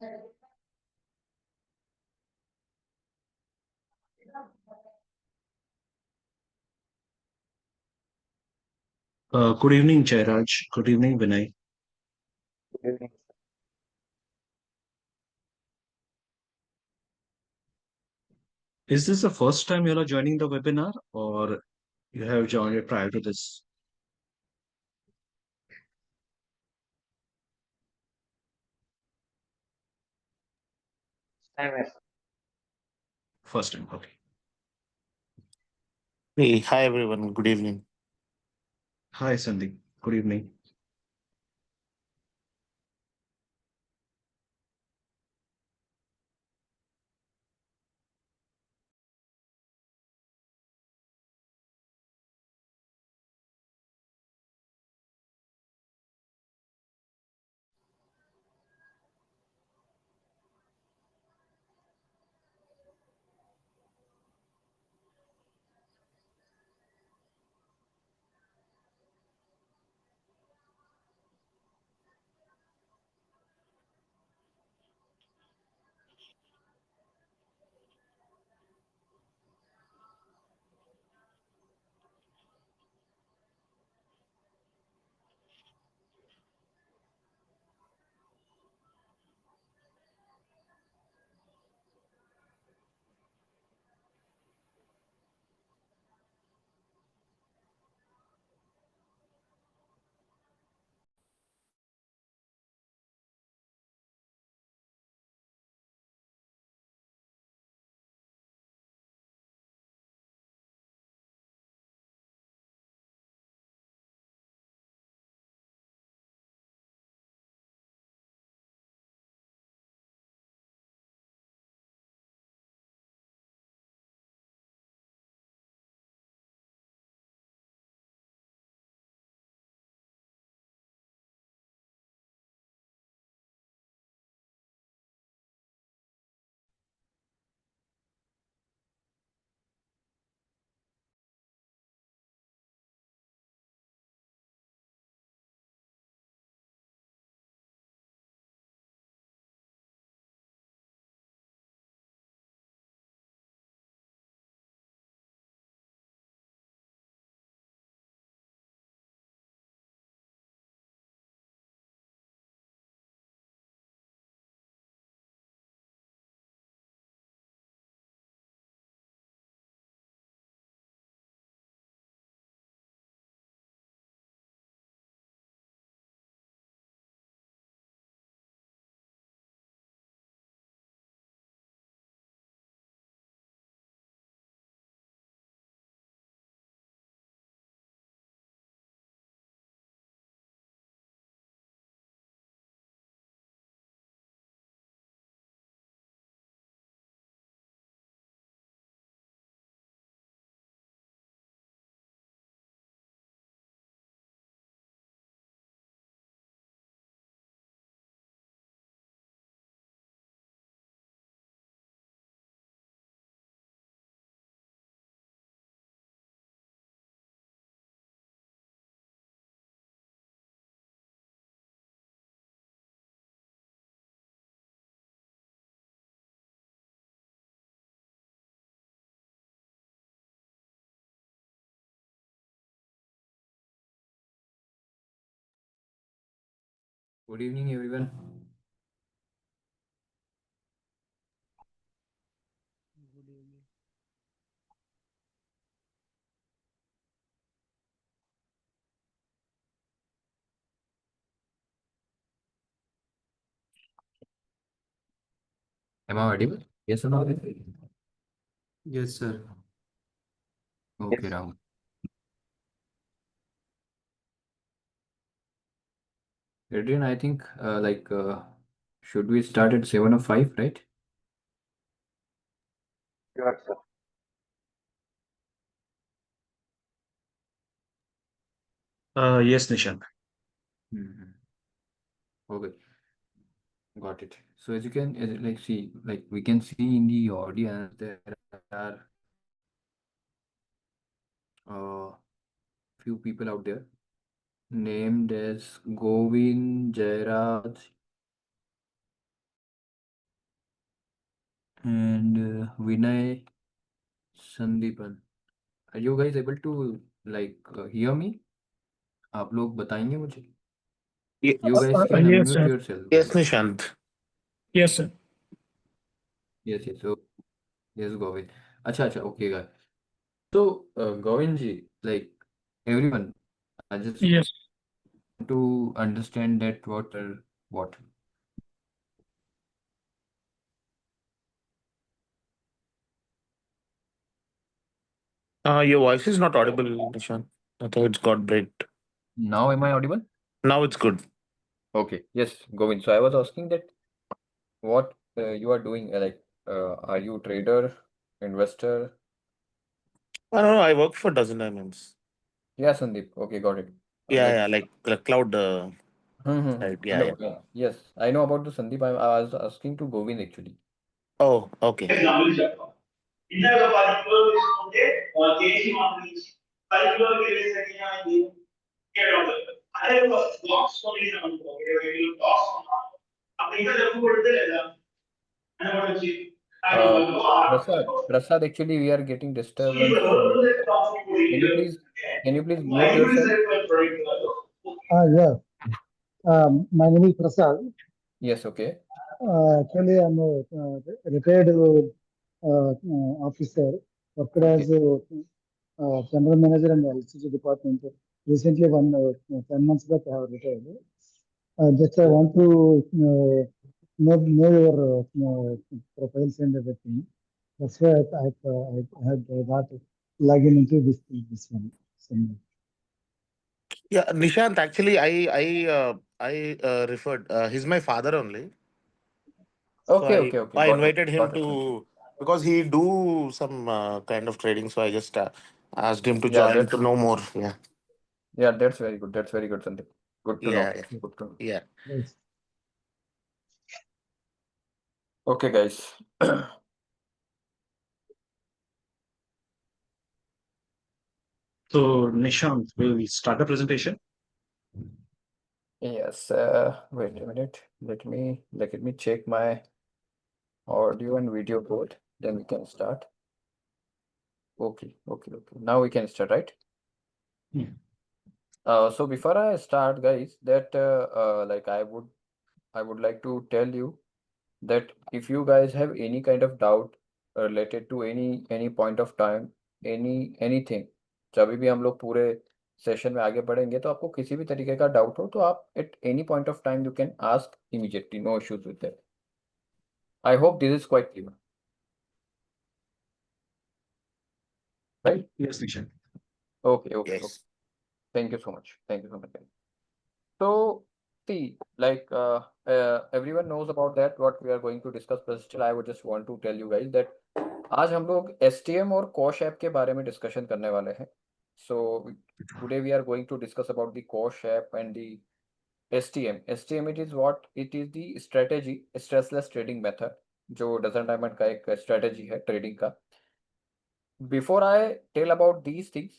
Good evening, Jairaj. Good evening, Vinay. Good evening. Is this the first time you are joining the webinar or you have joined it prior to this? I'm First time, okay. Hey, hi everyone. Good evening. Hi, Sandeep. Good evening. Good evening, everyone. Am I audible? Yes or no? Yes, sir. Okay, Yes. Rahul. Adrian, I think should we start at 7:05, right? Sure, sir. Yes, Nishant. Mhm. Okay, got it. So as you can see, like we can see in the audience, there are few people out there named as Govin, Jairaj, and Vinay Sandeepan. Are you guys able to hear me? आप लोग बताएंगे मुझे? Yes, You guys can Yes, unmute sir. yourself, yes, guys. Nishant. Yes, sir. Yes, yes. So yes, Govin. अच्छा अच्छा, okay, guys. So Govin ji, like everyone, I just Yes. want to understand that what. Your voice is not audible, Nishant. I think it's got break. Now am I audible? Now it's good. Okay. Yes, Govin. So I was asking that what you are doing. Are you trader, investor? I don't know. I work for Dozen Diamonds. Yeah, Sandeep. Okay, got it. Yeah, Like, yeah, like the cloud side. I Yeah, yeah. know. Yeah. Yes, I know about the Sandeep. I was asking to Govind actually. Oh, okay. ఇందాక 10 కిలోలు తీసుకుంటే KG మాత్రం ఇచ్చి 10 కిలోలు వెళ్ళేసరికి ఏమైంది 700 అదే ఒక బాక్స్ కొనేసాం అనుకో 20 కిలో బాక్స్ కొన్నాం అప్పుడు ఇంకా తక్కువ పడితే లేదా అని కూడా వచ్చి Prasad, actually, we are getting disturbance from your side. Can you please mute yourself? Yeah. My name is Prasad. Yes, okay. Actually, I'm a retired officer, worked as a general manager in the electricity department. Recently, 10 months back, I have retired. Just I want to know your profiles and everything. That's why I had got login into this one. Yeah, Nishant. Actually, I referred. He's my father only. So Okay, okay, okay. I Got it. invited him Got it. to because he do some kind of trading. So I just asked him to Yeah, join to know more. Yeah, that's very good. That's very good, Sandeep. Good to know. yeah, Good to know. yeah. Yes. Okay, guys. So, Nishant, will we start the presentation? Yes. Wait a minute. Let me check my audio and video both. Then we can start. Okay, okay, okay. Now we can start, right? Hmm. So before I start, guys, that I would like to tell you that if you guys have any kind of doubt related to any point of time, anything, जब भी हम लोग पूरे session में आगे बढ़ेंगे तो आपको किसी भी तरीके का डाउट हो तो आप at any point of time you can ask immediately, no issues with that. I hope this is quite clear, right? Yes, Nishant. Okay, okay, okay. Yes. Thank you so much. Thank you so much, guys. So, see, everyone knows about that, what we are going to discuss, but still I would just want to tell you guys that आज हम लोग STM और Kosh app के बारे में discussion करने वाले हैं. So today we are going to discuss about the Kosh app and the STM. STM it is what? It is the strategy, stressless trading method, जो डजन डायमंड का एक strategy है ट्रेडिंग का. Before I tell about these things,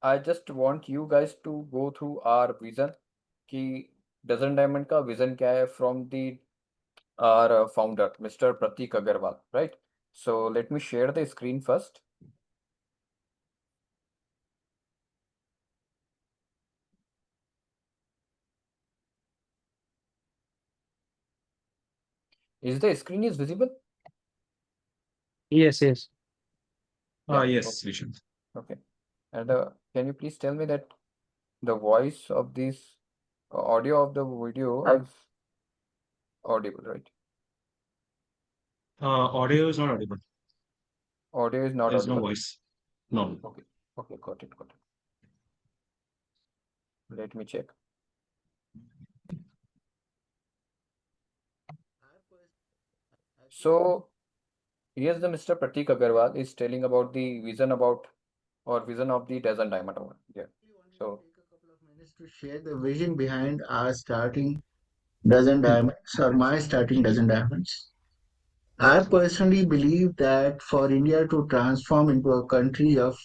I just want you guys to go through our vision कि dozen diamond का vision क्या है from the our founder Mr. Pratik Agarwal, right? So let me share the screen first. Is the screen is visible? Yes, yes. Ah, Yeah, yes, Nishant. okay. And can you please tell me that the voice of this audio of the video is audible, right? Audio is not audible. Audio is not There's no audible. voice. No. Okay, okay, got it, got it. Let me check. So here's the Mr. Pratik Agarwal is telling about the vision about or vision of the Desert Diamond Award. Yeah. So Take a couple of minutes to share the vision behind our starting dozen diamonds or my starting dozen diamonds. I personally believe that for India to transform into a country of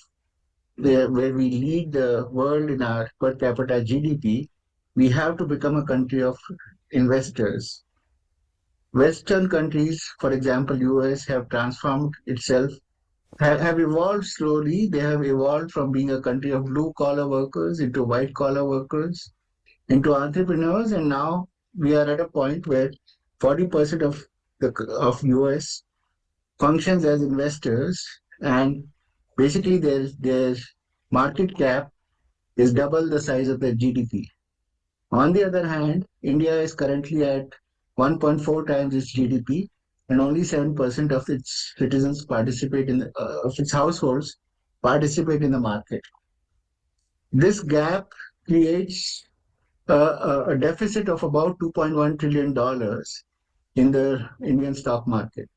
where we lead the world in our per capita GDP, we have to become a country of investors. Western countries, for example, US, have transformed itself, have evolved slowly. They have evolved from being a country of blue collar workers into white collar workers, into entrepreneurs, and now we are at a point where 40% of US functions as investors, and basically their market cap is double the size of their GDP. On the other hand, India is currently at 1.4 times its GDP, and only 7% of its citizens participate of its households participate in the market. This gap creates a deficit of about $2.1 trillion in the Indian stock market.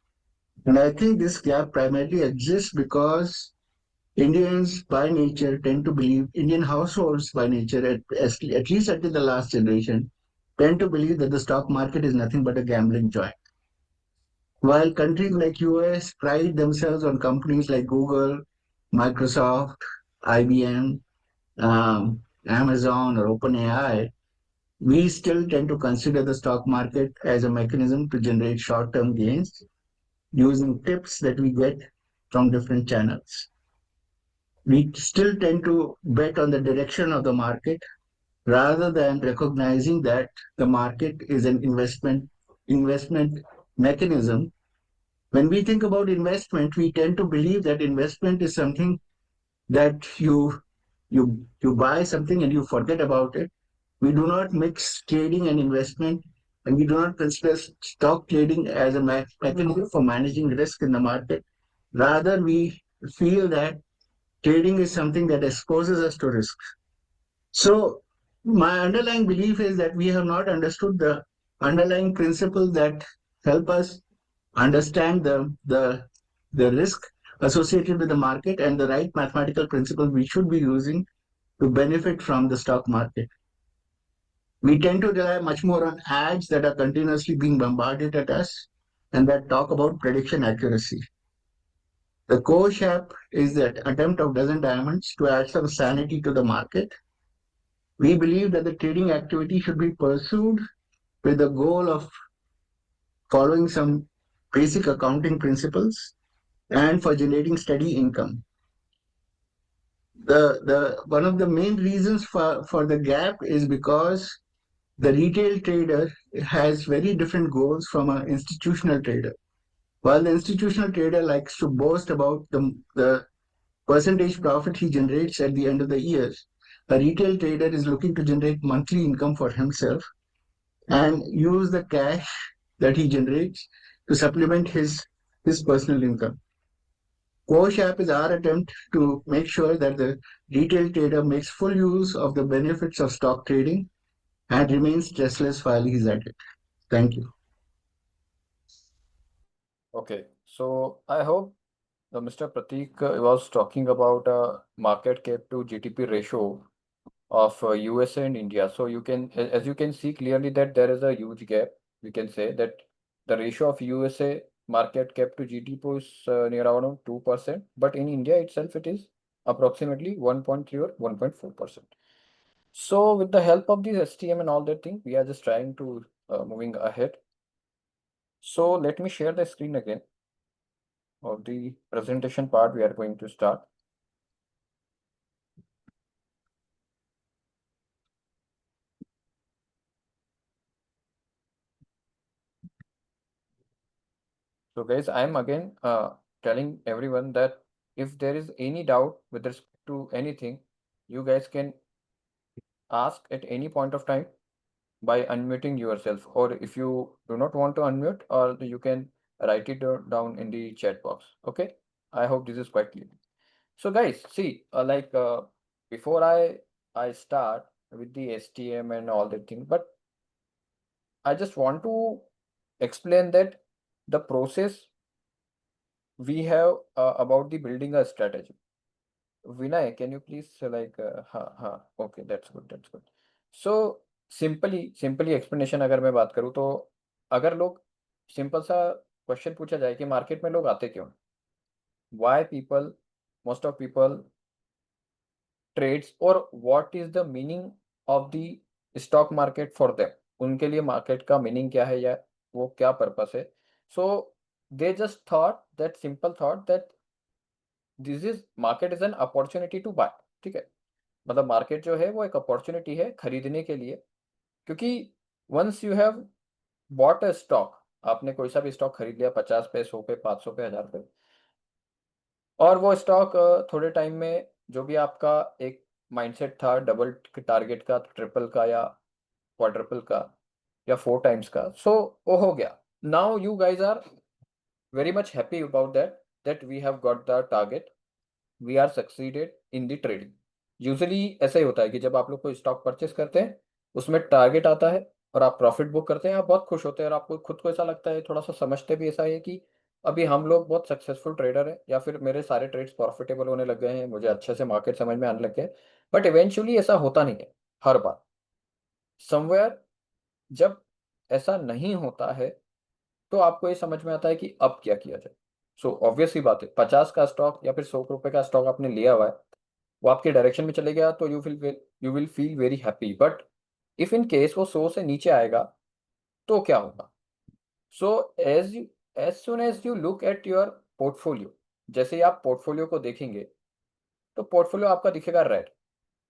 And I think this gap primarily exists because Indians by nature tend to believe, Indian households by nature, at least until the last generation, tend to believe that the stock market is nothing but a gambling joint. While countries like US pride themselves on companies like Google, Microsoft, IBM, Amazon, or OpenAI, we still tend to consider the stock market as a mechanism to generate short-term gains using tips that we get from different channels. We still tend to bet on the direction of the market rather than recognizing that the market is an investment mechanism. When we think about investment, we tend to believe that investment is something that you buy something and you forget about it. We do not mix trading and investment, and we do not consider stock trading as a mechanism for managing risk in the market. Rather, we feel that trading is something that exposes us to risk. So, my underlying belief is that we have not understood the underlying principles that help us understand the risk associated with the market and the right mathematical principles we should be using to benefit from the stock market. We tend to rely much more on ads that are continuously being bombarded at us and that talk about prediction accuracy. The core shape is that attempt of dozen diamonds to add some sanity to the market. We believe that the trading activity should be pursued with the goal of following some basic accounting principles and for generating steady income. The one of the main reasons for the gap is because the retail trader has very different goals from an institutional trader. While the institutional trader likes to boast about the percentage profit he generates at the end of the year, a retail trader is looking to generate monthly income for himself and use the cash that he generates to supplement his personal income. Coach app is our attempt to make sure that the retail trader makes full use of the benefits of stock trading and remains stressless while he's at it. Thank you. Okay, so I hope Mr. Pratik was talking about market cap to GDP ratio of USA and India. So you can, as you can see clearly that there is a huge gap. We can say that the ratio of USA market cap to GDP is near around 2%, but in India itself it is approximately 1.3 or 1.4%. So with the help of this STM and all that thing, we are just trying to moving ahead. So let me share the screen again of the presentation part. We are going to start. So guys, I am again telling everyone that if there is any doubt with respect to anything, you guys can ask at any point of time by unmuting yourself, or if you do not want to unmute, or you can write it down in the chat box. Okay, I hope this is quite clear. So guys, see, before I start with the STM and all that thing, but I just want to explain that the process we have about the building a strategy. Vinay, can you please okay, that's good, that's good. So simply explanation अगर मैं बात करूँ तो अगर लोग simple सा question पूछा जाए कि मार्केट में लोग आते क्यों, why people, most of people trades, और what is the meaning of the stock market for them, उनके लिए मार्केट का मीनिंग क्या है या वो क्या पर्पस है. So they just thought that, simple thought that this is market is an opportunity to buy. ठीक है, मतलब मार्केट जो है वो एक अपॉर्चुनिटी है खरीदने के लिए, क्योंकि once you have bought a stock, आपने कोई सा भी स्टॉक खरीद लिया 50 पे, 100 पे, 500 पे, 1000 पे, और वो स्टॉक थोड़े टाइम में जो भी आपका एक माइंडसेट था डबल टारगेट का, ट्रिपल का, या क्वाड्रपल का, या 4 टाइम्स का, सो वो हो गया. Now you guys are very much happy about that we have got the target, we are succeeded in the trading. Usually ऐसा ही होता है कि जब आप लोग कोई स्टॉक परचेस करते हैं, उसमें टारगेट आता है और आप प्रॉफिट बुक करते हैं, आप बहुत खुश होते हैं और आपको खुद को ऐसा लगता है, थोड़ा सा समझते भी ऐसा है कि अभी हम लोग बहुत सक्सेसफुल ट्रेडर है, या फिर मेरे सारे ट्रेड्स प्रॉफिटेबल होने लग गए हैं, मुझे अच्छे से मार्केट समझ में आने लग गए. बट इवेंचुअली ऐसा होता नहीं है हर बार. समवेयर जब ऐसा नहीं होता है तो आपको ये समझ में आता है कि अब क्या किया जाए. सो ऑब्वियस ही बात है, 50 का स्टॉक या फिर 100 रुपए का स्टॉक आपने लिया हुआ है, वो आपके डायरेक्शन में चले गया तो you will feel very happy. But if in case वो 100 से नीचे आएगा तो क्या होगा. So as soon as you look at your portfolio, जैसे ही आप पोर्टफोलियो को देखेंगे तो पोर्टफोलियो आपका दिखेगा red,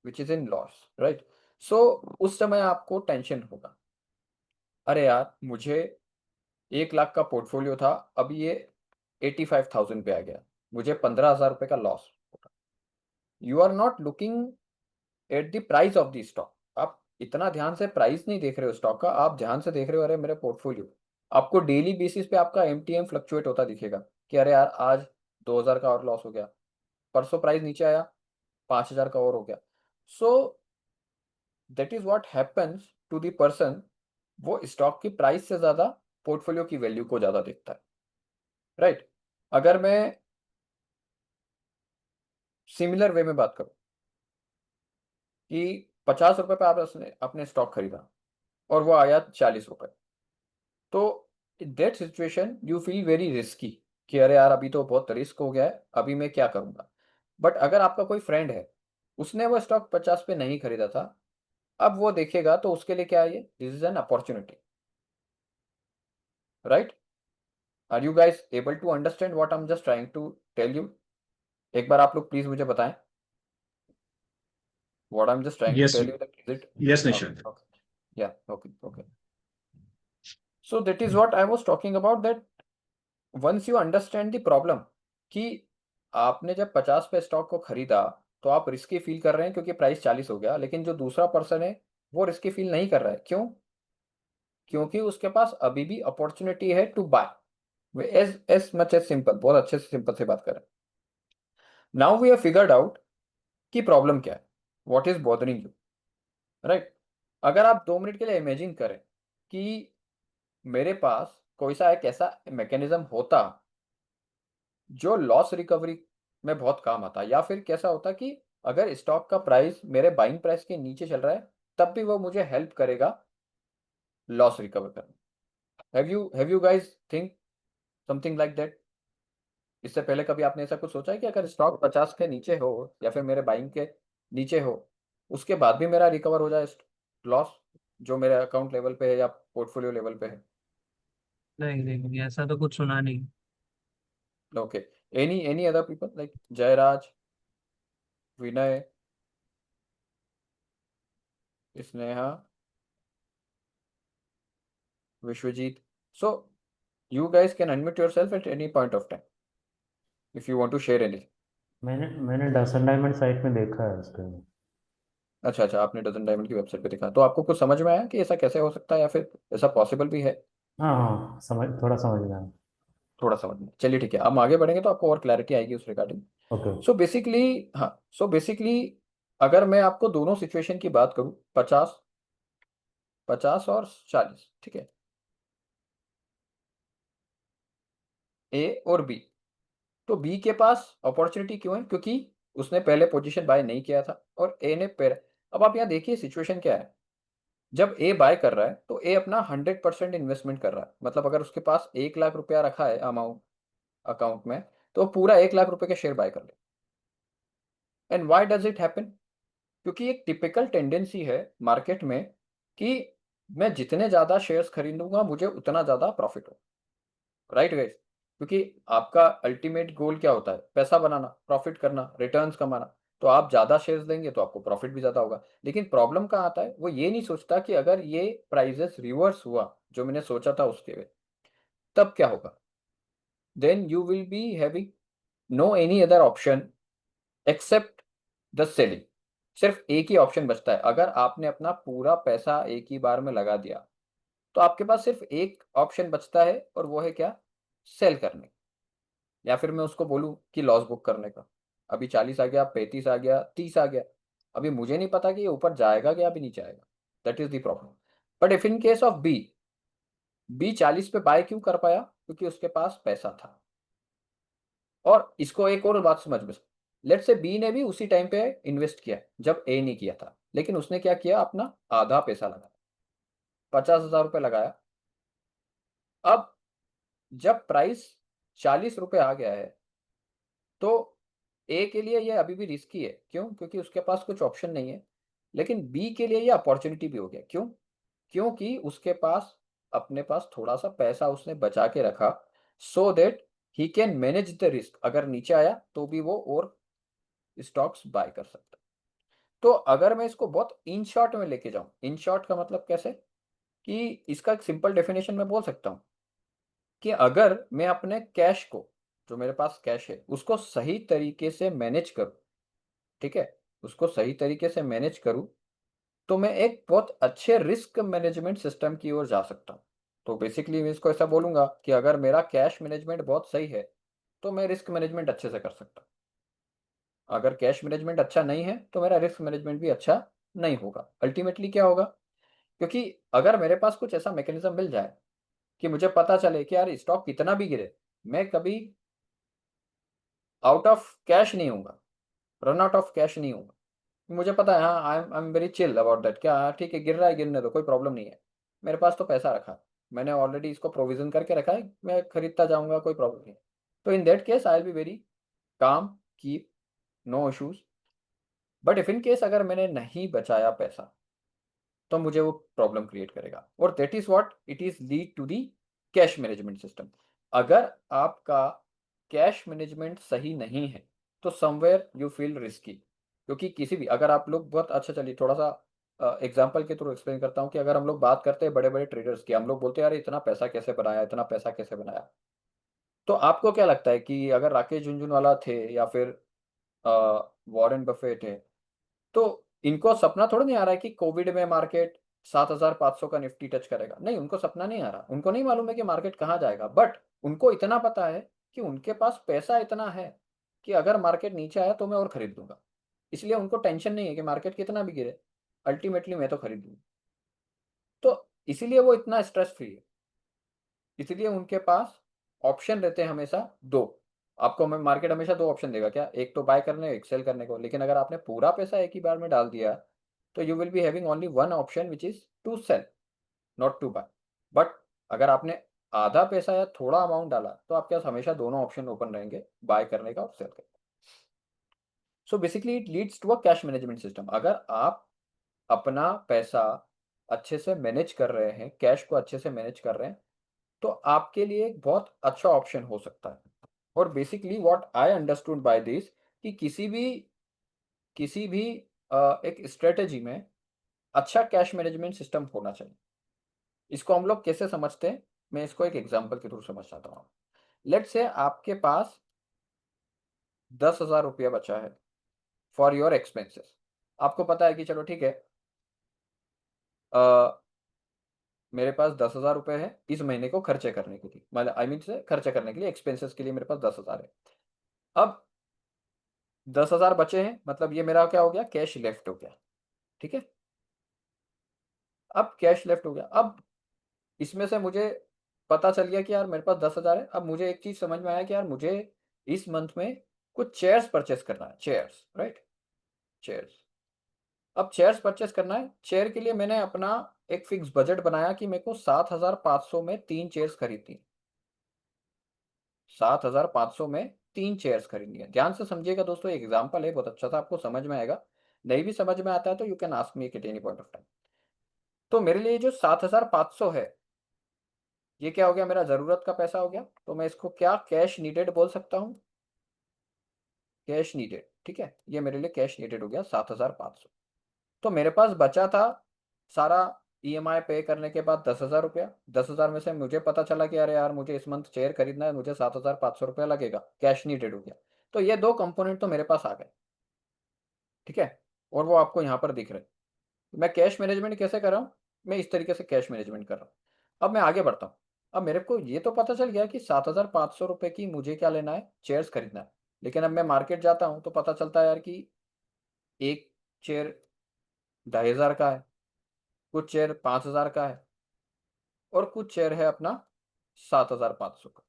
which is in loss, right. So उस समय आपको टेंशन होगा, अरे यार मुझे 1 लाख का पोर्टफोलियो था, अभी ये 85,000 पे आ गया, मुझे 15,000 रुपए का loss. You are not looking at the price of the stock. आप इतना ध्यान से प्राइस नहीं देख रहे हो स्टॉक का, आप ध्यान से देख रहे हो अरे मेरे पोर्टफोलियो. आपको डेली बेसिस पे आपका एमटीएम फ्लक्चुएट होता दिखेगा कि अरे यार आज 2,000 का और लॉस हो गया, परसों प्राइस नीचे आया 5,000 का और हो गया. So that is what happens to the person, वो स्टॉक की प्राइस से ज्यादा पोर्टफोलियो की वैल्यू को ज्यादा देखता है, राइट. अगर मैं सिमिलर वे में बात करूं कि 50 रुपए पे आपने अपने स्टॉक खरीदा और वो आया 40 रुपए, तो that situation you feel very risky कि अरे यार अभी तो बहुत रिस्क हो गया है, अभी मैं क्या करूंगा. बट अगर आपका कोई फ्रेंड है, उसने वो स्टॉक 50 पे नहीं खरीदा था, अब वो देखेगा तो उसके लिए क्या है, ये this is an opportunity, right. Are you guys able to understand what I am just trying to tell you. एक बार आप लोग प्लीज मुझे बताएं what I'm just trying to Yes, tell you, that is it. yes, Okay, Nishant. okay. Yeah, okay. So that is what I was talking about, that once you understand the problem कि आपने जब 50 पे stock को खरीदा तो आप risky feel कर रहे हैं क्योंकि प्राइस 40 हो गया, लेकिन जो दूसरा पर्सन है वो रिस्की फील नहीं कर रहा है. क्यों? क्योंकि उसके पास अभी भी अपॉर्चुनिटी है to buy. As much as simple, बहुत अच्छे से सिंपल से बात करें. Now we have figured out कि प्रॉब्लम क्या है, what is bothering you, right. अगर आप 2 मिनट के लिए इमेजिन करें कि मेरे पास कोई सा एक ऐसा मैकेनिज्म होता जो लॉस रिकवरी में बहुत काम आता, या फिर कैसा होता कि अगर स्टॉक का प्राइस मेरे बाइंग प्राइस के नीचे चल रहा है तब भी वो मुझे हेल्प करेगा लॉस रिकवर करने. Have you guys think something like that. इससे पहले कभी आपने ऐसा कुछ सोचा है कि अगर स्टॉक 50 के नीचे हो या फिर मेरे बाइंग के नीचे हो, उसके बाद भी मेरा रिकवर हो जाए लॉस, जो मेरे अकाउंट लेवल पे है या पोर्टफोलियो लेवल पे है. नहीं नहीं नहीं, ऐसा तो कुछ सुना नहीं. Okay. Any other people like Jairaj, Vinay, Sneha, Vishwajit? So you guys can unmute yourself at any point of time if you want to share anything. मैंने डसन डायमंड साइट में देखा है उसके. अच्छा, आपने डजन डायमंड की वेबसाइट पे देखा, तो आपको कुछ समझ में आया कि ऐसा कैसे हो सकता है या फिर ऐसा पॉसिबल भी है? हाँ हाँ, थोड़ा समझ में आया. थोड़ा समझ में, चलिए ठीक है, हम आगे बढ़ेंगे तो आपको और क्लैरिटी आएगी उस रिगार्डिंग. ओके. सो बेसिकली अगर मैं आपको दोनों सिचुएशन की बात करूं, 50 और 40, ठीक है, ए और बी, तो बी के पास अपॉर्चुनिटी क्यों है? क्योंकि उसने पहले पोजीशन बाय नहीं किया था और ए ने पहले. अब आप यहाँ देखिए सिचुएशन क्या है, जब ए बाय कर रहा है तो ए अपना 100% इन्वेस्टमेंट कर रहा है. मतलब अगर उसके पास 1 लाख रुपया रखा है अमाउंट अकाउंट में, तो पूरा 1 लाख रुपए के शेयर बाय कर ले. And why does it happen? क्योंकि एक टिपिकल टेंडेंसी है मार्केट में कि मैं जितने ज्यादा शेयर्स खरीदूंगा मुझे उतना ज्यादा प्रॉफिट हो, राइट गाइस? क्योंकि आपका अल्टीमेट गोल क्या होता है? पैसा बनाना, प्रॉफिट करना, रिटर्न्स कमाना। तो आप ज्यादा शेयर्स देंगे तो आपको प्रॉफिट भी ज्यादा होगा। लेकिन प्रॉब्लम कहाँ आता है? वो ये नहीं सोचता कि अगर ये प्राइजेस रिवर्स हुआ जो मैंने सोचा था उसके वे, तब क्या होगा? Then you will be having no any other option except the selling. सिर्फ एक ही ऑप्शन बचता है। अगर आपने अपना पूरा पैसा एक ही बार में लगा दिया तो आपके पास सिर्फ एक ऑप्शन बचता है, और वो है क्या? सेल करने, या फिर मैं उसको बोलूं कि लॉस बुक करने का। अभी 40 आ गया, 35 आ गया, 30 आ गया, अभी मुझे नहीं पता कि ये ऊपर जाएगा कि अभी नीचे आएगा। That is the problem. But if in case of B, B 40 पे बाय क्यों कर पाया? क्योंकि उसके पास पैसा था। और इसको एक और बात समझ में, लेट से बी ने भी उसी टाइम पे इन्वेस्ट किया जब ए ने किया था, लेकिन उसने क्या किया? अपना आधा पैसा लगाया, 50,000 रुपये लगाया। अब जब प्राइस 40 रुपये आ गया है तो ए के लिए ये अभी भी रिस्की है। क्यों? क्योंकि उसके पास कुछ ऑप्शन नहीं है। लेकिन बी के लिए ये अपॉर्चुनिटी भी हो गया। क्यों? क्योंकि उसके पास, अपने पास थोड़ा सा पैसा उसने बचा के रखा, so that he can manage the risk. अगर नीचे आया तो भी वो और स्टॉक्स बाय कर सकता। तो अगर मैं इसको बहुत इन शॉर्ट में लेके जाऊं, इन शॉर्ट का मतलब कैसे कि इसका एक सिंपल डेफिनेशन मैं बोल सकता हूं कि अगर मैं अपने कैश को, जो मेरे पास कैश है, उसको सही तरीके से मैनेज करूं, ठीक है, उसको सही तरीके से मैनेज करूं, तो मैं एक बहुत अच्छे रिस्क मैनेजमेंट सिस्टम की ओर जा सकता हूं। तो बेसिकली मैं इसको ऐसा बोलूंगा कि अगर मेरा कैश मैनेजमेंट बहुत सही है तो मैं रिस्क मैनेजमेंट अच्छे से कर सकता हूं। अगर कैश मैनेजमेंट अच्छा नहीं है तो मेरा रिस्क मैनेजमेंट भी अच्छा नहीं होगा। अल्टीमेटली क्या होगा? क्योंकि अगर मेरे पास कुछ ऐसा मैकेनिज्म मिल जाए कि मुझे पता चले कि यार स्टॉक कितना भी गिरे, मैं कभी आउट ऑफ कैश नहीं होऊंगा, रन आउट ऑफ कैश नहीं होऊंगा। मुझे पता है, हाँ, I am very chill about that. क्या, हाँ, ठीक है, गिर रहा है, गिरने दो, कोई प्रॉब्लम नहीं है। मेरे पास तो पैसा रखा है, मैंने ऑलरेडी इसको प्रोविजन करके रखा है, मैं खरीदता जाऊंगा, कोई प्रॉब्लम नहीं। तो in that case I will be very calm, keep, no issues. But if in case अगर मैंने नहीं बचाया पैसा तो मुझे वो प्रॉब्लम क्रिएट करेगा। और that is what it is lead to the cash management system. अगर आपका कैश मैनेजमेंट सही नहीं है तो समवेयर यू फील रिस्की। क्योंकि किसी भी, अगर आप लोग बहुत अच्छा, चलिए थोड़ा सा एग्जाम्पल के थ्रू एक्सप्लेन करता हूँ कि अगर हम लोग बात करते हैं बड़े बड़े ट्रेडर्स की, हम लोग बोलते हैं यार इतना पैसा कैसे बनाया, इतना पैसा कैसे बनाया। तो आपको क्या लगता है कि अगर राकेश झुनझुनवाला थे या फिर वॉरेन बफेट है, तो इनको सपना थोड़ा नहीं आ रहा है कि कोविड में मार्केट 7,500 का निफ्टी टच करेगा? नहीं, उनको सपना नहीं आ रहा, उनको नहीं मालूम है कि मार्केट कहाँ जाएगा। बट उनको इतना पता है कि उनके पास पैसा इतना है कि अगर मार्केट नीचे आया तो मैं और खरीद लूंगा। इसलिए उनको टेंशन नहीं है कि मार्केट कितना भी गिरे, अल्टीमेटली मैं तो खरीद लूंगा। तो इसीलिए वो इतना स्ट्रेस फ्री है। इसलिए उनके पास ऑप्शन रहते हैं हमेशा दो। आपको मैं मार्केट हमेशा दो ऑप्शन देगा क्या? एक तो बाय करने, एक सेल करने को। लेकिन अगर आपने पूरा पैसा एक ही बार में डाल दिया तो you will be having only one option which is to sell, not to buy. But अगर आपने आधा पैसा या थोड़ा अमाउंट डाला तो आपके पास हमेशा दोनों ऑप्शन ओपन रहेंगे, बाय करने का और सेल करने का। So basically it leads to a cash management system. अगर आप अपना पैसा अच्छे से मैनेज कर रहे हैं, कैश को अच्छे से मैनेज कर रहे हैं, तो आपके लिए एक बहुत अच्छा ऑप्शन हो सकता है। और basically what I understood by this कि किसी भी एक स्ट्रेटेजी में अच्छा कैश मैनेजमेंट सिस्टम होना चाहिए। इसको हम लोग कैसे समझते हैं? मैं इसको एक एग्जांपल के थ्रू समझ चाहता हूँ। लेट्स से आपके पास 10,000 रुपया बचा है फॉर योर एक्सपेंसेस। आपको पता है कि चलो ठीक है, मेरे पास 10,000 रुपये है इस महीने को खर्चे करने के लिए, मतलब आई मीन से खर्चे करने के लिए, एक्सपेंसेस के लिए मेरे पास 10,000 है। अब 10,000 बचे हैं, मतलब ये मेरा क्या हो गया? कैश लेफ्ट हो गया। ठीक है, अब कैश लेफ्ट हो गया। अब इसमें से मुझे पता चल गया कि यार मेरे पास 10,000 है। अब मुझे एक चीज समझ में आया कि यार मुझे इस मंथ में कुछ चेयर्स परचेस करना है। Chairs, right, chairs. अब चेयर्स परचेस करना है। चेयर के लिए मैंने अपना एक फिक्स बजट बनाया कि मेरे को 7,500 में 3 चेयर्स खरीदनी। 7,500 में 3 चेयर्स खरीदनी है। ध्यान से समझिएगा दोस्तों, एक एग्जाम्पल है, बहुत अच्छा था, आपको समझ में आएगा। नहीं भी समझ में आता है तो you can ask me at any point of time. तो मेरे लिए जो 7,500 है, ये क्या हो गया, मेरा जरूरत का पैसा हो गया। तो मैं इसको क्या कैश नीडेड बोल सकता हूँ, कैश नीडेड। ठीक है, ये मेरे लिए कैश नीडेड हो गया 7,500। तो मेरे पास बचा था सारा ईएमआई पे करने के बाद 10,000 रुपया। 10,000 में से मुझे पता चला कि अरे यार मुझे इस मंथ चेयर खरीदना है, मुझे 7,500 रुपया लगेगा, कैश नीडेड हो गया। तो ये दो कंपोनेंट तो मेरे पास आ गए। ठीक है, और वो आपको यहाँ पर दिख रहे हैं। मैं कैश मैनेजमेंट कैसे कर रहा हूँ, मैं इस तरीके से कैश मैनेजमेंट कर रहा हूँ। अब मैं आगे बढ़ता हूँ। अब मेरे को ये तो पता चल गया कि 7,500 रुपये की मुझे क्या लेना है, चेयर्स खरीदना है। लेकिन अब मैं मार्केट जाता हूँ तो पता चलता है यार कि एक चेयर 2,500 का है, कुछ चेयर 5,000 का है, और कुछ चेयर है अपना 7,500 का।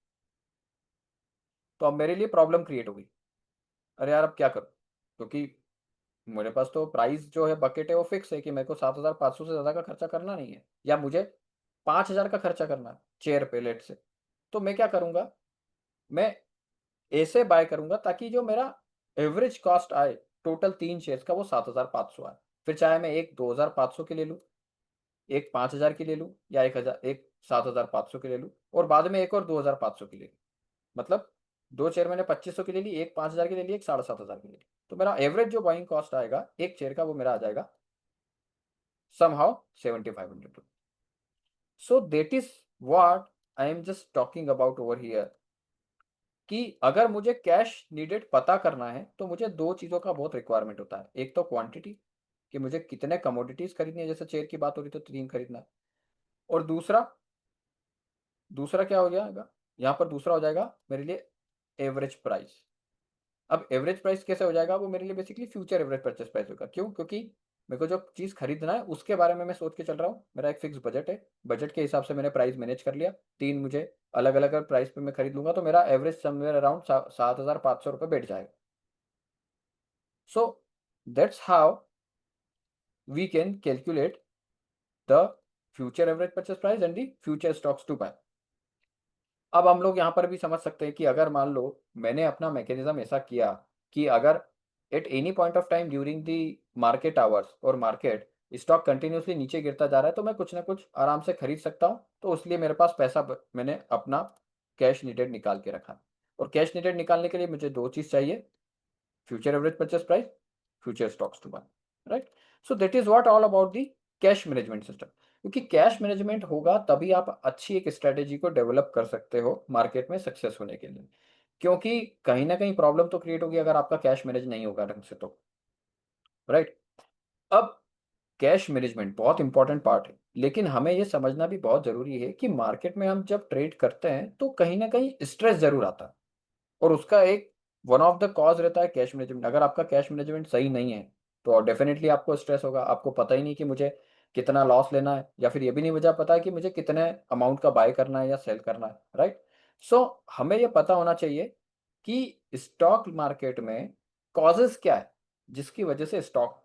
तो अब मेरे लिए प्रॉब्लम क्रिएट हो गई। अरे यार अब क्या करूँ, क्योंकि मेरे पास तो प्राइस जो है बकेट है वो फिक्स है कि मेरे को 7,500 से ज़्यादा का खर्चा करना नहीं है, या मुझे 5,000 का खर्चा करना है चेयर पे लेट से। तो मैं क्या करूँगा, मैं ऐसे बाय करूँगा ताकि जो मेरा एवरेज कॉस्ट आए टोटल 3 शेयर्स का वो 7,500 आए। फिर चाहे मैं एक 2,500 की ले लूँ, एक 5,000 की ले लूँ, या एक 7,500 की ले लूँ, और बाद में एक और 2,500 की ले लूँ। मतलब 2 चेयर मैंने 2,500 की ले ली, एक 5,000 की ले ली, एक 7,500 की ले ली। तो मेरा एवरेज जो बाइंग कॉस्ट आएगा एक चेयर का वो मेरा आ जाएगा somehow 7,500 rupees. So that is what I am just talking about over here, कि अगर मुझे कैश नीडेड पता करना है तो मुझे दो चीज़ों का बहुत रिक्वायरमेंट होता है। एक तो क्वांटिटी, कि मुझे कितने कमोडिटीज खरीदनी है, जैसे चेयर की बात हो रही तो 3 खरीदना है। और दूसरा दूसरा क्या हो जाएगा यहाँ पर, दूसरा हो जाएगा मेरे लिए एवरेज प्राइस। अब एवरेज प्राइस कैसे हो जाएगा, वो मेरे लिए basically future average purchase price होगा। क्यों, क्योंकि मेरे को जो चीज़ खरीदना है उसके बारे में मैं सोच के चल रहा हूँ। मेरा एक फिक्स बजट है, बजट के हिसाब से मैंने प्राइस मैनेज कर लिया। 3 मुझे अलग अलग प्राइस पे मैं खरीद लूंगा तो मेरा एवरेज समवेयर अराउंड 7,500 रुपये बैठ जाएगा। So that's how we can calculate the future average purchase price and the future stocks to buy. अब हम लोग यहाँ पर भी समझ सकते हैं कि अगर मान लो मैंने अपना मैकेनिज्म ऐसा किया कि अगर eight any point of time during the market hours और मार्केट स्टॉक कंटिन्यूसली नीचे गिरता जा रहा है तो मैं कुछ ना कुछ आराम से खरीद सकता हूँ। तो उसलिए मेरे पास पैसा मैंने अपना कैश नीडेड निकाल के रखा। और कैश नीडेड निकालने के लिए मुझे दो चीज़ चाहिए, future average purchase price, future stocks to buy, right. So that is what all about the cash management system. क्योंकि कैश मैनेजमेंट होगा तभी आप अच्छी एक स्ट्रेटेजी को डेवलप कर सकते हो मार्केट में सक्सेस होने के लिए। क्योंकि कहीं ना कहीं प्रॉब्लम तो क्रिएट होगी अगर आपका कैश मैनेज नहीं होगा ढंग से, तो राइट। अब कैश मैनेजमेंट बहुत इंपॉर्टेंट पार्ट है, लेकिन हमें यह समझना भी बहुत जरूरी है कि मार्केट में हम जब ट्रेड करते हैं तो कहीं ना कहीं स्ट्रेस जरूर आता है, और उसका एक वन ऑफ द कॉज रहता है कैश मैनेजमेंट। अगर आपका कैश मैनेजमेंट सही नहीं है तो डेफिनेटली आपको स्ट्रेस होगा। आपको पता ही नहीं कि मुझे कितना लॉस लेना है, या फिर ये भी नहीं मुझे पता है कि मुझे कितने अमाउंट का बाय करना है या सेल करना है, राइट। सो हमें ये पता होना चाहिए कि स्टॉक मार्केट में कॉजेस क्या है जिसकी वजह से स्टॉक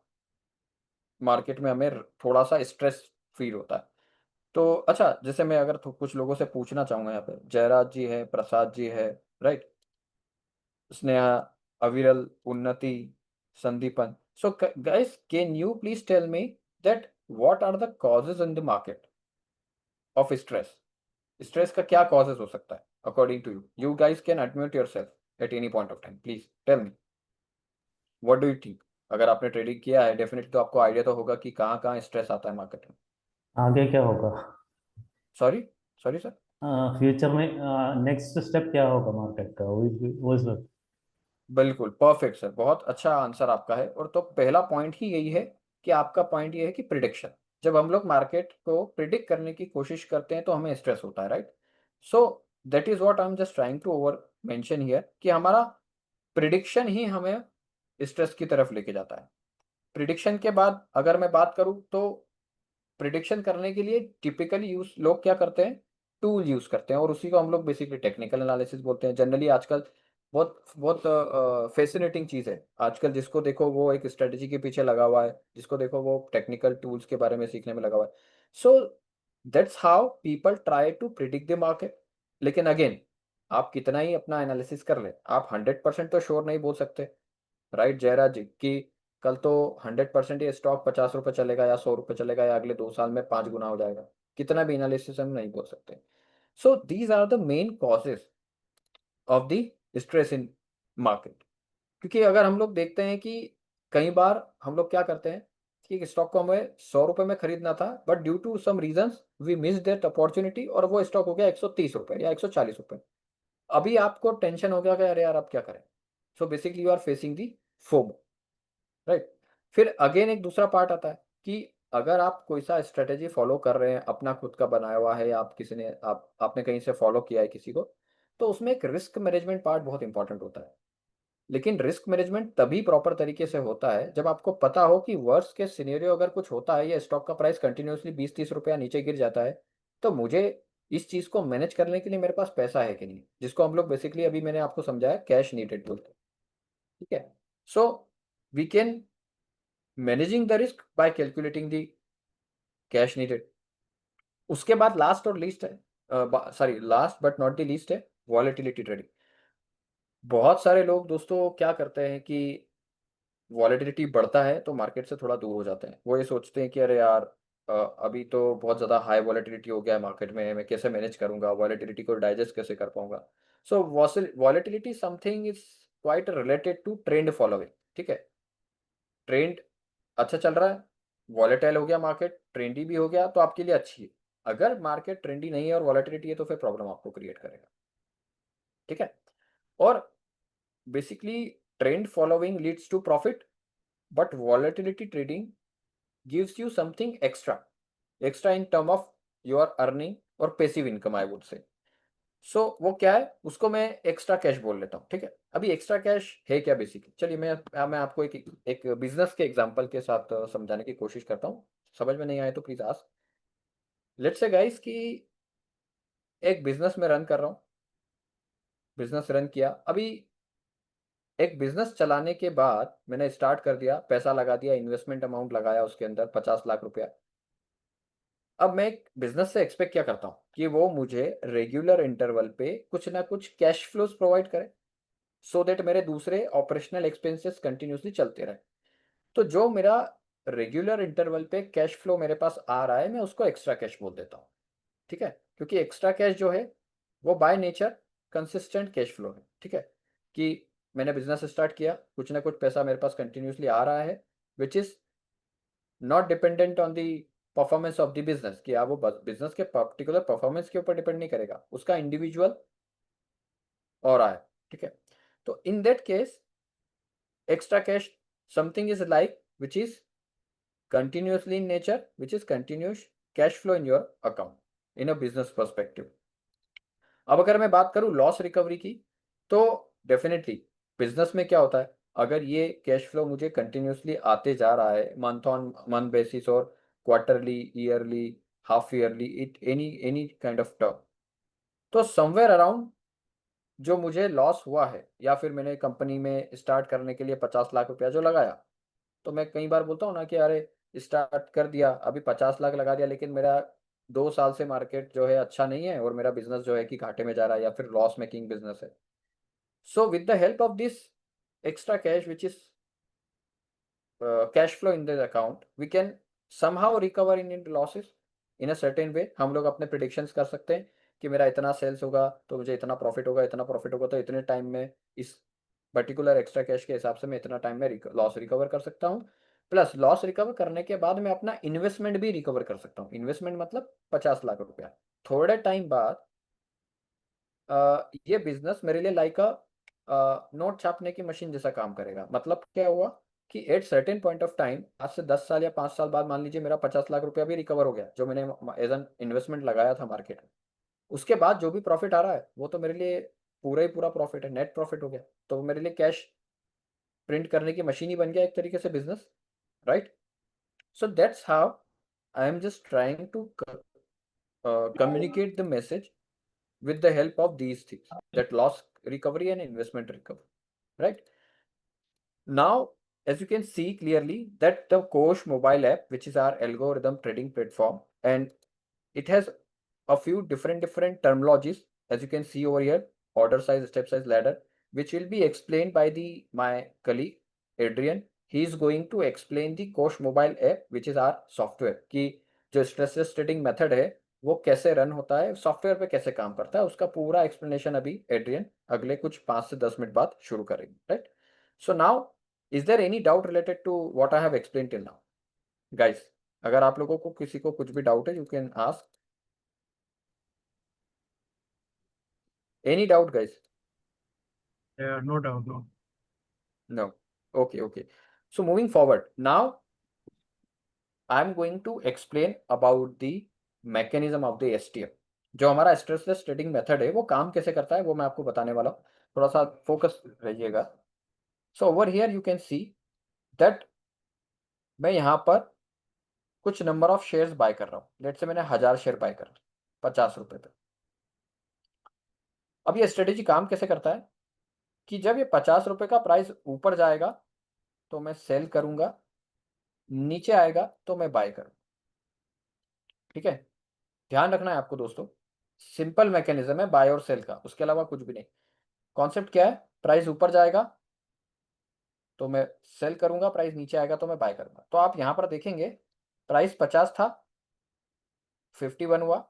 मार्केट में हमें थोड़ा सा स्ट्रेस फील होता है। तो अच्छा, जैसे मैं अगर कुछ लोगों से पूछना चाहूंगा, यहाँ पे जयराज जी है, प्रसाद जी है, राइट, स्नेहा, अविरल, उन्नति, Sandipan. So, guys, can you please tell me that what are the causes in the market of stress? Stress का क्या causes हो सकता है according to you? You guys can admit yourself at any point of time. Please tell me. What do you think? अगर आपने trading किया है definitely तो आपको आइडिया तो होगा कि कहाँ कहाँ स्ट्रेस आता है मार्केट में। आगे क्या होगा? सॉरी सॉरी सर, फ्यूचर में नेक्स्ट स्टेप क्या होगा मार्केट का, वो इस वक्त? बिल्कुल परफेक्ट सर, बहुत अच्छा आंसर आपका है। और तो पहला पॉइंट ही यही है कि आपका पॉइंट ये है कि प्रिडिक्शन। जब हम लोग मार्केट को प्रिडिक्ट करने की कोशिश करते हैं तो हमें स्ट्रेस होता है, right. So that is what I am just trying to over mention here, कि हमारा प्रिडिक्शन ही हमें स्ट्रेस की तरफ लेके जाता है। प्रिडिक्शन के बाद अगर मैं बात करूं तो प्रिडिक्शन करने के लिए टिपिकली यूज लोग क्या करते हैं, टूल यूज करते हैं, और उसी को हम लोग बेसिकली टेक्निकल एनालिसिस बोलते हैं। जनरली आजकल बहुत बहुत फैसिनेटिंग चीज़ है आजकल, जिसको देखो वो एक स्ट्रेटजी के पीछे लगा हुआ है, जिसको देखो वो टेक्निकल टूल्स के बारे में सीखने में लगा हुआ है। So that's how people try to predict the market. लेकिन अगेन, आप कितना ही अपना एनालिसिस कर ले, आप 100% तो श्योर नहीं बोल सकते, राइट जयराज जी, कि कल तो 100% ये स्टॉक 50 रुपये चलेगा या 100 रुपये चलेगा या अगले 2 साल में 5 गुना हो जाएगा, कितना भी एनालिसिस हम नहीं बोल सकते। So these are the main causes of the stress in market. क्योंकि अगर हम लोग देखते हैं कि कई बार हम लोग क्या करते हैं कि स्टॉक को हमें 100 रुपये में खरीदना था, but due to some reasons we miss that opportunity और वो स्टॉक हो गया 130 रुपये या 140 रुपये। अभी आपको टेंशन हो गया कि अरे यार अब क्या करें। So basically you are facing the FOMO, right. फिर अगेन एक दूसरा पार्ट आता है कि अगर आप कोई सा स्ट्रेटेजी फॉलो कर रहे हैं, अपना खुद का बनाया हुआ है या आप किसी ने आपने कहीं से फॉलो किया है किसी को, तो उसमें एक रिस्क मैनेजमेंट पार्ट बहुत इंपॉर्टेंट होता है। लेकिन रिस्क मैनेजमेंट तभी प्रॉपर तरीके से होता है जब आपको पता हो कि वर्स्ट के सिनेरियो अगर कुछ होता है या स्टॉक का प्राइस कंटिन्यूसली 20-30 रुपया नीचे गिर जाता है, तो मुझे इस चीज़ को मैनेज करने के लिए मेरे पास पैसा है कि नहीं, जिसको हम लोग बेसिकली अभी मैंने आपको समझाया कैश नीडेड बोलते हैं। ठीक है, so we can managing the risk by calculating the cash needed. उसके बाद लास्ट और लीस्ट है, sorry last but not the least है वॉलेटिलिटी ट्रेडिंग। बहुत सारे लोग दोस्तों क्या करते हैं कि वॉलेटिलिटी बढ़ता है तो मार्केट से थोड़ा दूर हो जाते हैं। वो ये सोचते हैं कि अरे यार अभी तो बहुत ज़्यादा हाई वॉलेटिलिटी हो गया है मार्केट में, मैं कैसे मैनेज करूंगा, वॉलेटिलिटी को डाइजेस्ट कैसे कर पाऊंगा। So volatility something is quite related to trend following. ठीक है, ट्रेंड अच्छा चल रहा है, वॉलेटाइल हो गया मार्केट, ट्रेंडी भी हो गया, तो आपके लिए अच्छी है। अगर मार्केट ट्रेंडी नहीं है और वॉलेटिलिटी है तो फिर प्रॉब्लम आपको क्रिएट करेगा। ठीक है, और basically trend following leads to profit, but volatility trading gives you something extra in term of your earning और passive income I would say। so वो क्या है, उसको मैं एक्स्ट्रा कैश बोल लेता हूँ। ठीक है, अभी एक्स्ट्रा कैश है क्या बेसिकली, चलिए मैं आपको एक बिजनेस के एग्जांपल के साथ समझाने की कोशिश करता हूँ। समझ में नहीं आए तो please ask. Let's say guys कि एक बिजनेस में रन कर रहा हूँ, बिजनेस रन किया, अभी एक बिजनेस चलाने के बाद मैंने स्टार्ट कर दिया, पैसा लगा दिया, इन्वेस्टमेंट अमाउंट लगाया उसके अंदर 50 लाख रुपया। अब मैं एक बिजनेस से एक्सपेक्ट क्या करता हूँ कि वो मुझे रेगुलर इंटरवल पे कुछ ना कुछ कैश फ्लोज प्रोवाइड करे, सो दैट मेरे दूसरे ऑपरेशनल एक्सपेंसेस कंटिन्यूसली चलते रहे। तो जो मेरा रेगुलर इंटरवल पे कैश फ्लो मेरे पास आ रहा है, मैं उसको एक्स्ट्रा कैश बोल देता हूँ। ठीक है, क्योंकि एक्स्ट्रा कैश जो है वो by nature consistent cash flow है। ठीक है, कि मैंने बिजनेस स्टार्ट किया, कुछ ना कुछ पैसा मेरे पास कंटिन्यूसली आ रहा है, which is not dependent on the performance of the business, कि आप वो बिजनेस के पर्टिकुलर परफॉर्मेंस के ऊपर डिपेंड नहीं करेगा, उसका इंडिविजुअल और है। ठीक है, तो in that case extra cash something is like which is continuously in nature, which is continuous cash flow in your account in a business perspective। अब अगर मैं बात करूं लॉस रिकवरी की, तो डेफिनेटली बिजनेस में क्या होता है, अगर ये कैश फ्लो मुझे कंटिन्यूसली आते जा रहा है मंथ ऑन मंथ बेसिस और quarterly, yearly, half yearly, it any kind of term, तो समवेयर अराउंड जो मुझे लॉस हुआ है, या फिर मैंने कंपनी में स्टार्ट करने के लिए 50 लाख रुपया जो लगाया, तो मैं कई बार बोलता हूँ ना कि अरे स्टार्ट कर दिया, अभी 50 लाख लगा दिया, लेकिन मेरा 2 साल से मार्केट जो है अच्छा नहीं है और मेरा बिजनेस जो है कि घाटे में जा रहा है या फिर लॉस मेकिंग बिजनेस है। So with the help of this extra cash which is cash flow in the account, we can somehow recover in losses in a certain way. हम लोग अपने प्रिडिक्शंस कर सकते हैं कि मेरा इतना सेल्स होगा तो मुझे इतना प्रॉफिट होगा, इतना प्रॉफिट होगा तो इतने टाइम में इस पर्टिकुलर एक्स्ट्रा कैश के हिसाब से मैं इतना टाइम में लॉस रिकवर कर सकता हूँ। प्लस लॉस रिकवर करने के बाद मैं अपना इन्वेस्टमेंट भी रिकवर कर सकता हूँ। इन्वेस्टमेंट मतलब 50 लाख रुपया। थोड़े टाइम बाद ये बिजनेस मेरे लिए लाइक नोट छापने की मशीन जैसा काम करेगा। मतलब क्या हुआ कि at certain point of time, आज से 10 साल या 5 साल बाद मान लीजिए मेरा 50 लाख रुपया भी रिकवर हो गया जो मैंने एज एन इन्वेस्टमेंट लगाया था मार्केट में। उसके बाद जो भी प्रॉफिट आ रहा है वो तो मेरे लिए पूरा ही पूरा प्रॉफिट है, नेट प्रॉफिट हो गया। तो वो मेरे लिए कैश प्रिंट करने की मशीन ही बन गया एक तरीके से business, right. So that's how I am just trying to communicate the message with the help of these things, that loss recovery and investment recovery, right? Now as you can see clearly that the Kosh mobile app, which is our algorithm trading platform, and it has a few different terminologies, as you can see over here: order size, step size, ladder, which will be explained by my colleague Adrian. He is going to explain the Kosh mobile app which is our software, कि जो stress testing method है वो कैसे run होता है, software पे कैसे काम करता है, उसका पूरा एक्सप्लेनेशन अभी एड्रियन अगले कुछ 5 से 10 मिनट बाद शुरू करेंगे, right? So now is there any doubt related to what I have explain till now guys? अगर आप लोगों को किसी को कुछ भी डाउट है, you can ask. Any doubt guys? No doubt, no. No. Okay, okay. So moving forward, now I'm going to explain about the mechanism of the STM. जो हमारा स्ट्रेसलेस ट्रेडिंग मेथड है वो काम कैसे करता है वो मैं आपको बताने वाला हूँ, थोड़ा सा फोकस रहिएगा। So over here you can see that मैं यहाँ पर कुछ नंबर ऑफ शेयर्स बाय कर रहा हूँ। लेट से मैंने 1000 शेयर बाय कर 50 रुपए पे। अब ये स्ट्रेटेजी काम कैसे करता है कि जब ये 50 रुपए का प्राइस ऊपर जाएगा तो मैं सेल करूंगा, नीचे आएगा तो मैं बाय करूंगा, ठीक है? ध्यान रखना है आपको दोस्तों, सिंपल मैकेनिज्म है बाय और सेल का, उसके अलावा कुछ भी नहीं। कॉन्सेप्ट क्या है? प्राइस ऊपर जाएगा तो मैं सेल करूंगा, प्राइस नीचे आएगा तो मैं बाय करूंगा। तो आप यहां पर देखेंगे प्राइस 50 था, 51 हुआ,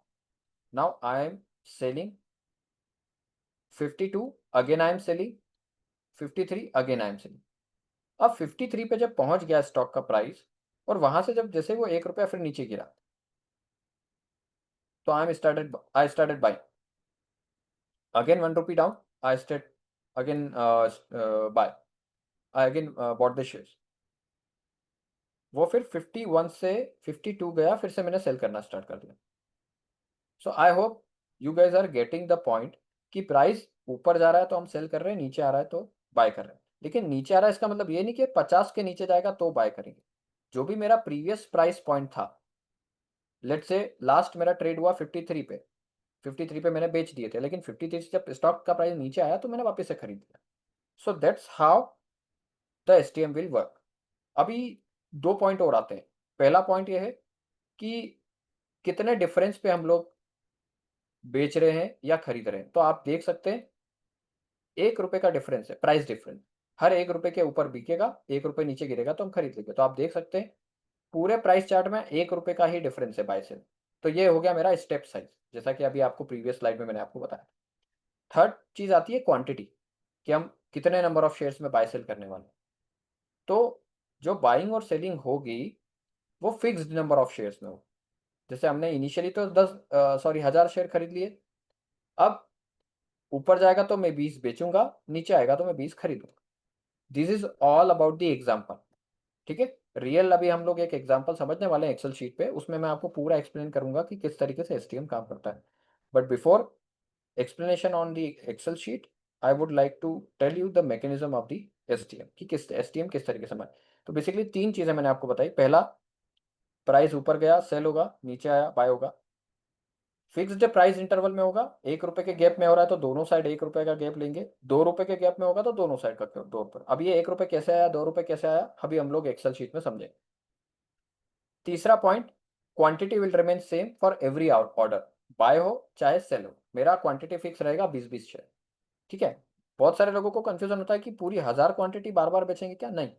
now I am selling 52, again I am selling 53, again I am selling. अब 53 पे जब पहुंच गया स्टॉक का प्राइस और वहां से जब जैसे वो 1 रुपया फिर नीचे गिरा तो I started buying, again 1 rupee down, I start again buy, I again bought the shares. वो फिर 51 से 52 गया, फिर से मैंने सेल करना स्टार्ट कर दिया। So I hope you guys are getting the point कि प्राइस ऊपर जा रहा है तो हम सेल कर रहे हैं, नीचे आ रहा है तो बाय कर रहे हैं। लेकिन नीचे आ रहा है इसका मतलब ये नहीं कि 50 के नीचे जाएगा तो बाय करेंगे। जो भी मेरा प्रीवियस प्राइस पॉइंट था, लेट से लास्ट मेरा ट्रेड हुआ 53 पे, 53 पे मैंने बेच दिए थे, लेकिन 53 से जब स्टॉक का प्राइस नीचे आया तो मैंने वापस से खरीद लिया। सो that's how the STM will work. अभी 2 पॉइंट और आते हैं। पहला पॉइंट ये है कि कितने डिफरेंस पे हम लोग बेच रहे हैं या खरीद रहे हैं। तो आप देख सकते हैं 1 रुपए का डिफरेंस है, प्राइस डिफरेंस। हर 1 रुपए के ऊपर बिकेगा, 1 रुपए नीचे गिरेगा तो हम खरीद लेंगे। तो आप देख सकते हैं पूरे प्राइस चार्ट में 1 रुपए का ही डिफरेंस है बाय सेल। तो ये हो गया मेरा स्टेप साइज, जैसा कि अभी आपको प्रीवियस स्लाइड में मैंने आपको बताया। थर्ड चीज आती है क्वांटिटी, कि हम कितने नंबर ऑफ शेयर्स में बाय सेल करने वाले। तो जो बाइंग और सेलिंग होगी वो फिक्स्ड नंबर ऑफ शेयर्स में हो। जैसे हमने इनिशियली तो 1000 शेयर खरीद लिए, अब ऊपर जाएगा तो मैं 20 बेचूंगा, नीचे आएगा तो मैं 20 खरीदूंगा। This is all about the example, ठीक है? रियल अभी हम लोग एक एग्जाम्पल समझने वाले हैं एक्सेल शीट पे, उसमें मैं आपको पूरा एक्सप्लेन करूंगा कि किस तरीके से एसटीएम काम करता है। But before explanation on the excel sheet I would like to tell you the mechanism of the STM, कि किस STM किस तरीके से तो बेसिकली 3 चीजें मैंने आपको बताई। पहला, प्राइस ऊपर गया सेल होगा, नीचे आया बाय होगा। फिक्स्ड प्राइस इंटरवल में होगा, 1 रुपए के गैप में हो रहा है तो दोनों साइड 1 रुपए का गैप लेंगे, 2 रुपए के गैप में होगा तो दोनों साइड का 2 रुपए। अब ये 1 रुपए कैसे आया, 2 रुपए कैसे आया, अभी हम लोग एक्सेल शीट में समझेंगे। तीसरा point, quantity will remain same for every order, buy हो चाहे सेल हो, मेरा क्वांटिटी फिक्स रहेगा 20-20 शेयर, ठीक है? बहुत सारे लोगों को कंफ्यूजन होता है कि पूरी 1000 क्वांटिटी बार बार बेचेंगे क्या? नहीं,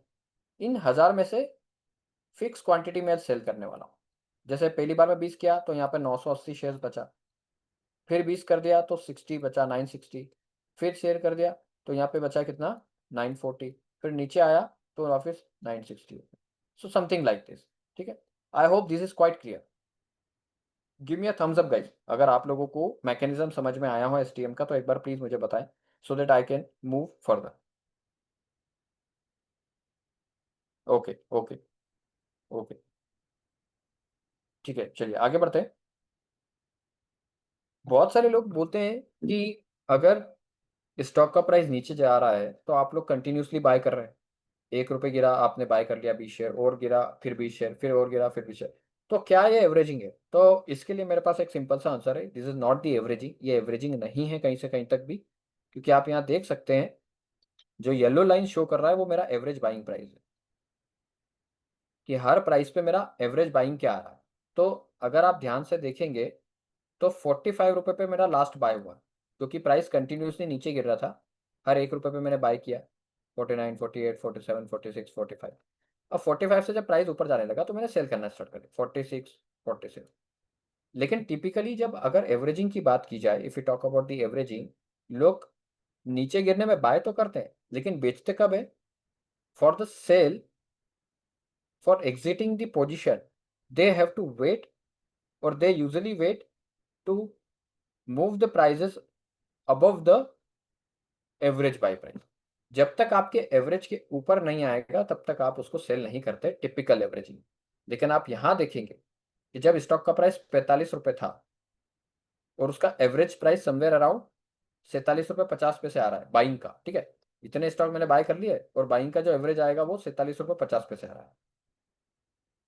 इन 1000 में से फिक्स क्वांटिटी में सेल करने वाला हूँ। जैसे पहली बार में 20 किया तो यहाँ पे 980 शेयर बचा, फिर 20 कर दिया तो 60 बचा, 960, फिर शेयर कर दिया तो यहाँ पे बचा कितना, 940, फिर नीचे आया तो वापस 960। सो समथिंग लाइक दिस, ठीक है? आई hope this is quite clear. Give me a thumbs up guys अगर आप लोगों को मैकेनिज्म समझ में आया हो एसटीएम का, तो एक बार प्लीज मुझे बताएं so that I can move further. Okay okay okay, ठीक है, चलिए आगे बढ़ते हैं। बहुत सारे लोग बोलते हैं कि अगर स्टॉक का प्राइस नीचे जा रहा है तो आप लोग कंटिन्यूसली बाय कर रहे हैं। 1 रुपए गिरा, आपने बाय कर लिया 20 शेयर, और गिरा फिर 20 शेयर, फिर और गिरा फिर 20 शेयर। तो क्या ये एवरेजिंग है? तो इसके लिए मेरे पास एक सिंपल सा आंसर है, this is not the averaging. ये एवरेजिंग नहीं है कहीं से कहीं तक भी, क्योंकि आप यहाँ देख सकते हैं जो येलो लाइन शो कर रहा है वो मेरा एवरेज बाइंग प्राइस है, कि हर प्राइस पे मेरा एवरेज बाइंग क्या आ रहा है। तो अगर आप ध्यान से देखेंगे तो 45 रुपए पे मेरा लास्ट बाय हुआ, क्योंकि प्राइस कंटिन्यूसली नीचे गिर रहा था। हर 1 रुपए पे मैंने बाय किया, 49, 48, 47, 46, 45। अब 45 से जब प्राइस ऊपर जाने लगा तो मैंने सेल करना स्टार्ट कर दिया 46, 47। लेकिन टिपिकली जब अगर एवरेजिंग की बात की जाए, if you talk about the averaging, लोग नीचे गिरने में बाय तो करते हैं लेकिन बेचते कब है? For the sale, for exiting the position they have to wait, और they usually wait to move the prices above the average buy price. जब तक आपके एवरेज के ऊपर नहीं आएगा तब तक आप उसको सेल नहीं करते, टिपिकल एवरेजिंग। लेकिन आप यहां देखेंगे कि जब स्टॉक का प्राइस 45 रुपए था और उसका एवरेज प्राइस समवेयर अराउंड 47 रुपए 50 पैसे आ रहा है बाइंग का, ठीक है, इतने स्टॉक मैंने बाय कर लिए और बाइंग का जो एवरेज आएगा वो 47 रुपए 50 पैसे आ रहा है।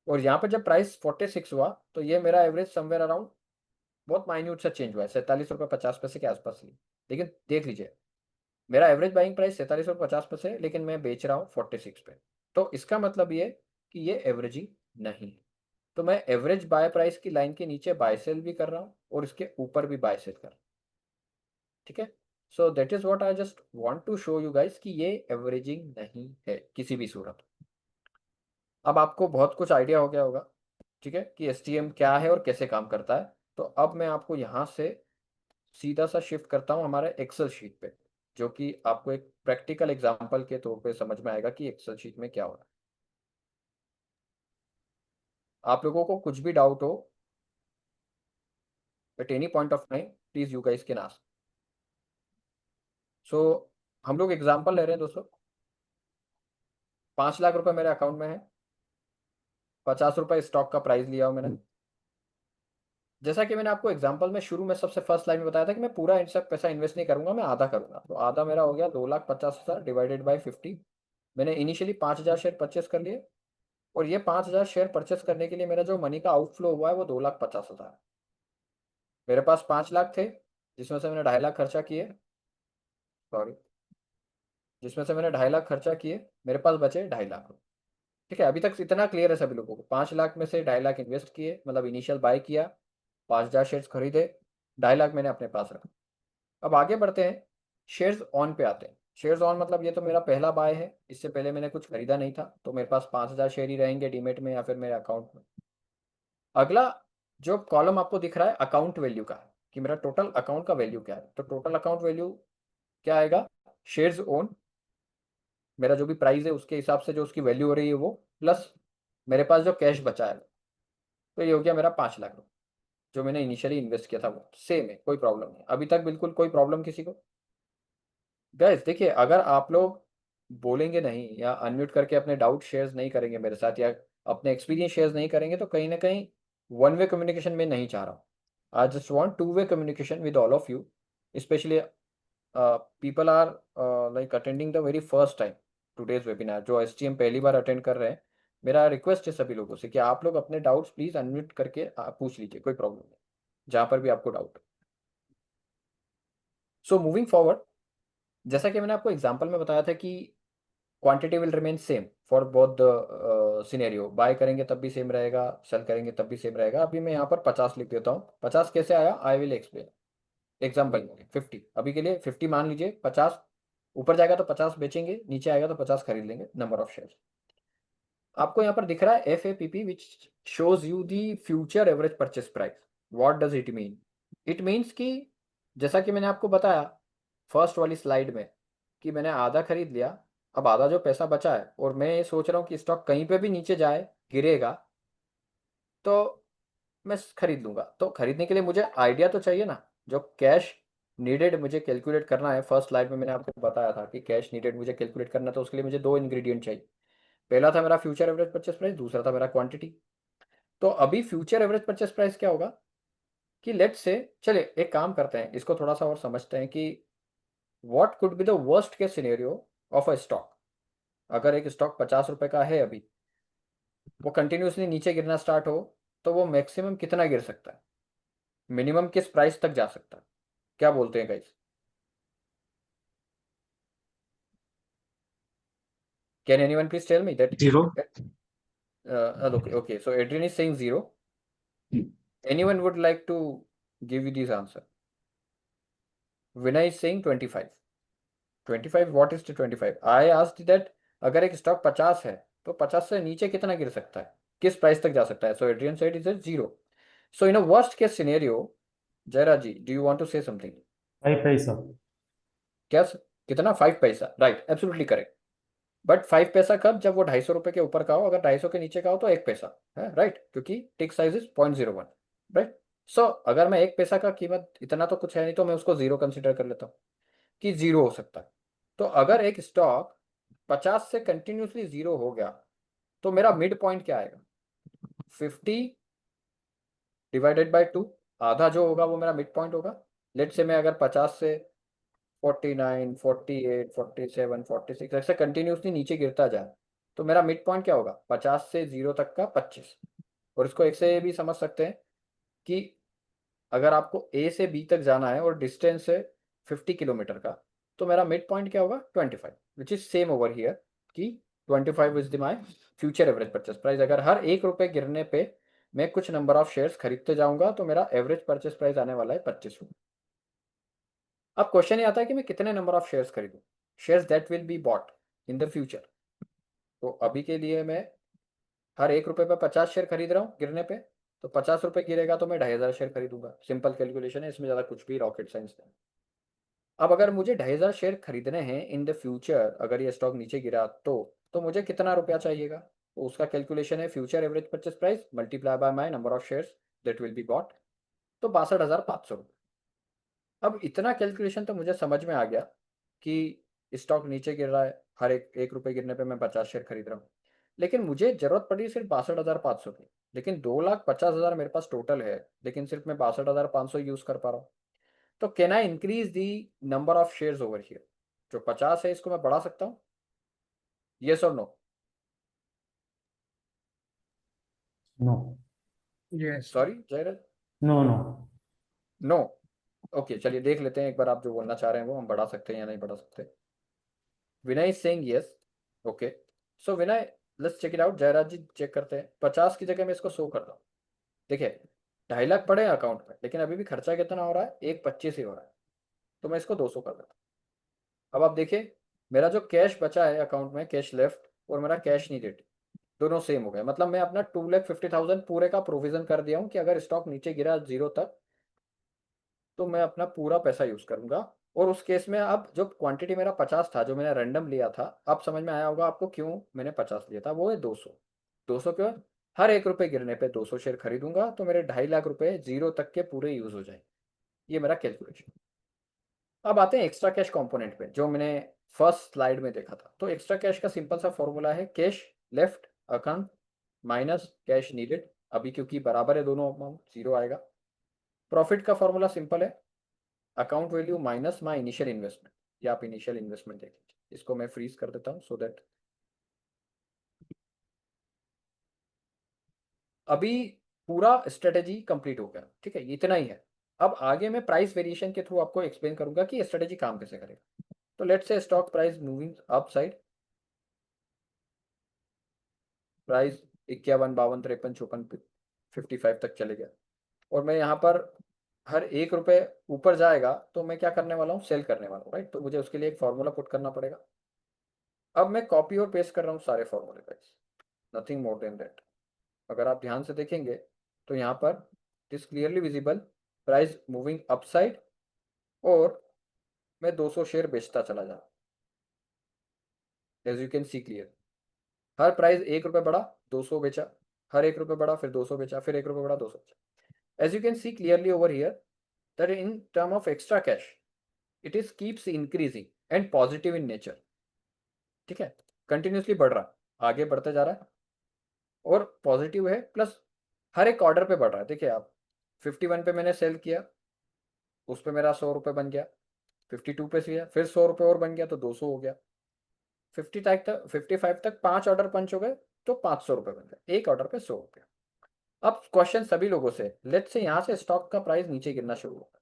और यहाँ पर जब प्राइस 46 हुआ तो ये मेरा एवरेज समवेयर अराउंड बहुत माइन्यूट सा चेंज हुआ है, 47 रुपए 50 पैसे के आसपास ही। लेकिन देख लीजिए, मेरा एवरेज बाइंग प्राइस 47 रुपए 50 पैसे है लेकिन मैं बेच रहा हूँ 46 पे। तो इसका मतलब ये कि ये एवरेजिंग नहीं है। तो मैं एवरेज बाय प्राइस की लाइन के नीचे बाय सेल भी कर रहा हूँ और इसके ऊपर भी बाय सेल कर रहा हूँ, ठीक है। So that is what I just want to show you guys कि ये एवरेजिंग नहीं है किसी भी सूरत। अब आपको बहुत कुछ आइडिया हो गया होगा, ठीक है, कि एसटीएम क्या है और कैसे काम करता है। तो अब मैं आपको यहाँ से सीधा सा शिफ्ट करता हूँ हमारे एक्सेल शीट पे, जो कि आपको एक प्रैक्टिकल एग्जांपल के तौर पे समझ में आएगा कि एक्सेल शीट में क्या हो रहा है। आप लोगों को कुछ भी डाउट हो at any point of time, please you guys can ask. So हम लोग एग्जांपल ले रहे हैं दोस्तों। 5 लाख रुपए मेरे अकाउंट में है, 50 रुपए स्टॉक का प्राइस लिया हो मैंने। जैसा कि मैंने आपको एग्जांपल में शुरू में सबसे फर्स्ट लाइन में बताया था कि मैं पूरा सब पैसा इन्वेस्ट नहीं करूंगा, मैं आधा करूंगा। तो आधा मेरा हो गया 2,50,000 डिवाइडेड बाई 50। मैंने इनिशियली 5,000 शेयर परचेस कर लिए और ये 5,000 शेयर परचेस करने के लिए मेरा जो मनी का आउटफ्लो हुआ है वो 2,50,000। मेरे पास 5 लाख थे जिसमें से मैंने 2.5 लाख खर्चा किए, सॉरी, जिसमें से मैंने 2.5 लाख खर्चा किए, मेरे पास बचे 2.5 लाख। ठीक है, अभी तक इतना क्लियर है सभी लोगों को। 5 लाख में से 2.5 लाख इन्वेस्ट किए, मतलब इनिशियल बाय किया, 5,000 शेयर्स खरीदे, 2.5 लाख मैंने अपने पास रखा। अब आगे बढ़ते हैं, शेयर्स ऑन पे आते हैं। शेयर्स ऑन मतलब ये तो मेरा पहला बाय है, इससे पहले मैंने कुछ खरीदा नहीं था, तो मेरे पास 5,000 शेयर ही रहेंगे डीमेट में या फिर मेरे अकाउंट में। अगला जो कॉलम आपको दिख रहा है अकाउंट वैल्यू का है, कि मेरा टोटल अकाउंट का वैल्यू क्या है। तो टोटल अकाउंट वैल्यू क्या आएगा? शेयर्स ओन, मेरा जो भी प्राइस है उसके हिसाब से जो उसकी वैल्यू हो रही है वो, प्लस मेरे पास जो कैश बचा है, तो ये हो गया मेरा 5 लाख रुपये जो मैंने इनिशियली इन्वेस्ट किया था। वो सेम है, कोई प्रॉब्लम नहीं अभी तक, बिल्कुल कोई प्रॉब्लम किसी को? गाइस देखिए, अगर आप लोग बोलेंगे नहीं या अनम्यूट करके अपने डाउट शेयर नहीं करेंगे मेरे साथ या अपने एक्सपीरियंस शेयर नहीं करेंगे तो कहीं ना कहीं वन वे कम्युनिकेशन में नहीं चाह रहा हूँ। I just want to way communication with all of you, specially people are like attending the very first time today's webinar, जो एसटीएम पहली बार अटेंड कर रहे हैं। मेरा रिक्वेस्ट है सभी लोगों से कि आप लोग अपने डाउट्स प्लीज अनम्यूट करके पूछ लीजिए, कोई प्रॉब्लम नहीं, जहां पर भी आपको डाउट। सो मूविंग फॉरवर्ड, जैसा कि मैंने आपको एग्जांपल में बताया था कि quantity will remain same for both the scenario, buy करेंगे तब भी सेम रहेगा, सेल करेंगे तब भी सेम रहेगा। अभी मैं यहाँ पर 50 लिख देता हूँ। 50 कैसे आया आई विल एक्सप्लेन। एग्जाम्पल 50, अभी के लिए 50 मान लीजिए। 50 ऊपर जाएगा तो 50 बेचेंगे, नीचे आएगा तो 50 खरीद लेंगे, नंबर ऑफ शेयर। आपको यहाँ पर दिख रहा है F A P P which shows you the future average purchase price. What does it mean? It means कि जैसा कि मैंने आपको बताया फर्स्ट वाली स्लाइड में कि मैंने आधा खरीद लिया, अब आधा जो पैसा बचा है और मैं ये सोच रहा हूँ कि स्टॉक कहीं पे भी नीचे जाए, गिरेगा तो मैं खरीद लूंगा। तो खरीदने के लिए मुझे आइडिया तो चाहिए ना, जो कैश नीडेड मुझे कैलकुलेट करना है। फर्स्ट स्लाइड में मैंने आपको बताया था कि कैश नीडेड मुझे कैलकुलेट करना, तो उसके लिए मुझे दो इंग्रेडिएंट चाहिए। पहला था मेरा फ्यूचर एवरेज परचेस प्राइस, दूसरा था मेरा क्वांटिटी। तो अभी फ्यूचर एवरेज परचेस प्राइस क्या होगा कि लेट्स से, चलिए एक काम करते हैं, इसको थोड़ा सा और समझते हैं कि what could be the worst case scenario of a stock. अगर एक स्टॉक 50 रुपए का है, अभी वो कंटिन्यूसली नीचे गिरना स्टार्ट हो तो वो मैक्सिमम कितना गिर सकता है, मिनिमम किस प्राइस तक जा सकता है? क्या बोलते हैं guys? Can anyone please tell me that? 0. Okay, so Adrian is saying 0. Anyone would like to give you this answer? Vinay is saying 25. 25, what is the 25? I asked that अगर एक स्टॉक 50 है तो 50 से नीचे कितना गिर सकता है, किस प्राइस तक जा सकता है? So Adrian said is 0. So in a worst case scenario, Jayraj ji, do you want to say something? 5 पैसा। क्या कितना? 5 पैसा, राइट, एब्सोल्युटली करेक्ट. बट 5 पैसा कब? जब वो 250 रुपये के ऊपर का हो. अगर 250 के नीचे का हो तो 1 पैसा है, राइट, क्योंकि टिक साइज इज 0.01, राइट. सो अगर मैं 1 पैसा का कीमत, इतना तो कुछ है नहीं, तो मैं उसको 0 कंसिडर कर लेता हूँ कि 0 हो सकता है. तो अगर एक स्टॉक 50 से कंटिन्यूसली 0 हो गया तो मेरा मिड पॉइंट क्या आएगा? 50 डिवाइडेड बाय 2, आधा जो होगा वो मेरा मिड पॉइंट होगा. लेट से मैं अगर 50 से 49, 48, 47, 46 ऐसे कंटिन्यूसली नीचे गिरता जाए तो मेरा मिड पॉइंट क्या होगा? 50 से 0 तक का 25. और इसको एक से भी समझ सकते हैं कि अगर आपको ए से बी तक जाना है और डिस्टेंस है 50 किलोमीटर का, तो मेरा मिड पॉइंट क्या होगा? 25, which is same over here कि 25 is the my future average purchase price. अगर हर 1 रुपये गिरने पे मैं कुछ नंबर ऑफ शेयर्स खरीदते जाऊंगा तो मेरा एवरेज परचेस प्राइस आने वाला है 25 रुपये. अब क्वेश्चन ये आता है कि मैं कितने नंबर ऑफ शेयर्स खरीदूं, shares that will be bought in the future. तो अभी के लिए मैं हर 1 रुपये पे 50 शेयर खरीद रहा हूँ गिरने पे, तो 50 रुपये गिरेगा तो मैं 2,500 शेयर खरीदूंगा. सिंपल कैलकुलेशन है, इसमें ज़्यादा कुछ भी रॉकेट साइंस नहीं. अब अगर मुझे 2,500 शेयर खरीदने हैं इन द फ्यूचर, अगर ये स्टॉक नीचे गिरा तो मुझे कितना रुपया चाहिएगा? तो उसका कैलकुलेशन है future average purchase price multiply by my number of shares that will be bought, तो 62,500 रुपये. अब इतना कैलकुलेशन तो मुझे समझ में आ गया कि स्टॉक नीचे गिर रहा है, हर 1 रुपये गिरने पे मैं 50 शेयर खरीद रहा हूँ. लेकिन मुझे जरूरत पड़ी सिर्फ 62,500 की, लेकिन 2,50,000 मेरे पास टोटल है, लेकिन सिर्फ मैं 62,500 यूज कर पा रहा हूँ. तो can I increase the number of shares over here? जो 50 है इसको मैं बढ़ा सकता हूँ, येस और no? No. Yes. Sorry Jayraj, no no. No. Okay, चलिए देख लेते हैं एक बार आप जो बोलना चाह रहे हैं वो हम बढ़ा सकते हैं या नहीं बढ़ा सकते. Vinay is saying yes. Okay, so Vinay, let's check it out. Jayraj ji check करते हैं. 50 की जगह मैं इसको 100 कर रहा हूँ. देखिए 2.5 लाख पड़े हैं अकाउंट में, लेकिन अभी भी खर्चा कितना हो रहा है? 1,25 ही हो रहा है, तो मैं इसको 200 कर देता हूँ. अब आप देखिए मेरा जो कैश बचा है अकाउंट में, कैश लेफ्ट, और मेरा कैश नीडेड, दोनों सेम हो गए. मतलब मैं अपना 2,50,000 पूरे का प्रोविजन कर दिया हूँ कि अगर स्टॉक नीचे गिरा 0 तक तो मैं अपना पूरा पैसा यूज करूंगा. और उस केस में अब जो क्वांटिटी मेरा 50 था, जो मैंने रैंडम लिया था, अब समझ में आया होगा आपको क्यों मैंने 50 लिया था. वो है 200. 200 क्यों? हर 1 रुपये गिरने पे 200 शेयर खरीदूंगा तो मेरे 2.5 लाख रुपए 0 तक के पूरे यूज हो जाए. ये मेरा कैलकुलेशन. अब आते हैं एक्स्ट्रा कैश कंपोनेंट पे, जो मैंने फर्स्ट स्लाइड में देखा था. तो एक्स्ट्रा कैश का सिंपल सा फॉर्मूला है cash left account minus cash needed. अभी क्योंकि बराबर है दोनों अमाउंट, 0 आएगा. प्रॉफिट का फॉर्मूला सिंपल है, account value minus my initial investment. या आप इनिशियल इन्वेस्टमेंट देख लीजिए. इसको मैं फ्रीज कर देता हूँ सो दैट अभी पूरा स्ट्रेटेजी कंप्लीट हो गया. ठीक है, इतना ही है. अब आगे मैं प्राइस वेरिएशन के थ्रू आपको एक्सप्लेन करूंगा कि स्ट्रेटेजी काम कैसे करेगा. तो let's say stock price moving up side, price 51, 52, 53, 54, 55 तक चले गया, और मैं यहाँ पर हर 1 रुपये ऊपर जाएगा तो मैं क्या करने वाला हूँ? सेल करने वाला हूँ, राइट. तो मुझे उसके लिए एक फॉर्मूला पुट करना पड़ेगा. अब मैं कॉपी और पेस्ट कर रहा हूँ सारे फॉर्मूले guys, nothing more than that. अगर आप ध्यान से देखेंगे तो यहाँ पर it is clearly visible price moving upside, और मैं 200 शेयर बेचता चला जा रहा. As you can see clear, हर प्राइस 1 रुपये बढ़ा 200 बेचा, हर 1 रुपये बढ़ा फिर 200 बेचा, फिर 1 रुपये बढ़ा 200 बेचा. As you can see clearly over here that in term of extra cash it is keeps increasing and positive in nature. ठीक है, कंटिन्यूसली बढ़ रहा, आगे बढ़ते जा रहा है और पॉजिटिव है, प्लस हर एक ऑर्डर पे बढ़ रहा है. देखिए आप 51 पे मैंने सेल किया, उस पर मेरा 100 रुपये बन गया. 52 पे किया, फिर 100 रुपये और बन गया तो 200 हो गया. 55 तक 5 ऑर्डर पंच हो गए तो 500 रुपये बन गए, एक ऑर्डर पे 100 रुपये. अब क्वेश्चन सभी लोगों से, लेट्स से यहाँ से स्टॉक का प्राइस नीचे गिरना शुरू होगा,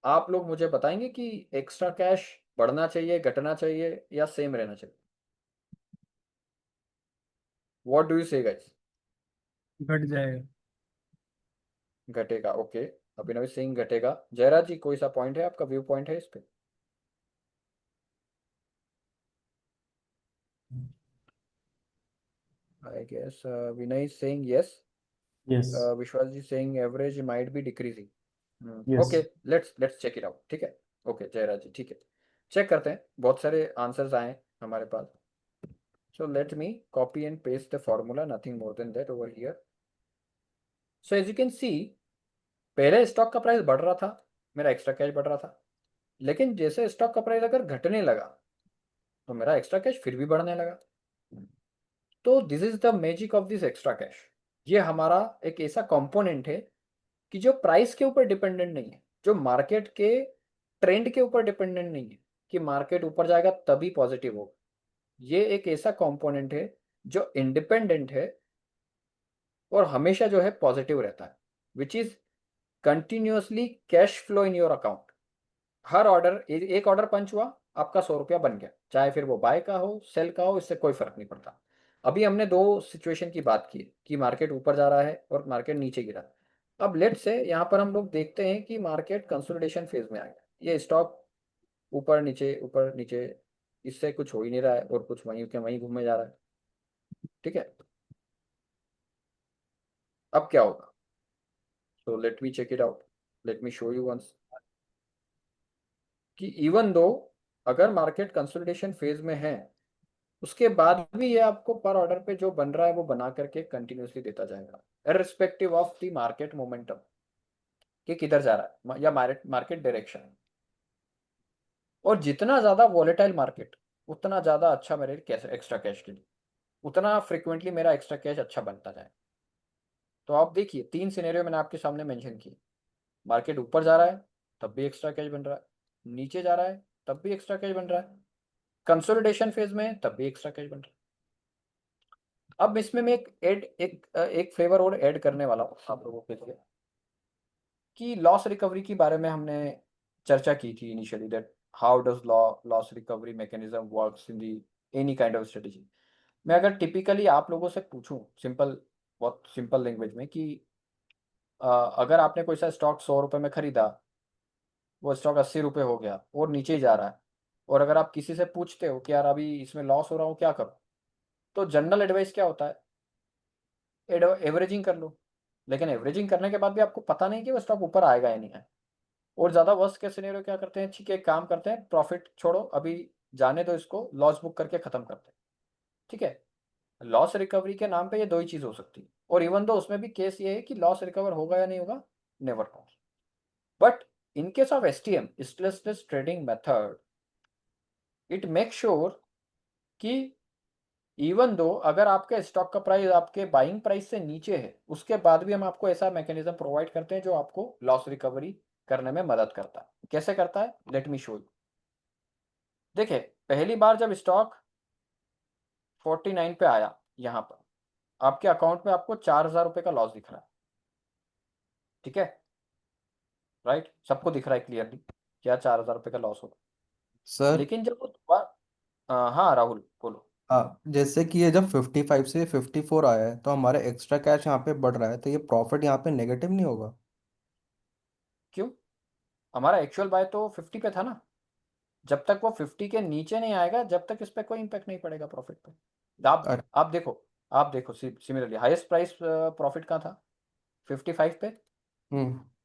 आप लोग मुझे बताएंगे कि एक्स्ट्रा कैश बढ़ना चाहिए, घटना चाहिए, या सेम रहना चाहिए? व्हाट डू यू से गाइस? घट जाएगा. घटेगा. ओके, अभिनव सिंह घटेगा. जयराज जी कोई सा पॉइंट है आपका, व्यू पॉइंट है इस पे? I guess Vinay is saying yes. Yes. Vishwas is saying average might be decreasing. Yes. Okay, let's check it out. ठीक है, ओके जयराज जी, ठीक है, चेक करते हैं. बहुत सारे आंसर्स आए हमारे पास. So let me copy and paste the formula, nothing more than that over here. So as you can see, पहले स्टॉक का प्राइस बढ़ रहा था, मेरा एक्स्ट्रा कैश बढ़ रहा था. लेकिन जैसे स्टॉक का प्राइस अगर घटने लगा तो मेरा एक्स्ट्रा कैश फिर भी बढ़ने लगा. तो this is the magic of this extra cash. ये हमारा एक ऐसा कंपोनेंट है कि जो प्राइस के ऊपर डिपेंडेंट नहीं है, जो मार्केट के ट्रेंड के ऊपर डिपेंडेंट नहीं है कि मार्केट ऊपर जाएगा तभी पॉजिटिव होगा. ये एक ऐसा कंपोनेंट है जो इंडिपेंडेंट है और हमेशा जो है पॉजिटिव रहता है, which is continuously cash flow in your account. Her order, एक ऑर्डर पंच हुआ, आपका 100 रुपया बन गया, चाहे फिर वो बाय का हो सेल का हो, इससे कोई फर्क नहीं पड़ता. अभी हमने दो सिचुएशन की बात की कि मार्केट ऊपर जा रहा है और मार्केट नीचे गिरा. अब लेट से यहाँ पर हम लोग देखते हैं कि मार्केट कंसोलिडेशन फेज में आ गया. ये स्टॉक ऊपर नीचे, इससे कुछ हो ही नहीं रहा है और कुछ वहीं के वहीं घूमे जा रहा है. ठीक है, अब क्या होगा? So let me check it out. Let me show you once. कि इवन दो अगर मार्केट कंसोलिडेशन फेज में है, उसके बाद भी ये आपको पर ऑर्डर पे जो बन रहा है वो बना करके कंटिन्यूसली देता जाएगा, irrespective of the market momentum कि किधर जा रहा है या मार्केट डायरेक्शन. और जितना ज्यादा वॉलेटाइल मार्केट, उतना ज्यादा अच्छा मेरे एक्स्ट्रा कैश के लिए, उतना फ्रिक्वेंटली मेरा एक्स्ट्रा कैश अच्छा बनता जाए. तो आप देखिए, 3 सिनेरियो मैंने आपके सामने मेंशन किए. मार्केट ऊपर जा रहा है तब भी एक्स्ट्रा कैश बन रहा है, नीचे जा रहा है तब भी एक्स्ट्रा कैश बन रहा है, कंसोलिडेशन फेज में तब भी एक्स्ट्रा कैश बन रहा है. अब इसमें मैं एक फ्लेवर और ऐड करने वाला हूँ आप लोगों के लिए कि लॉस रिकवरी के बारे में हमने चर्चा की थी initially, that how does loss recovery mechanism works in the any kind of strategy. मैं अगर टिपिकली आप लोगों से पूछूं बहुत सिंपल लैंग्वेज में कि अगर आपने कोई सा स्टॉक 100 रुपये में खरीदा, वो स्टॉक 80 रुपये हो गया और नीचे ही जा रहा है, और अगर आप किसी से पूछते हो कि यार अभी इसमें लॉस हो रहा हो क्या करो, तो जनरल एडवाइस क्या होता है? एवरेजिंग कर लो. लेकिन एवरेजिंग करने के बाद भी आपको पता नहीं कि वो स्टॉक ऊपर आएगा या नहीं है. और ज़्यादा वर्स्ट केस सिनेरियो क्या करते हैं, ठीक है एक काम करते हैं, प्रॉफिट छोड़ो अभी, जाने दो इसको, लॉस बुक करके ख़त्म करते हैं. ठीक है, लॉस रिकवरी के नाम पे ये दो ही चीज़ हो सकती है. और इवन दो उसमें भी केस ये है कि लॉस रिकवर होगा या नहीं होगा, नेवर नोस. बट in case of STM, stressless trading method, it makes sure कि इवन दो अगर आपके स्टॉक का प्राइस आपके बाइंग प्राइस से नीचे है, उसके बाद भी हम आपको ऐसा मैकेनिज्म प्रोवाइड करते हैं जो आपको लॉस रिकवरी करने में मदद करता है. कैसे करता है, लेट मी शो यू. देखिए, पहली बार जब स्टॉक 49 पे आया, यहाँ पर आपके अकाउंट में आपको 4,000 रुपये का लॉस दिख रहा है. ठीक है, राइट, सबको दिख रहा है क्लियरली क्या 4,000 रुपये का लॉस होगा. सर लेकिन जब वो दोबारा, हाँ राहुल बोलो. हाँ, जैसे कि ये जब 55 से 54 आया है तो हमारा एक्स्ट्रा कैश यहाँ पे बढ़ रहा है, तो ये प्रॉफिट यहाँ पे नेगेटिव नहीं होगा? क्यों? हमारा एक्चुअल बाय तो 50 पे था ना. जब तक वो 50 के नीचे नहीं आएगा, जब तक इस पर कोई इम्पैक्ट नहीं पड़ेगा प्रॉफिट पे. अरे आप देखो सिमिलरली हाईएस्ट प्राइस प्रॉफिट का था 55 पे.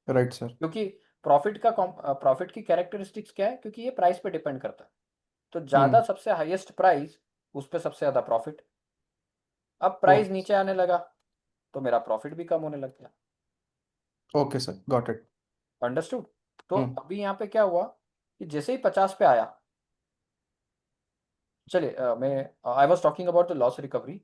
Right sir. क्योंकि प्रॉफिट की कैरेक्टरिस्टिक्स क्या है, क्योंकि ये प्राइस पे डिपेंड करता है. तो ज़्यादा हम्म. सबसे हाईएस्ट प्राइस, उस पर सबसे ज़्यादा प्रॉफिट. अब प्राइस ओके. नीचे आने लगा तो मेरा प्रॉफिट भी कम होने लग गया. Okay sir, got it. Understood. तो हम्म. अभी यहाँ पे क्या हुआ कि जैसे ही 50 पे आया, चलिए मैं I was talking about the loss recovery.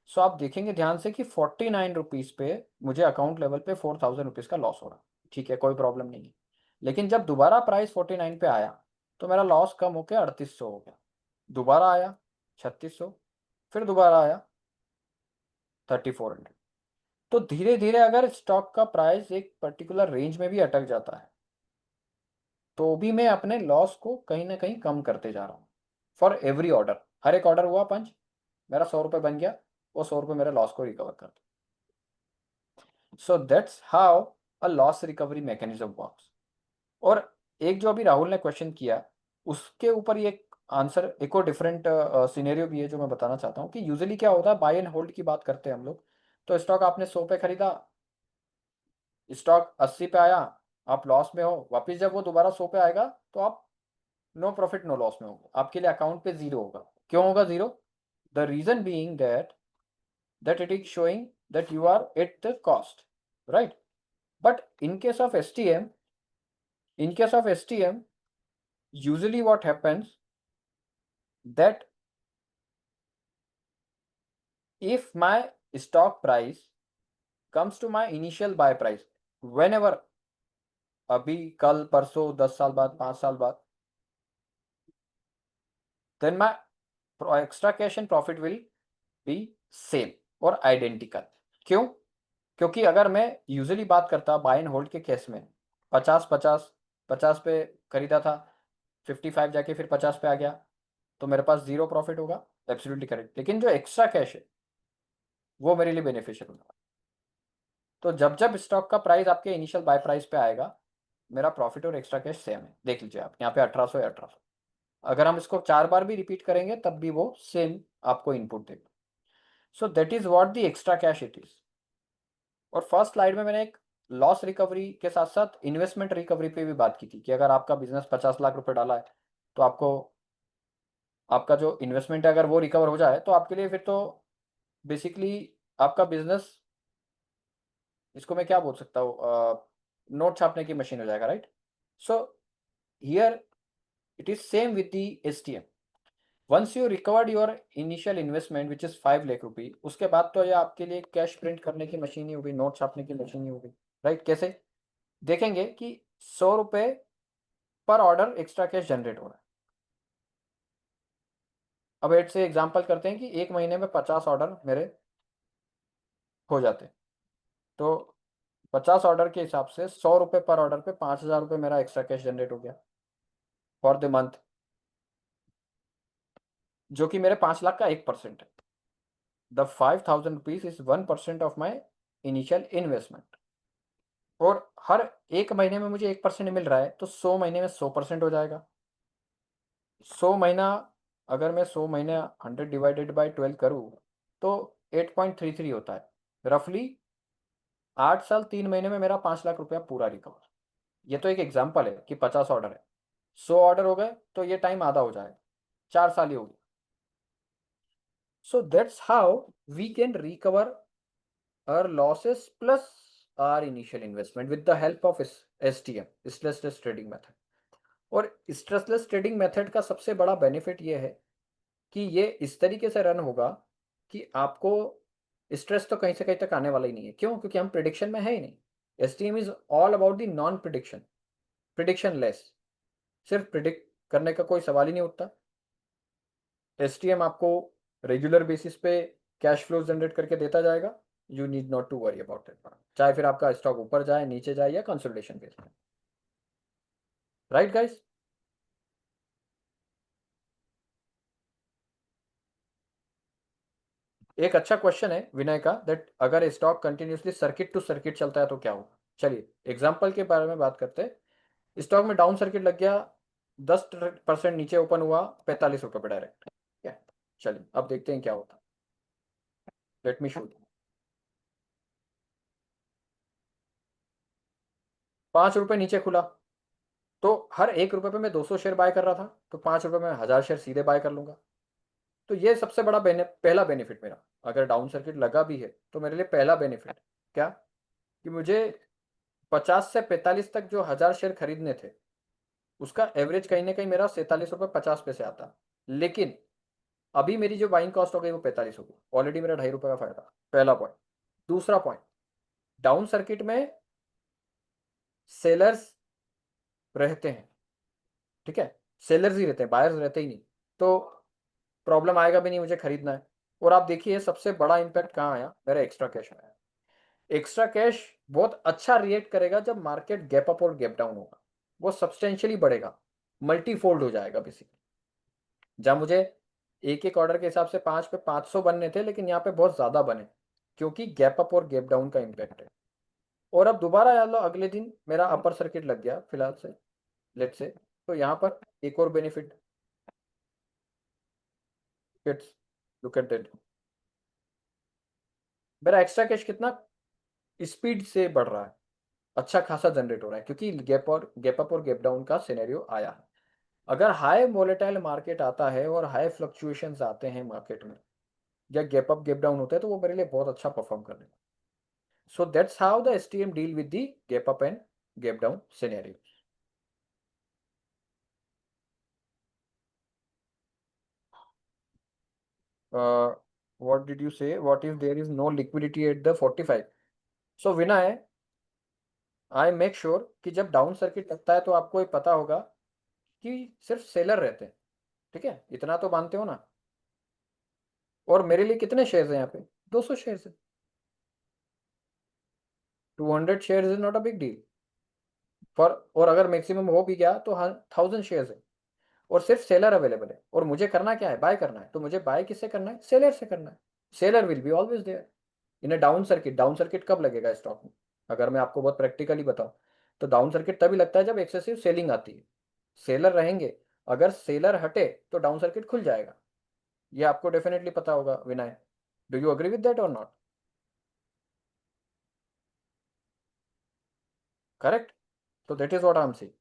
So आप देखेंगे ध्यान से कि 49 रुपीज़ पे मुझे अकाउंट लेवल पे 4,000 रुपीज़ का लॉस हो रहा. ठीक है, कोई प्रॉब्लम नहीं है. लेकिन जब दोबारा प्राइस 49 पे आया तो मेरा लॉस कम होकर 3,800 हो गया. दोबारा आया 3,600, फिर दोबारा आया 3,400. तो धीरे धीरे अगर स्टॉक का प्राइस एक पर्टिकुलर रेंज में भी अटक जाता है, तो भी मैं अपने लॉस को कहीं ना कहीं कम करते जा रहा हूँ. फॉर एवरी ऑर्डर, हर एक ऑर्डर हुआ पंच, मेरा 100 रुपये बन गया, वो 100 रुपये मेरे लॉस को रिकवर कर दो. सो that's how a loss recovery mechanism works. और एक जो अभी राहुल ने क्वेश्चन किया, उसके ऊपर ये आंसर एक और डिफरेंट सिनेरियो भी है जो मैं बताना चाहता हूँ कि यूजुअली क्या होता है, बाय एंड होल्ड की बात करते हैं हम लोग। तो स्टॉक आपने 100 पे खरीदा, स्टॉक 80 पे आया, आप लॉस में हो, वापस जब वो दोबारा 100 पे आएगा तो आप नो प्रॉफिट नो लॉस में होगा, आपके लिए अकाउंट पे जीरो होगा। क्यों होगा zero? The reason being that it is showing that you are at the cost, right? But in case of STM, usually what happens that if my stock price comes to my initial buy price whenever, अभी कल परसों 10 साल बाद 5 साल बाद, then my extra cash and profit will be same और identical। क्यों? क्योंकि अगर मैं यूजुअली बात करता बाय एंड होल्ड के केस में 50 पे खरीदा था, 55 जाके फिर 50 पे आ गया, तो मेरे पास जीरो प्रॉफिट होगा, एब्सोल्युटली करेक्ट। लेकिन जो एक्स्ट्रा कैश है वो मेरे लिए बेनिफिशियल होगा। तो जब जब स्टॉक का प्राइस आपके इनिशियल बाय प्राइस पे आएगा, मेरा प्रॉफिट और एक्स्ट्रा कैश सेम है। देख लीजिए आप यहाँ पे 1800 या 1800, अगर हम इसको 4 बार भी रिपीट करेंगे तब भी वो सेम आपको इनपुट देगा। सो that is what the extra cash it is. और फर्स्ट स्लाइड में मैंने एक लॉस रिकवरी के साथ साथ इन्वेस्टमेंट रिकवरी पे भी बात की थी कि अगर आपका बिजनेस 50 लाख रुपए डाला है तो आपको आपका जो इन्वेस्टमेंट है अगर वो रिकवर हो जाए तो आपके लिए फिर तो बेसिकली आपका बिजनेस, इसको मैं क्या बोल सकता हूँ, नोट छापने की मशीन हो जाएगा, right? So here it is same with the STM। Once you recovered your initial investment which is 5 lakh rupee, उसके बाद तो ये आपके लिए कैश प्रिंट करने की मशीन ही होगी, नोट छापने की मशीन ही होगी, राइट? कैसे देखेंगे कि 100 रुपए पर ऑर्डर एक्स्ट्रा कैश जनरेट हो रहा है। अब एट से एग्जाम्पल करते हैं कि एक महीने में 50 ऑर्डर मेरे हो जाते हैं, तो 50 ऑर्डर के हिसाब से 100 रुपए पर ऑर्डर पे 5000 रुपए मेरा एक्स्ट्रा कैश जनरेट हो गया फॉर द मंथ, जो कि मेरे 5 लाख का 1% है। The 5000 rupees is 1% of my initial investment. और हर एक महीने में मुझे 1% मिल रहा है, तो 100 महीने में 100% हो जाएगा। 100 महीना, अगर मैं 100 महीने 100 डिवाइडेड बाई 12 करूँ तो 8.33 होता है। रफली 8 साल 3 महीने में मेरा 5 लाख रुपया पूरा रिकवर। ये तो एक एग्जाम्पल है कि 50 ऑर्डर है, 100 ऑर्डर हो गए तो ये टाइम आधा हो जाएगा, 4 साल ही हो गया। So that's how we can recover our losses plus our initial investment with the help of STM, stressless trading method। और स्ट्रेसलेस ट्रेडिंग मेथड का सबसे बड़ा बेनिफिट ये है कि ये इस तरीके से रन होगा कि आपको स्ट्रेस तो कहीं से कहीं तक आने वाला ही नहीं है। क्यों? क्योंकि हम प्रिडिक्शन में है ही नहीं। STM is all about the non prediction, prediction less, सिर्फ प्रिडिक्ट करने का कोई सवाल ही नहीं उठता। STM आपको रेगुलर बेसिस पे कैश फ्लो जनरेट करके देता जाएगा। You need not to worry about it, चाहे फिर आपका स्टॉक ऊपर जाए नीचे जाए या कंसोलिडेशन बेस में, राइट गाइस? एक अच्छा क्वेश्चन है विनय का, दैट अगर stock continuously circuit to circuit चलता है तो क्या होगा। चलिए एग्जांपल के बारे में बात करते हैं। स्टॉक में डाउन सर्किट लग गया, 10% नीचे ओपन हुआ 45 रुपए पे डायरेक्ट, ठीक है? चलिए अब देखते हैं क्या होता। Let me show you. 5 रुपए नीचे खुला, तो हर 1 रुपए पे मैं 200 शेयर बाय कर रहा था, तो 5 रुपए में 1000 शेयर सीधे बाय कर लूंगा। तो ये सबसे बड़ा पहला बेनिफिट मेरा, अगर डाउन सर्किट लगा भी है तो मेरे लिए पहला बेनिफिट क्या, कि मुझे 50 से 45 तक जो 1000 शेयर खरीदने थे उसका एवरेज कहीं ना कहीं मेरा 47 रुपये 50 पैसे आता। लेकिन अभी मेरी जो बाइंग कॉस्ट हो गई वो 45 हो गई, ऑलरेडी मेरा 2.5 रुपये का फायदा। पहला पॉइंट। दूसरा पॉइंट, डाउन सर्किट में सेलर्स रहते हैं, ठीक है? सेलर्स ही रहते हैं, बायर्स रहते ही नहीं, तो प्रॉब्लम आएगा भी नहीं, मुझे खरीदना है। और आप देखिए सबसे बड़ा इंपैक्ट कहाँ आया, मेरा एक्स्ट्रा कैश आया। एक्स्ट्रा कैश बहुत अच्छा रिएक्ट करेगा जब मार्केट गैप अप और गैप डाउन होगा, वो सब्सटेंशियली बढ़ेगा, मल्टीफोल्ड हो जाएगा बेसिकली। जब मुझे एक एक ऑर्डर के हिसाब से 5 पे 500 बनने थे, लेकिन यहाँ पे बहुत ज्यादा बने क्योंकि गैप अप और गैप डाउन का इंपैक्ट है। और अब दोबारा याद लो अगले दिन मेरा अपर सर्किट लग गया फिलहाल से, लेट से, तो यहाँ पर एक और benefit, kids, look at that. मेरा एक्स्ट्रा कैश कितना स्पीड से बढ़ रहा है, अच्छा खासा जनरेट हो रहा है, क्योंकि गैप अप और गैप डाउन का सिनेरियो आया है। अगर हाई वोलेटाइल मार्केट आता है और हाई फ्लक्चुएशंस आते हैं मार्केट में, या गैप अप गैप डाउन होता है, तो वो मेरे लिए बहुत अच्छा परफॉर्म कर लेगा। सो that's how the STM deal with the gap up and gap down scenario. What did you say? What if there is no liquidity at the 45? So Vinay, I make sure कि जब down circuit लगता है तो आपको ये पता होगा कि सिर्फ सेलर रहते हैं, ठीक है, इतना तो मानते हो ना। और मेरे लिए कितने शेयर्स हैं यहाँ पे? 200 शेयर्स है। 200 shares is not a big deal for, और अगर मैक्सिमम हो भी गया तो 1000 शेयर्स है, और सिर्फ सेलर अवेलेबल है, और मुझे करना क्या है? बाय करना है। तो मुझे बाय किससे करना है? सेलर से करना है। Seller will be always there in a down circuit. Down circuit कब लगेगा स्टॉक में? अगर मैं आपको बहुत प्रैक्टिकली बताऊं, तो डाउन सर्किट तभी लगता है जब एक्सेसिव सेलिंग आती है। सेलर रहेंगे, अगर सेलर हटे तो डाउन सर्किट खुल जाएगा। ये आपको डेफिनेटली पता होगा Vinay. Do you agree with that और नॉट? करेक्ट। तो that is what I am saying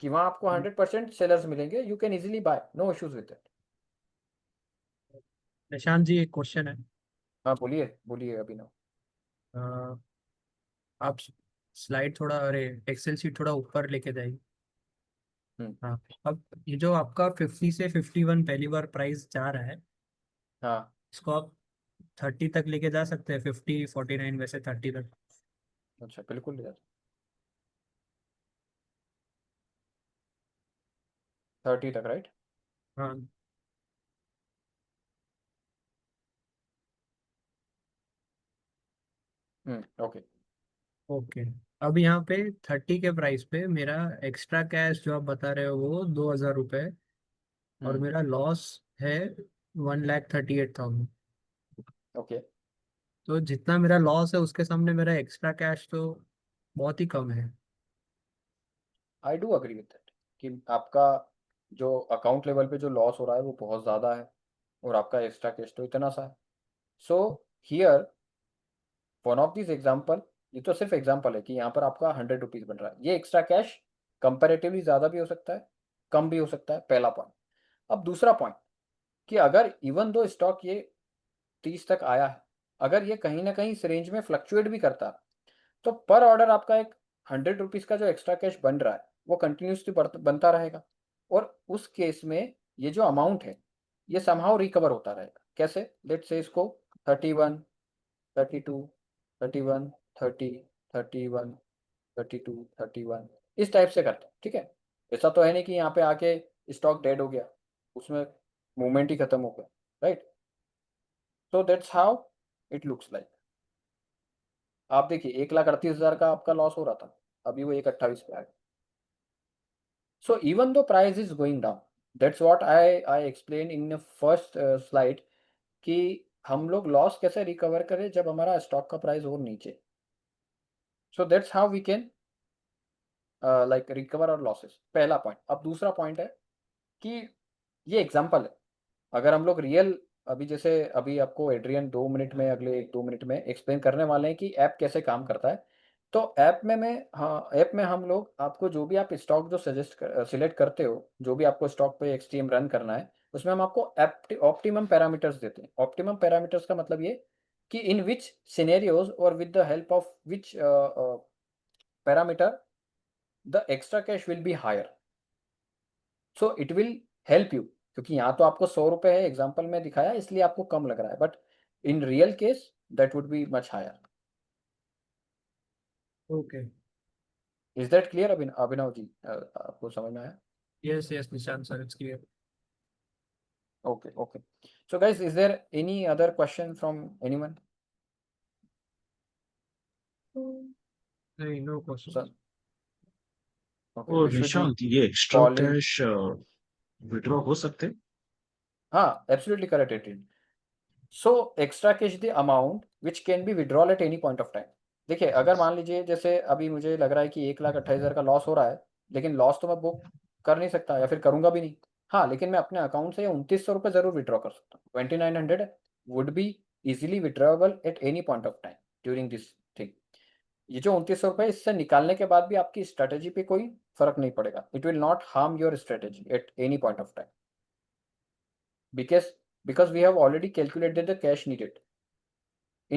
कि वहां आपको 100% सेलर्स मिलेंगे, you can easily buy, no issues with that. Nishant ji, एक क्वेश्चन है। हाँ बोलिए बोलिए अभिनव। अ, आप स्लाइड थोड़ा, अरे एक्सेल शीट थोड़ा ऊपर लेके जाइए। हाँ, अब ये जो आपका 50 से 51 पहली बार प्राइस जा रहा है, हाँ इसको आप 30 तक लेके जा सकते हैं, 50 49 वैसे 30 तक। अच्छा, बिल्कुल यार, 30 तक, राइट? हाँ ओके। ओके। अब यहाँ पे 30 के प्राइस पे मेरा एक्स्ट्रा कैश जो आप बता रहे हो वो 2000 रुपये, और मेरा लॉस है 1,38,000। ओके, तो जितना मेरा लॉस है उसके सामने मेरा एक्स्ट्रा कैश तो बहुत ही कम है। I do agree with that कि आपका जो अकाउंट लेवल पे जो लॉस हो रहा है वो बहुत ज़्यादा है, और आपका एक्स्ट्रा कैश तो इतना सा है। So here one of this example, ये तो सिर्फ एग्जाम्पल है कि यहाँ पर आपका 100 रुपीज़ बन रहा है। ये एक्स्ट्रा कैश कंपेरेटिवली ज़्यादा भी हो सकता है, कम भी हो सकता है, पहला पॉइंट। अब दूसरा पॉइंट कि अगर इवन दो स्टॉक ये 30 तक आया है, अगर ये कहीं ना कहीं इस रेंज में फ्लक्चुएट भी करता है, तो पर ऑर्डर आपका एक 100 रुपीज़ का जो एक्स्ट्रा कैश बन रहा है वो कंटिन्यूसली बनता रहेगा, और उस केस में ये जो अमाउंट है ये समहाउ रिकवर होता रहेगा। कैसे? लेट्स से इसको 31, 32, 31, 30, 31, 32, 31 इस टाइप से करते हैं, ठीक है? ऐसा तो है नहीं कि यहाँ पे आके स्टॉक डेड हो गया, उसमें मूवमेंट ही खत्म हो गया, right? So that's how it looks like. आप देखिए 1,38,000 का आपका लॉस हो रहा था, अभी वो 1,28 पे आ गया। So even though price is going down, that's what I explain in first slide कि हम लोग लॉस कैसे रिकवर करें जब हमारा स्टॉक का प्राइस और नीचे। So that's how we can like recover our losses, पहला पॉइंट। अब दूसरा पॉइंट है कि ये एग्जांपल है, अगर हम लोग रियल, अभी जैसे अभी आपको एड्रियन 2 मिनट में, अगले 1-2 मिनट में एक्सप्लेन करने वाले हैं कि ऐप कैसे काम करता है। तो ऐप में मैं, हाँ, ऐप में हम लोग आपको जो भी आप स्टॉक जो सिलेक्ट करते हो, जो भी आपको स्टॉक पे एक्सट्रीम रन करना है, उसमें हम आपको ऑप्टिमम पैरामीटर्स देते हैं। ऑप्टिमम पैरामीटर्स का मतलब ये कि इन विच सिनेरियोज और with the help of which parameter the extra cash will be higher, so it will help you. क्योंकि यहाँ तो आपको 100 रुपये है, एग्जाम्पल में दिखाया इसलिए आपको कम लग रहा है, but in real case that would be much higher. Okay. Is that clear Abhinav ji? आपको समझ में आया? Yes yes Nishant sir, it's clear. Okay, okay. So guys, is there any other question from anyone? नहीं, नो क्वेश्चन। Sir, okay, और Vishwajit Nishant, ये extra calling. Cash withdraw हो सकते हैं? हाँ, absolutely correct, Adrian. So extra cash the amount which can be withdrawn at any point of time. देखिए, अगर मान लीजिए जैसे अभी मुझे लग रहा है कि 1,28,000 का लॉस हो रहा है, लेकिन लॉस तो मैं बुक कर नहीं सकता या फिर करूंगा भी नहीं, हाँ, लेकिन मैं अपने अकाउंट से 2900 रुपये जरूर विड्रॉ कर सकता हूँ. 2900 would be easily withdrawable eight any point of time during this thing. ये जो 2900 रुपये इससे निकालने के बाद भी आपकी स्ट्रेटेजी पे कोई फर्क नहीं पड़ेगा. It will not harm your strategy eight any point of time, because we have already calculated the cash needed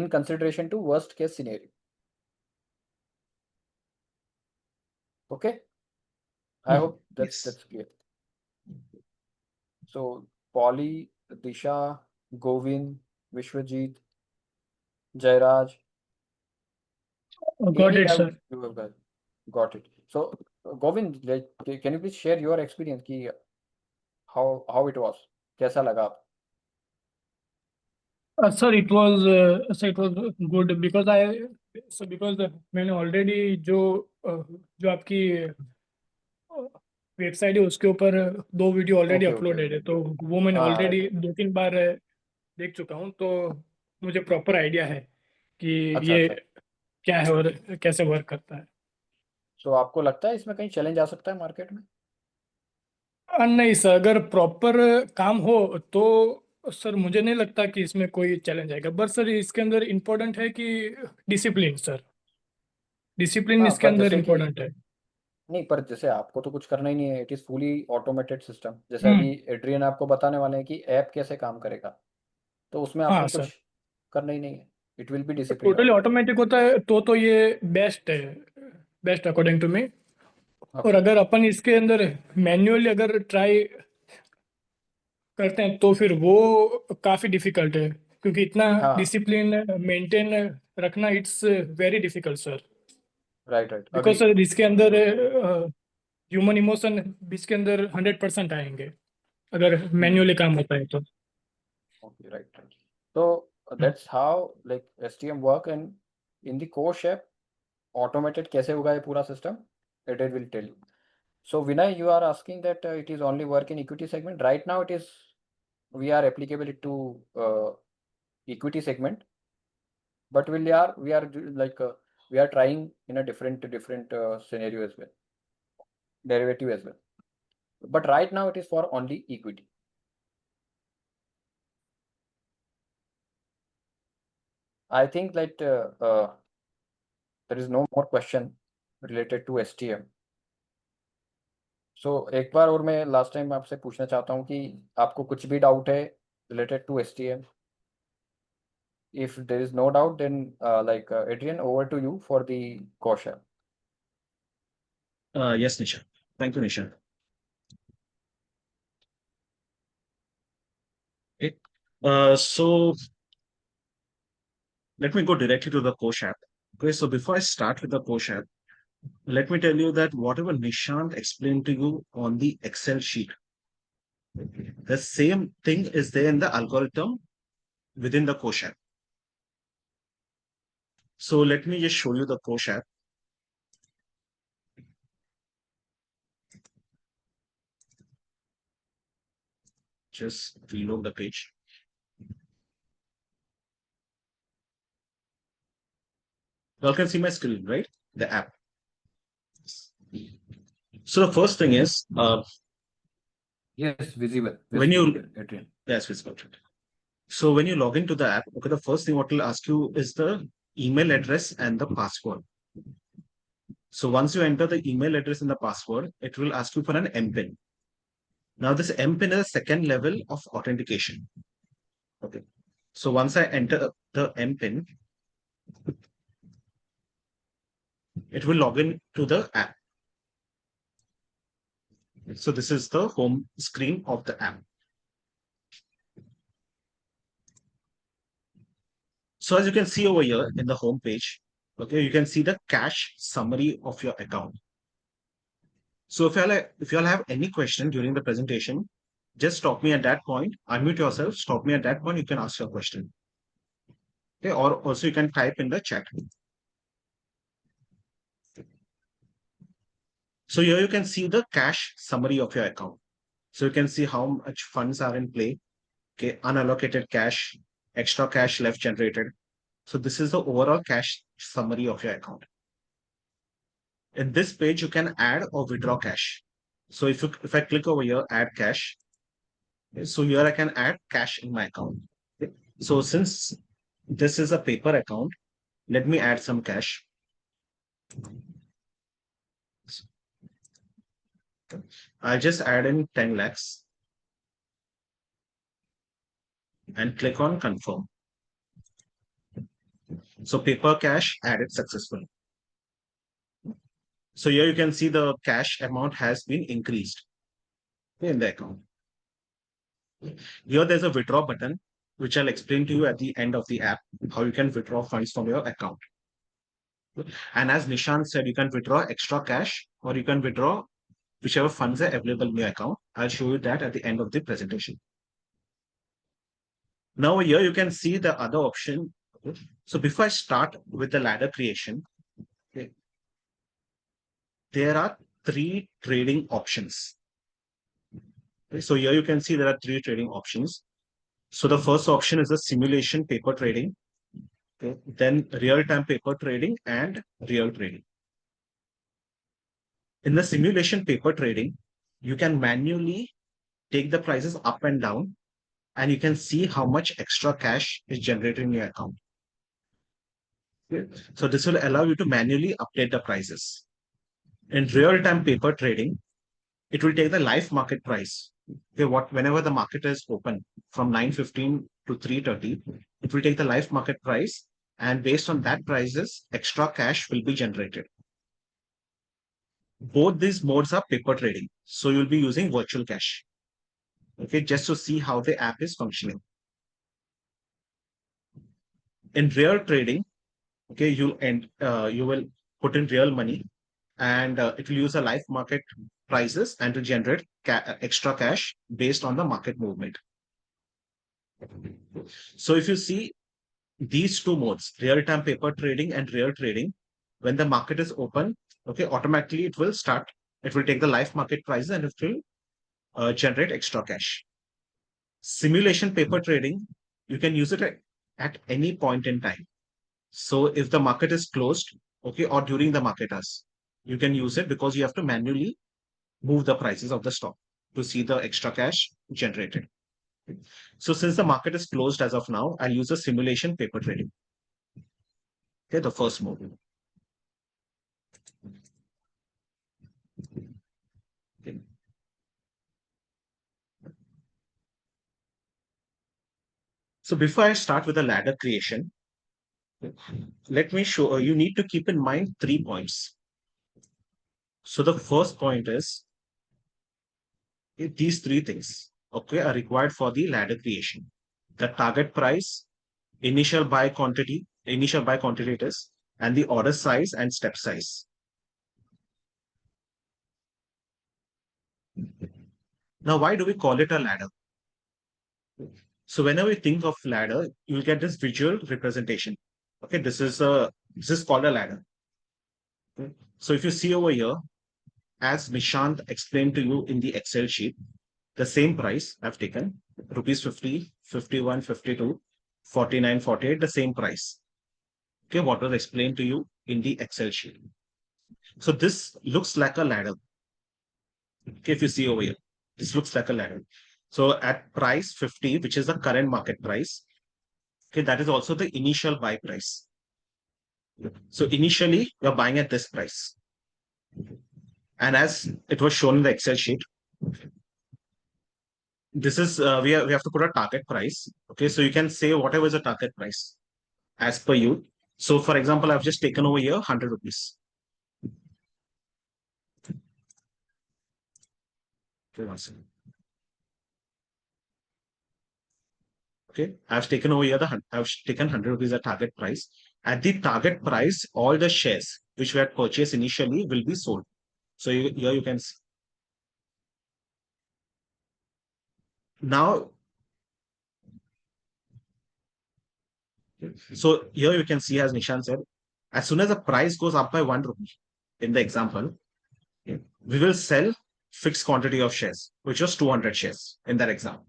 in consideration to worst case scenario. Okay, I hope that's clear. So Polly, Disha, Govind, Vishwajit, Jairaj. Got it, sir. Got it. So Govind, can you please share your experience ki how it was? कैसा लगा आप? Sir, it was good because मैंने already जो आपकी website है उसके ऊपर 2 video already Okay, uploaded है, तो वो मैंने हाँ, ऑलरेडी right. 2-3 बार देख चुका हूँ, तो मुझे प्रॉपर आइडिया है कि अच्छा ये अच्छा. क्या है और कैसे वर्क करता है. तो आपको लगता है इसमें कहीं चैलेंज आ सकता है मार्केट में? नहीं सर, अगर प्रॉपर काम हो तो सर मुझे नहीं लगता कि इसमें कोई चैलेंज आएगा, बट सर इसके अंदर इम्पोर्टेंट है कि डिसिप्लिन, सर डिसिप्लिन हाँ, इसके पर अंदर जैसे कि इम्पोर्टेंट है. नहीं, पर जैसे आपको तो कुछ करना ही नहीं है. It is fully automated system. जैसे हम्म. अभी एड्रियन आपको बताने वाले हैं कि ऐप कैसे काम करेगा, तो उसमें हाँ आपको सर, कुछ करना ही नहीं है. It will be discipline totally auto. Automatic होता है तो ये बेस्ट है, बेस्ट अकॉर्डिंग टू मी. और ओके. अगर अपन इसके अंदर मैन्युअली अगर ट्राई करते हैं तो फिर वो काफ़ी डिफिकल्ट है, क्योंकि इतना हाँ, डिसिप्लिन मेंटेन रखना it's very difficult sir. Right right, because agree. Sir इसके अंदर ह्यूमन इमोशन इसके अंदर 100% आएंगे अगर मैन्युअली काम होता है तो. Okay, right right. तो that's how like STM work. And in the core shape automated कैसे होगा ये पूरा system, it will tell you. So Vinay, you are asking that it is only work in equity segment. Right now, we are applicable it to equity segment, but we are trying in a different scenario as well, derivative as well. But right now, it is for only equity. I think that there is no more question related to STM. So एक बार और मैं last time आपसे पूछना चाहता हूँ कि आपको कुछ भी डाउट है related to STM. If there is no doubt, then Adrian, over to you for the caution. Yes, Nisha. Thank you, Nisha. Okay. So let me go directly to the coach app. Okay, so before I start with the coach app, let me tell you that whatever Nishant explained to you on the Excel sheet, the same thing is there in the algorithm within the coach app. So let me just show you the coach app. Just reload the page. You all can see my screen, right? The app. So the first thing is, Yes, visible. when you, Adrian. yes, visible. So when you log into the app, okay, the first thing what will ask you is the email address and the password. So once you enter the email address and the password, it will ask you for an MPIN. Now this MPIN is a second level of authentication. Okay. So once I enter the MPIN, it will log in to the app. So this is the home screen of the app. So as you can see over here in the home page, okay, you can see the cash summary of your account. So if you all have any question during the presentation, just stop me at that point, unmute yourself, stop me at that point, you can ask your question. Okay, or also you can type in the chat. So here you can see the cash summary of your account. So you can see how much funds are in play, okay, unallocated cash, extra cash left generated. So this is the overall cash summary of your account. In this page, you can add or withdraw cash. So if I click over here, add cash, So here I can add cash in my account. Okay. So since this is a paper account, let me add some cash. I'll just add in 10 lakhs and click on confirm. So paper cash added successfully. So here you can see the cash amount has been increased in the account. Here there's a withdraw button, which I'll explain to you at the end of the app, how you can withdraw funds from your account. And as Nishant said, you can withdraw extra cash or you can withdraw whichever funds are available in your account. I'll show you that at the end of the presentation. Now here you can see the other option. So before I start with the ladder creation, there are 3 trading options. So here you can see there are 3 trading options. So the first option is the simulation paper trading, then real-time paper trading and real trading. In the simulation paper trading, you can manually take the prices up and down, and you can see how much extra cash is generated in your account. So this will allow you to manually update the prices. In real-time paper trading, it will take the live market price. Whenever the market is open from 9:15 to 3:30, it will take the live market price, and based on that prices, extra cash will be generated. Both these modes are paper trading, so you'll be using virtual cash. Okay, just to see how the app is functioning. In real trading, okay, you will put in real money, and it will use a live market prices and to generate extra cash based on the market movement. So if you see these 2 modes, real-time paper trading and real trading, when the market is open, okay, automatically it will start. It will take the live market price and it will generate extra cash. Simulation paper trading, you can use it at any point in time. So if the market is closed, okay, or during the market hours, you can use it because you have to manually move the prices of the stock to see the extra cash generated. So since the market is closed as of now, I'll use a simulation paper trading. Okay, the first mode. Okay. So before I start with the ladder creation, let me show you need to keep in mind 3 points. So the first point is these 3 things, okay, are required for the ladder creation. The target price, initial buy quantity it is, and the order size and step size. Now, why do we call it a ladder? So whenever you think of ladder, you'll get this visual representation. Okay, this is called a ladder. Okay. So if you see over here, as Nishant explained to you in the Excel sheet, the same price I've taken, rupees 50, 51, 52, 49, 48, the same price. Okay, what was explained to you in the Excel sheet. So this looks like a ladder. Okay, if you see over here, this looks like a ladder. So at price 50, which is the current market price, okay, that is also the initial buy price. So initially, you're buying at this price. And as it was shown in the Excel sheet, this is, we have to put a target price. Okay, so you can say whatever is the target price as per you. So for example, I've just taken over here 100 rupees. Okay, one second. Okay, I've taken over here I've taken 100 rupees as target price. At the target price, all the shares which we had purchased initially will be sold. So here you can see. Now, so here you can see, as Nishan said, as soon as the price goes up by 1 rupee, in the example, we will sell fixed quantity of shares, which was 200 shares in that example.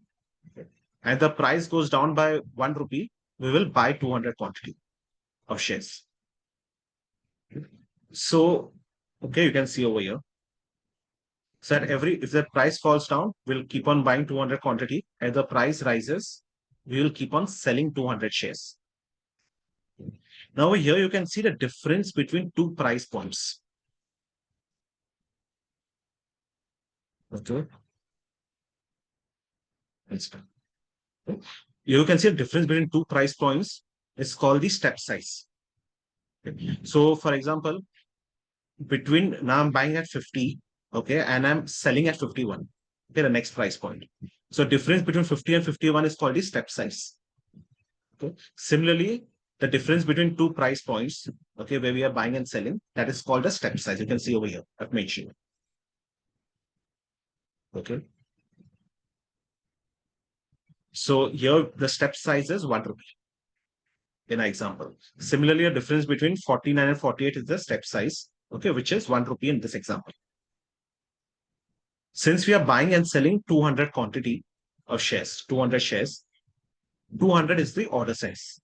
And the price goes down by 1 rupee, we will buy 200 quantity of shares. So, okay, you can see over here. So if the price falls down, we'll keep on buying 200 quantity. If the price rises, we will keep on selling 200 shares. Now over here, you can see the difference between two price points. Okay. You can see the difference between two price points. It's called the step size. Okay. So for example, now I'm buying at 50, okay, and I'm selling at 51. Okay, the next price point. So difference between 50 and 51 is called the step size. Okay. Similarly, the difference between two price points, okay, where we are buying and selling, that is called a step size. You can see over here, I've mentioned. Okay. So here the step size is 1 rupee in our example. Similarly, a difference between 49 and 48 is the step size, okay, which is 1 rupee in this example. Since we are buying and selling 200 quantity of shares, 200 shares, 200 is the order size.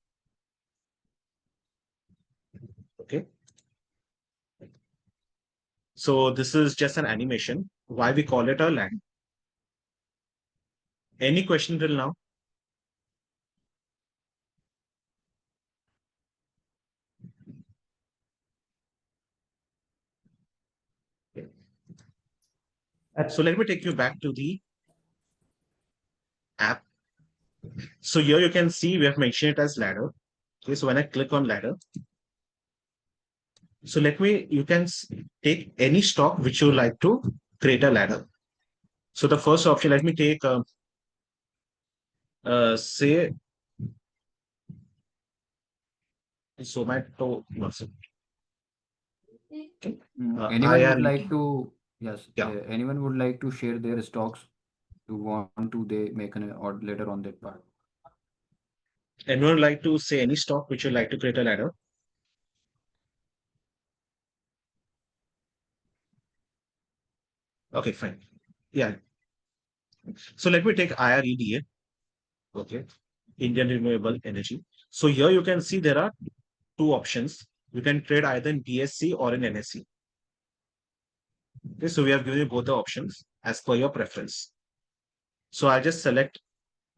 Okay. So this is just an animation. Why we call it a ladder? Any question till now? Okay. So let me take you back to the app. So here you can see we have mentioned it as ladder. Okay, so when I click on ladder, so you can take any stock which you like to create a ladder. So the first option, let me take, say, Zomato. Okay. Anyone would like to, yes, Yeah. anyone would like to share their stocks to want to they make an order later on that part. Anyone would like to say any stock which you like to create a ladder? Okay, fine. Yeah. So let me take IREDA. Okay. Indian Renewable Energy. So here you can see there are two options. You can trade either in BSC or in NSE. Okay, so we have given you both the options as per your preference. So I just select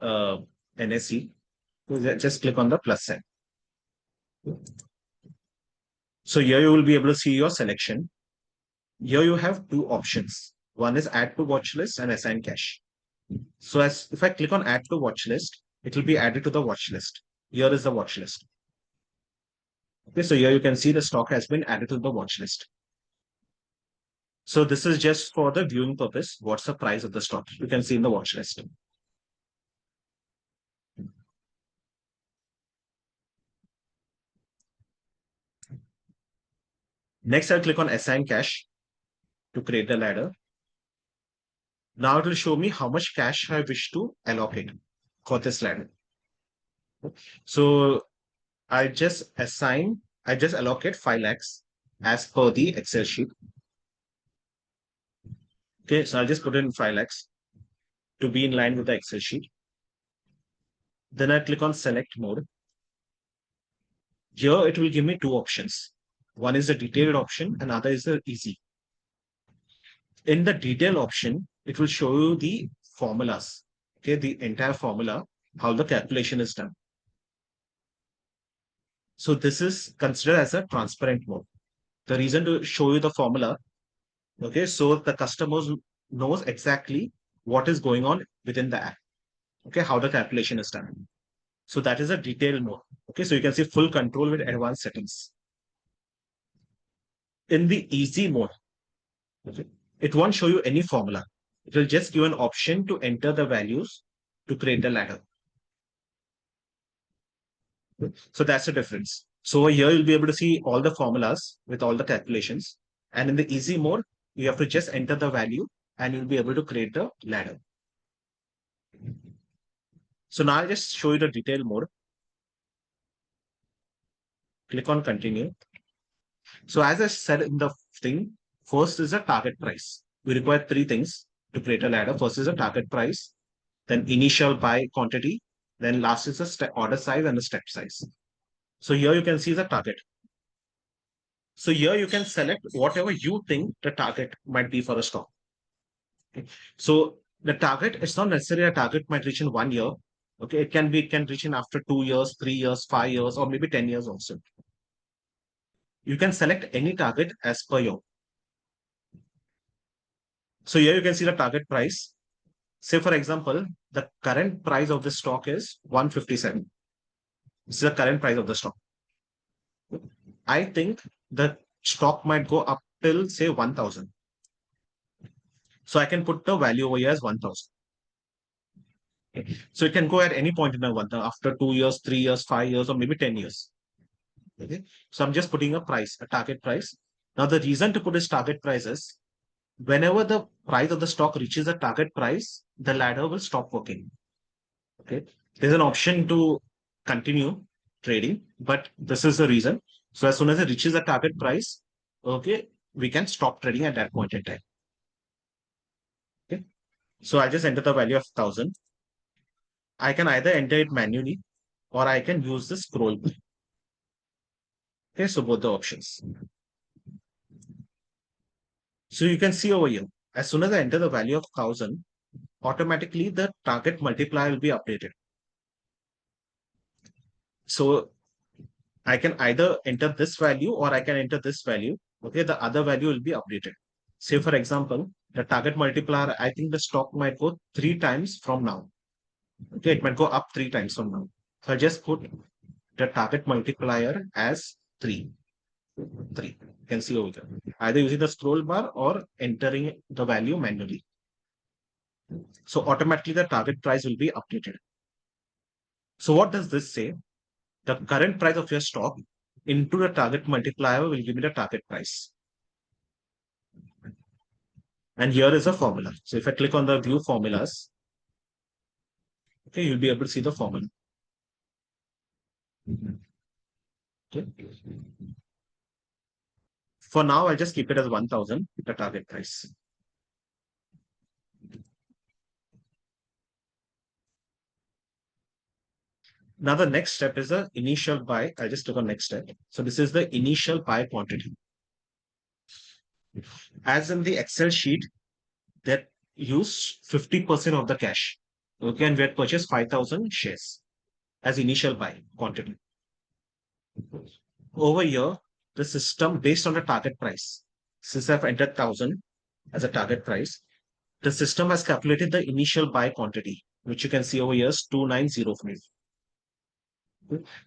NSE. Just click on the plus sign. So here you will be able to see your selection. Here you have two options. One is add to watch list and assign cash. So if I click on add to watch list, it will be added to the watch list. Here is the watch list. Okay, so here you can see the stock has been added to the watch list. So this is just for the viewing purpose. What's the price of the stock? You can see in the watch list. Next, I'll click on assign cash to create the ladder. Now it will show me how much cash I wish to allocate for this ladder. So I just allocate 5 lakhs as per the Excel sheet. Okay, so I'll just put in 5 lakhs to be in line with the Excel sheet. Then I click on select mode. Here it will give me two options. One is the detailed option, another is the easy. In the detailed option, it will show you the formulas. Okay, the entire formula, how the calculation is done. So this is considered as a transparent mode. The reason to show you the formula, okay, so the customers knows exactly what is going on within the app. Okay, how the calculation is done. So that is a detailed mode. Okay, so you can see full control with advanced settings. In the easy mode, okay, it won't show you any formula. It will just give an option to enter the values to create the ladder. So that's the difference. So here you'll be able to see all the formulas with all the calculations. And in the easy mode, you have to just enter the value and you'll be able to create the ladder. So now I'll just show you the detail mode. Click on continue. So as I said in the thing, first is a target price. We require three things to create a ladder. First is a target price, then initial buy quantity, then last is the order size and the step size. So here you can see the target. So here you can select whatever you think the target might be for a stock. Okay. So the target, it's not necessarily a target might reach in 1 year. Okay, it can reach in after 2 years, 3 years, 5 years, or maybe 10 years also. You can select any target as per your. So here you can see the target price. Say for example, the current price of the stock is 157. This is the current price of the stock. I think the stock might go up till say 1000. So I can put the value over here as 1000. Okay. So it can go at any point in the month after 2 years, 3 years, 5 years, or maybe 10 years. Okay. So I'm just putting a price, a target price. Now the reason to put this target price is whenever the price of the stock reaches a target price, the ladder will stop working. Okay. There's an option to continue trading, but this is the reason. So as soon as it reaches the target price, okay, we can stop trading at that point in time. Okay. So I just enter the value of 1000. I can either enter it manually or I can use the scroll. Okay, so both the options. So you can see over here, as soon as I enter the value of 1000, automatically the target multiplier will be updated. So I can either enter this value or I can enter this value. Okay, the other value will be updated. Say for example, the target multiplier, I think the stock might go 3 times from now. Okay, it might go up 3 times from now. So I just put the target multiplier as 3. 3. You can see over there. Either using the scroll bar or entering the value manually. So automatically the target price will be updated. So what does this say? The current price of your stock into the target multiplier will give me the target price. And here is a formula. So if I click on the view formulas, okay, you'll be able to see the formula. Okay. For now, I'll just keep it as 1000, the target price. Now the next step is the initial buy. I just took a next step. So this is the initial buy quantity. As in the Excel sheet, that use 50% of the cash. Okay, and we had purchased 5,000 shares as initial buy quantity. Over here, the system based on the target price. Since I've entered 1000 as a target price, the system has calculated the initial buy quantity, which you can see over here is 2905.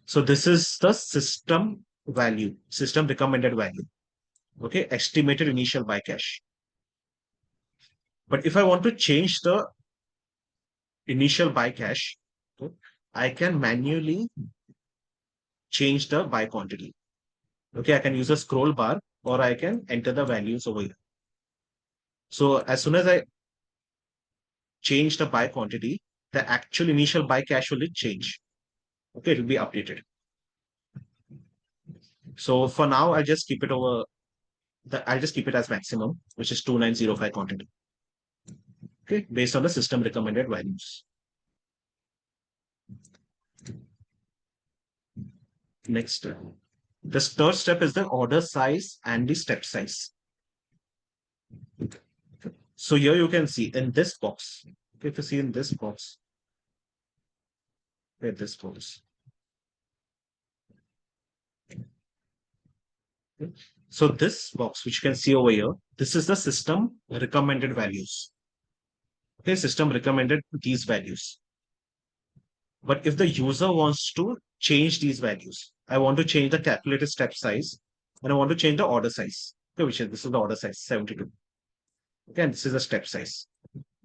So this is the system value, system recommended value. Okay, estimated initial buy cash. But if I want to change the initial buy cash, okay, I can manually change the buy quantity. Okay, I can use a scroll bar or I can enter the values over here. So as soon as I change the buy quantity, the actual initial buy cash will change. Okay, it will be updated. So for now, I'll just keep it over. I'll just keep it as maximum, which is 2905 quantity. Okay, based on the system recommended values. Next, the third step is the order size and the step size. So here you can see in this box. Okay, if you see in this box, where this box. Okay. So this box, which you can see over here, this is the system recommended values. Okay, system recommended these values. But if the user wants to change these values, I want to change the calculated step size and I want to change the order size. Okay, this is the order size 72. Okay, and this is the step size.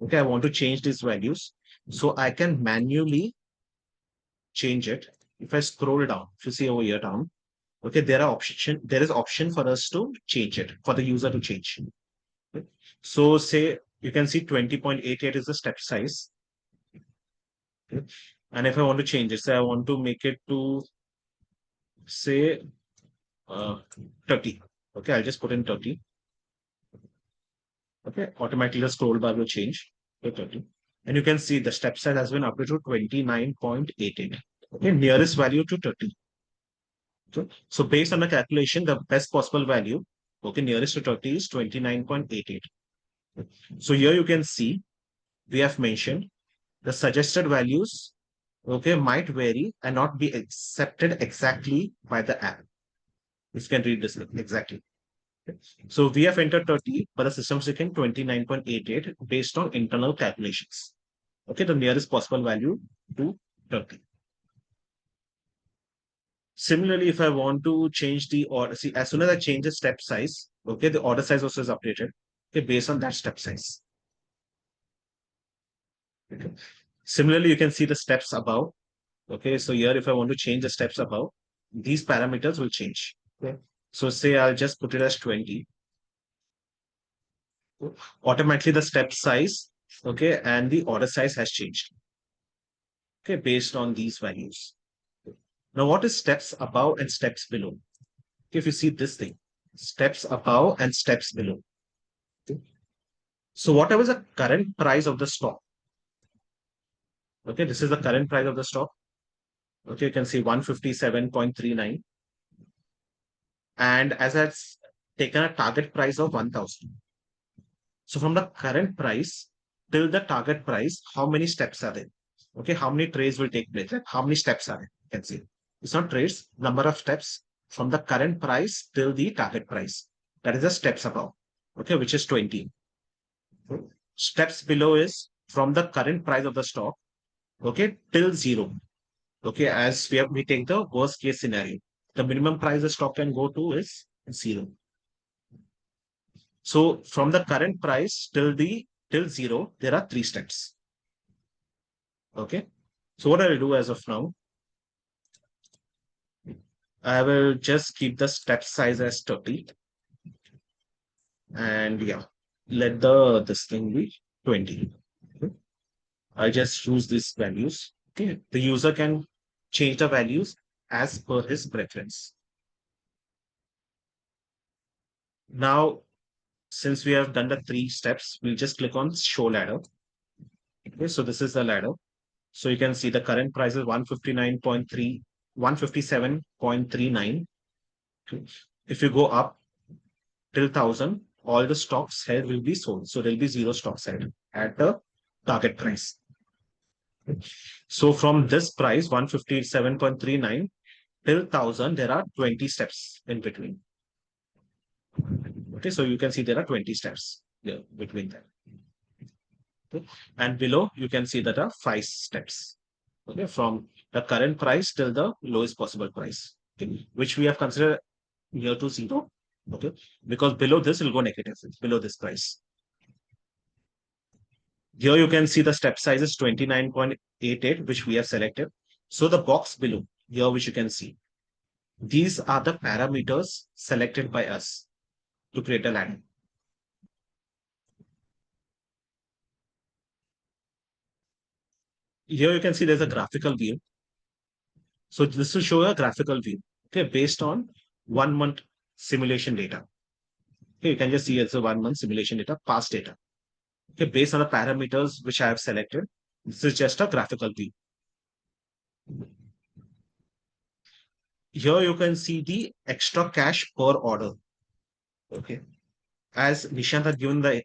Okay, I want to change these values. So I can manually change it. If I scroll down, if you see over here down, okay, there is option for us to change it, for the user to change. Okay. So say you can see 20.88 is the step size. Okay. And if I want to change it, say I want to make it to say 30. Okay, I'll just put in 30. Okay, automatically the scroll bar will change to 30. And you can see the step size has been updated to 29.88. Okay, nearest value to 30. So based on the calculation, the best possible value, okay, nearest to 30 is 29.88. So here you can see, we have mentioned the suggested values, okay, might vary and not be accepted exactly by the app. You can read this exactly. So we have entered 30, but the system seeking 29.88 based on internal calculations. Okay, the nearest possible value to 30. Similarly, if I want to change the order, see, as soon as I change the step size, okay, the order size also is updated, okay, based on that step size. Okay. Similarly, you can see the steps above. Okay, so here, if I want to change the steps above, these parameters will change. Okay. So say I'll just put it as 20. Automatically, the step size, okay, and the order size has changed. Okay, based on these values. Now, what is steps above and steps below? If you see this thing, steps above and steps below. Okay. So whatever is the current price of the stock, okay, this is the current price of the stock. Okay, you can see 157.39. And as I've taken a target price of 1000. So from the current price till the target price, how many steps are there? Okay, how many trades will take place? Like how many steps are there? You can see. It's not trades, number of steps from the current price till the target price. That is the steps above. Okay, which is 20. Steps below is from the current price of the stock, okay, till 0. Okay, as we take the worst case scenario. The minimum price the stock can go to is 0. So from the current price till 0, there are 3 steps. Okay. So what I will do as of now, I will just keep the step size as 30. And yeah, let this thing be 20. Okay. I just use these values. Okay. The user can change the values as per his preference. Now, since we have done the 3 steps, we'll just click on show ladder. Okay, so this is the ladder. So you can see the current price is 157.39. If you go up till 1000, all the stocks held will be sold. So there'll be 0 stocks held at the target price. So from this price, 157.39 till 1000, there are 20 steps in between. Okay, so you can see there are 20 steps there between them. Okay. And below, you can see that are 5 steps. Okay, from the current price till the lowest possible price, okay, which we have considered near to 0. Okay, because below this will go negative, below this price. Here you can see the step size is 29.88, which we have selected. So the box below, here which you can see, these are the parameters selected by us to create a ladder. Here you can see there's a graphical view. So this will show a graphical view, okay, based on 1 month simulation data. Okay, you can just see it's a 1 month simulation data, past data. Okay, based on the parameters which I have selected, this is just a graphical view. Here you can see the extra cash per order. Okay, as Nishant had given the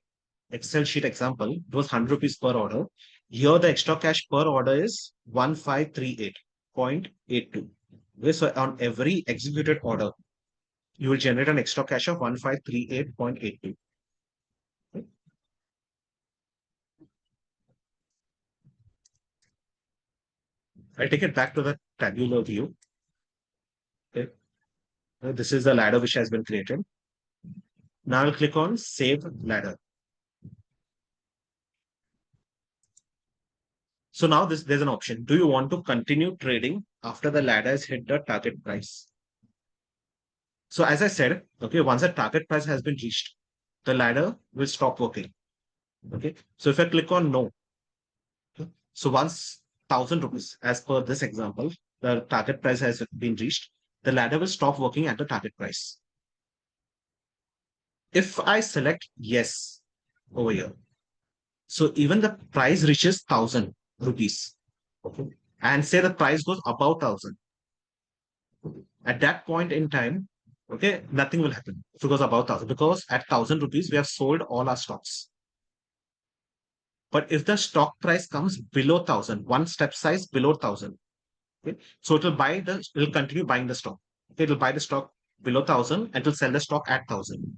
Excel sheet example, it was 100 rupees per order. Here the extra cash per order is 1538.82. Okay, so on every executed order, you will generate an extra cash of 1538.82. Okay. I take it back to the tabular view. Okay. This is the ladder which has been created. Now I'll click on Save Ladder. So now there's an option. Do you want to continue trading after the ladder has hit the target price? So as I said, okay, once the target price has been reached, the ladder will stop working. Okay. So if I click on No, okay, so once 1000 rupees, as per this example, the target price has been reached, the ladder will stop working at the target price. If I select yes over here, so even the price reaches 1000 rupees, okay, and say the price goes above 1000, at that point in time, okay, nothing will happen if it goes above 1000, because at 1000 rupees we have sold all our stocks. But if the stock price comes below 1,000, one step size below 1,000, okay, so it'll continue buying the stock. Okay, it'll buy the stock below 1,000 and it'll sell the stock at 1,000.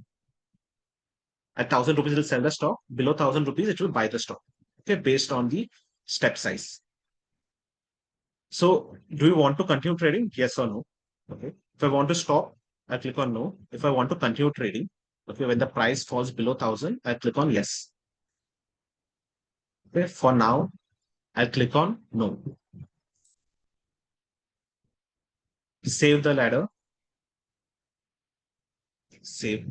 At 1,000 rupees, it'll sell the stock. Below 1,000 rupees, it will buy the stock. Okay, based on the step size. So, do you want to continue trading? Yes or no? Okay. If I want to stop, I click on no. If I want to continue trading, okay, when the price falls below 1,000, I click on yes. Okay. For now, I'll click on no. Save the ladder. Save.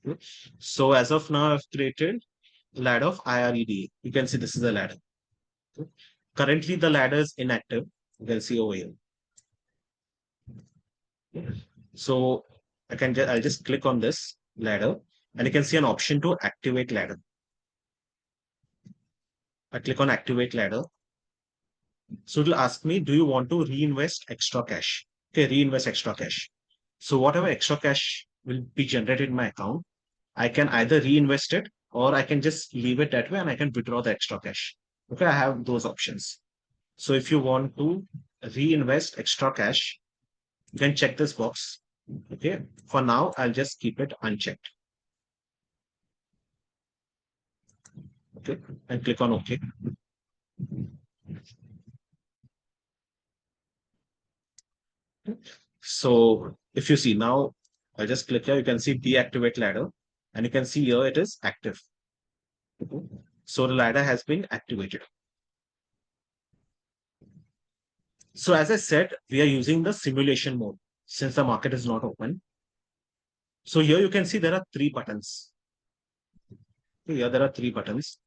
Okay. So as of now, I've created ladder of IREDA. You can see this is the ladder. Okay. Currently, the ladder is inactive. You can see over here. Okay. So I'll just click on this ladder and you can see an option to activate ladder. I click on activate ladder. So it'll ask me, do you want to reinvest extra cash? Okay, reinvest extra cash. So whatever extra cash will be generated in my account, I can either reinvest it or I can just leave it that way and I can withdraw the extra cash. Okay, I have those options. So if you want to reinvest extra cash, you can check this box. Okay, for now, I'll just keep it unchecked. Okay, and click on OK. So if you see now, I just click here, you can see deactivate ladder and you can see here it is active. So the ladder has been activated. So as I said, we are using the simulation mode since the market is not open. So here you can see there are 3 buttons. Here there are 3 buttons.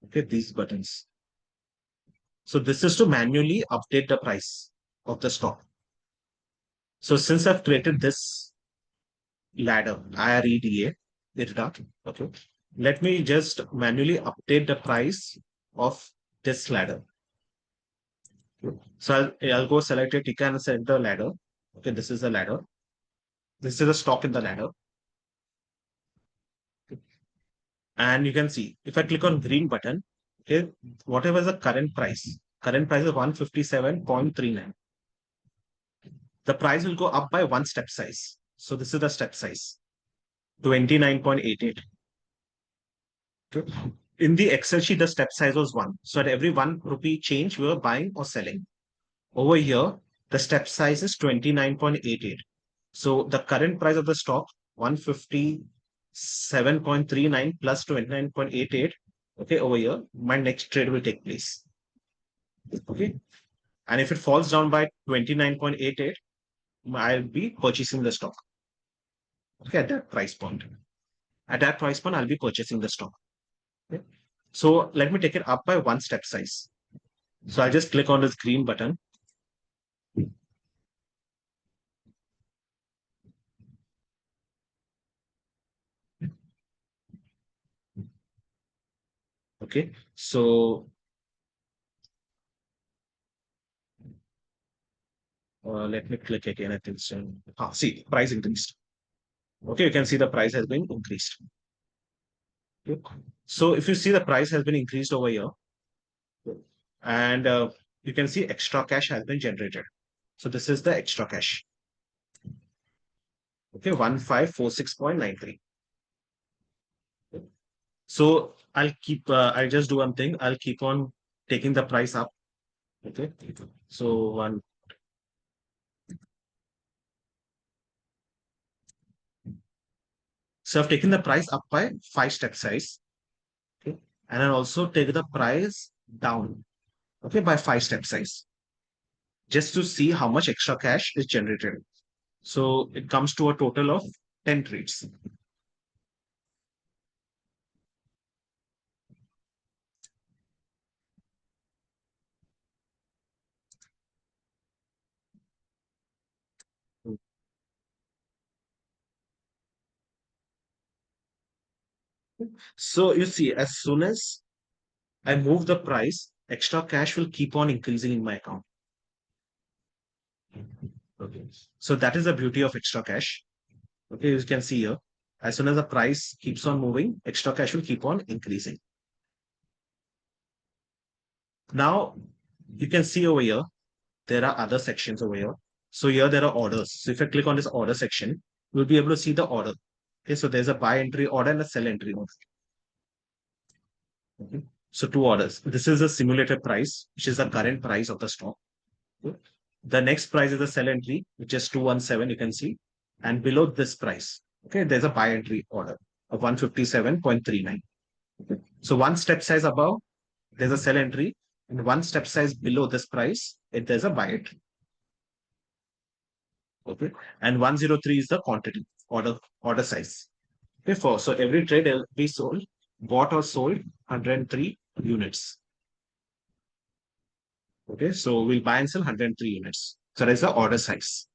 Okay, these buttons. So this is to manually update the price of the stock. So since I've created this ladder, IREDA, okay, let me just manually update the price of this ladder. So I'll go select a ticker and select the ladder. Okay, this is the ladder. This is the stock in the ladder. And you can see, if I click on green button, okay, whatever is the current price is 157.39. The price will go up by 1 step size. So this is the step size, 29.88. Okay. In the Excel sheet, the step size was 1. So at every 1 rupee change, we were buying or selling. Over here, the step size is 29.88. So the current price of the stock, 157.39 plus 29.88. Okay, over here, my next trade will take place. Okay. And if it falls down by 29.88, I'll be purchasing the stock. Okay, at that price point. At that price point, I'll be purchasing the stock. Okay. So let me take it up by 1 step size. So I'll just click on this green button. Okay, so let me click again. I think so. See, price increased. Okay, you can see the price has been increased. Okay. So if you see the price has been increased over here, and you can see extra cash has been generated. So this is the extra cash. Okay, 1546.93. So I'll just do one thing. I'll keep on taking the price up. Okay, so So I've taken the price up by 5 step size. Okay, and I'll also take the price down. Okay, by 5 step size, just to see how much extra cash is generated. So it comes to a total of 10 trades. So you see, as soon as I move the price, extra cash will keep on increasing in my account. Okay, so that is the beauty of extra cash. Okay, you can see here, As soon as the price keeps on moving, extra cash will keep on increasing. Now, you can see over here, there are other sections over here. So here there are orders. So if I click on this order section, you'll be able to see the order. Okay, so there's a buy entry order and a sell entry order. Okay. So two orders. This is the simulated price, which is the current price of the stock. Okay. The next price is the sell entry, which is 217, you can see. And below this price, okay, there's a buy entry order of 157.39. Okay. So one step size above, there's a sell entry, and one step size below this price, there's a buy entry. Okay, and 103 is the quantity order size. Okay, so every trade will be sold, bought or sold 103 units. Okay, so we'll buy and sell 103 units. So that's the order size.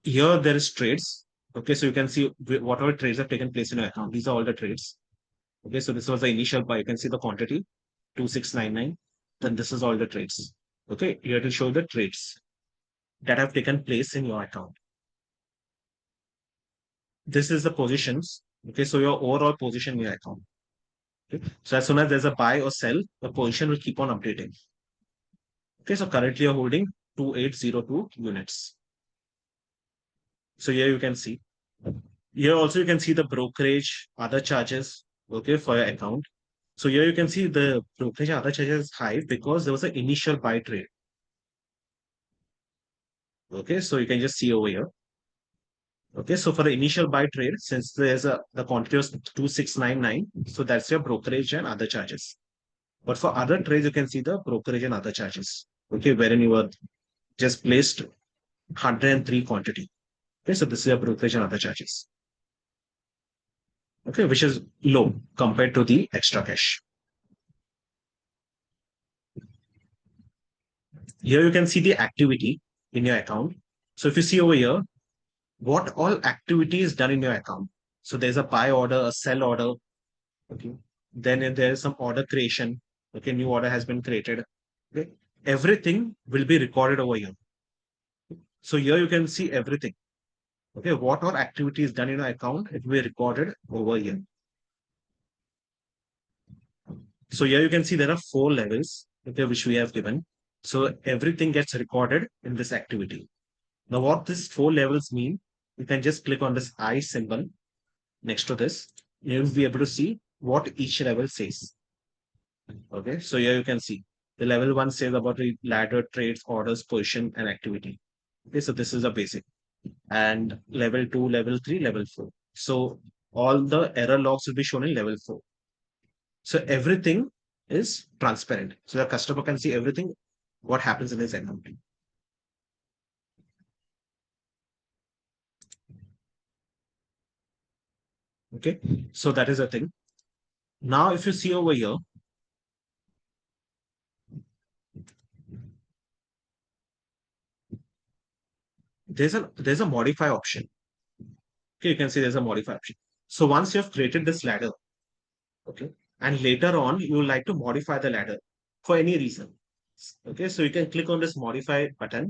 Here there is trades. Okay, so you can see whatever trades have taken place in your account. These are all the trades. Okay, so this was the initial buy. You can see the quantity 2699. Then this is all the trades. Okay, here to show the trades that have taken place in your account. This is the positions. Okay, so your overall position in your account. Okay, so as soon as there's a buy or sell, the position will keep on updating. Okay, so currently you're holding 2802 units. So here you can see. Here also you can see the brokerage, other charges, okay, for your account. So here you can see the brokerage and other charges is high because there was an initial buy trade. Okay, so you can just see over here. Okay, so for the initial buy trade, since the quantity was 2699, so that's your brokerage and other charges. But for other trades, you can see the brokerage and other charges. Okay, wherein you were just placed 103 quantity. Okay, so this is your brokerage and other charges. Okay, which is low compared to the extra cash. Here you can see the activity in your account. So if you see over here, what all activity is done in your account. So there's a buy order, a sell order. Okay. Then there is some order creation. Okay, new order has been created. Okay. Everything will be recorded over here. So here you can see everything. Okay, what all activity is done in your account, it will be recorded over here. So here you can see there are 4 levels, okay, which we have given. So everything gets recorded in this activity. Now what these 4 levels mean, you can just click on this I symbol next to this. You'll be able to see what each level says. Okay, so here you can see the level 1 says about the ladder, trades, orders, position, and activity. Okay, so this is a basic. And level 2, level 3, level 4. So all the error logs will be shown in level 4. So everything is transparent. So the customer can see everything, what happens in his account. Okay, so that is a thing. Now, if you see over here, there's a modify option. Okay, you can see there's a modify option. So once you have created this ladder, okay, and later on you would like to modify the ladder for any reason. Okay, so you can click on this modify button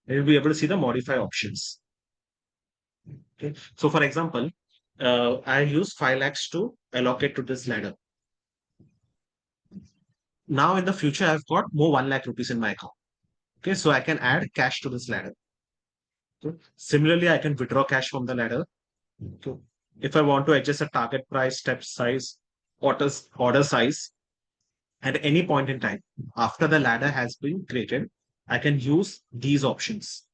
and you'll be able to see the modify options. Okay, so for example, I use 5 lakhs to allocate to this ladder. Now in the future, I've got more 1 lakh rupees in my account. Okay, so I can add cash to this ladder. Okay. Similarly, I can withdraw cash from the ladder. Okay. If I want to adjust a target price, step size, order size, at any point in time, after the ladder has been created, I can use these options.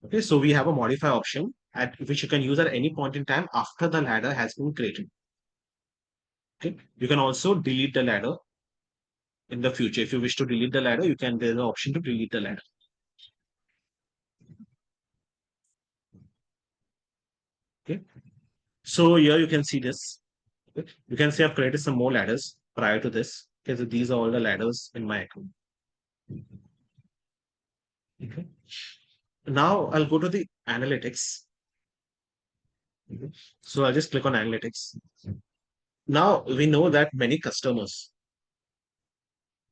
Okay, so we have a modify option at which you can use at any point in time after the ladder has been created. Okay, you can also delete the ladder in the future. If you wish to delete the ladder, there's an option to delete the ladder. Okay, so here you can see this. Okay. You can see I've created some more ladders prior to this. Okay, so these are all the ladders in my account. Okay. Now I'll go to the analytics. Okay. So I'll just click on analytics. Now we know that many customers.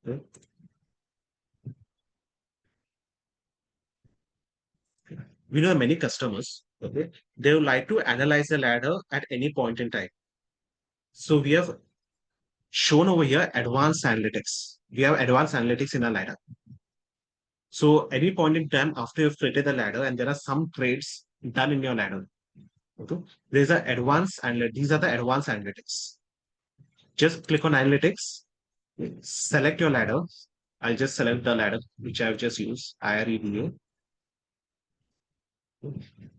Okay. we know many customers, okay, they would like to analyze the ladder at any point in time. So we have shown over here advanced analytics. We have advanced analytics in our ladder. So any point in time after you've created the ladder and there are some trades done in your ladder, okay, there's an advanced analytics. These are the advanced analytics. Just click on analytics, select your ladder. I'll just select the ladder which I've just used, IREDA.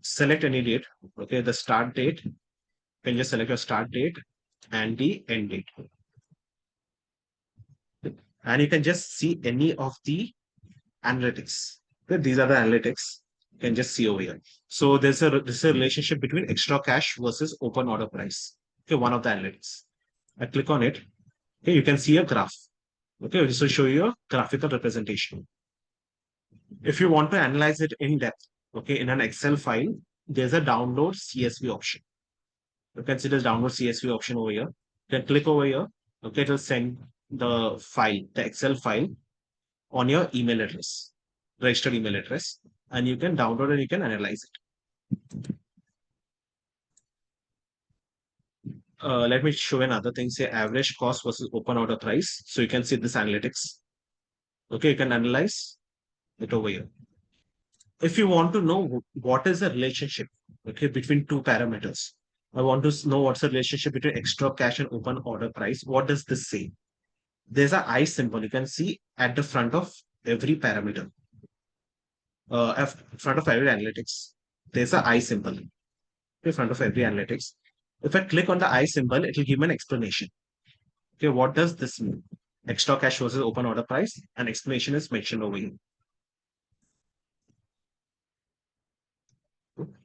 Select any date, okay, the start date. You can just select your start date and the end date. And you can just see any of the analytics. Okay, these are the analytics. You can just see over here. So there's a relationship between extra cash versus open order price. Okay, one of the analytics. I click on it. Okay, you can see a graph. Okay, this will show you a graphical representation. If you want to analyze it in depth, okay, in an Excel file, there's a download CSV option. You can see this download CSV option over here. You can click over here. Okay, it will send the file, the Excel file, on your email address, registered email address, and you can download and you can analyze it. Let me show another thing, say average cost versus open order price. So you can see this analytics. Okay, you can analyze it over here. If you want to know what is the relationship, okay, between two parameters, I want to know what's the relationship between extra cash and open order price. What does this say? There's an I symbol you can see at the front of every parameter. In front of every analytics, there's an I symbol in front of every analytics. If I click on the I symbol, it will give me an explanation. Okay, what does this mean? Extra cash versus open order price, and explanation is mentioned over here.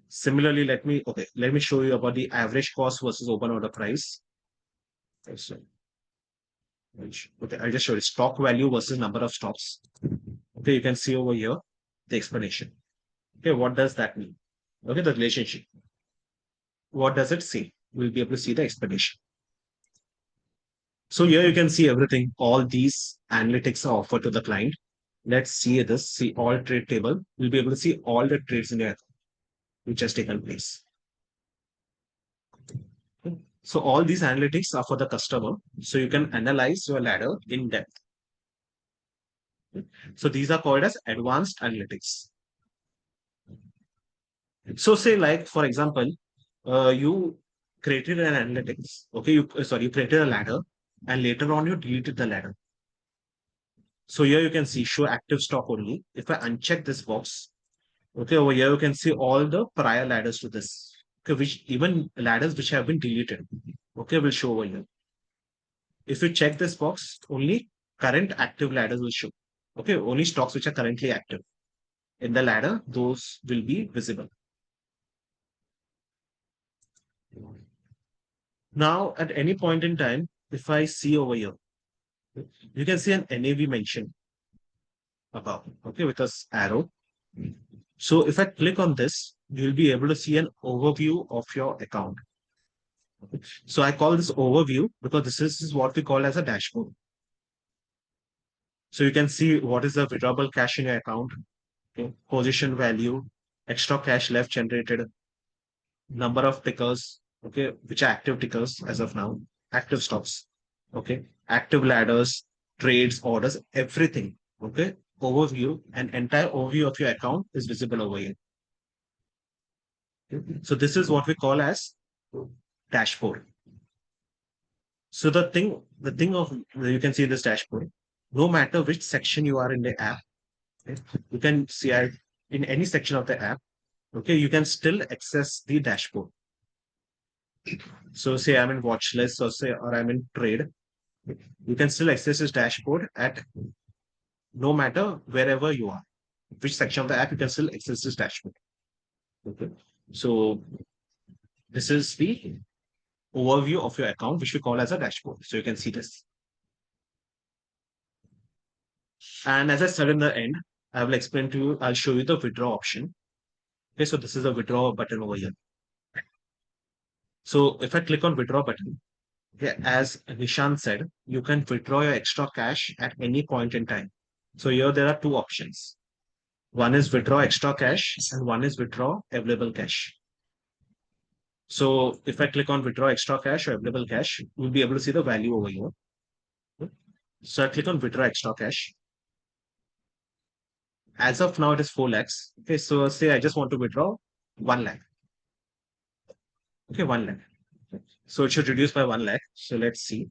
Similarly, let me show you about the average cost versus open order price. Okay, I'll just show you stock value versus number of stocks. Okay, you can see over here the explanation. Okay, what does that mean? Okay, the relationship. What does it say? We'll be able to see the explanation. So here you can see everything. All these analytics are offered to the client. Let's see this. See all trade table. We'll be able to see all the trades in your account which has taken place. So all these analytics are for the customer. So you can analyze your ladder in depth. So these are called as advanced analytics. So say like, for example, you created an analytics. Okay, you created a ladder and later on you deleted the ladder. So here you can see show active stock only. If I uncheck this box, okay, over here you can see all the prior ladders to this. Okay, which even ladders which have been deleted. Okay, will show over here. If you check this box, only current active ladders will show. Okay, only stocks which are currently active in the ladder, those will be visible. Now, at any point in time, if I see over here, you can see an NAV mentioned above, okay, with this arrow. So if I click on this, you'll be able to see an overview of your account. So I call this overview because this is what we call as a dashboard. So you can see what is the withdrawable cash in your account, okay, position value, extra cash left generated, number of tickers, okay, which are active tickers as of now, active stocks, okay, active ladders, trades, orders, everything, okay, overview, an entire overview of your account is visible over here. Okay? So this is what we call as dashboard. So the thing of you can see this dashboard, no matter which section you are in the app, okay, you can see in any section of the app, okay, you can still access the dashboard. So say I'm in watch list or I'm in trade, you can still access this dashboard at no matter wherever you are, which section of the app, you can still access this dashboard. Okay, so this is the overview of your account, which we call as a dashboard. So you can see this. And as I said in the end, I will explain to you, I'll show you the withdraw option. Okay, so this is a withdraw button over here. So if I click on withdraw button, okay, as Nishant said, you can withdraw your extra cash at any point in time. So here there are two options. One is withdraw extra cash and one is withdraw available cash. So if I click on withdraw extra cash or available cash, we'll be able to see the value over here. So I click on withdraw extra cash. As of now, it is 4 lakhs. Okay, so say I just want to withdraw 1 lakh. Okay, 1 lakh. So it should reduce by 1 lakh. So let's see.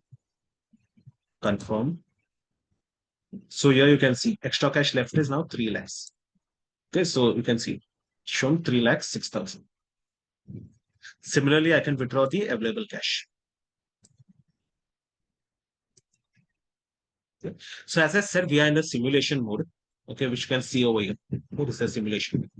Confirm. So here you can see extra cash left is now 3 lakhs. Okay, so you can see shown 3 lakhs 6,000. Similarly, I can withdraw the available cash. Okay. So as I said, we are in the simulation mode. Okay, which you can see over here. This is the simulation.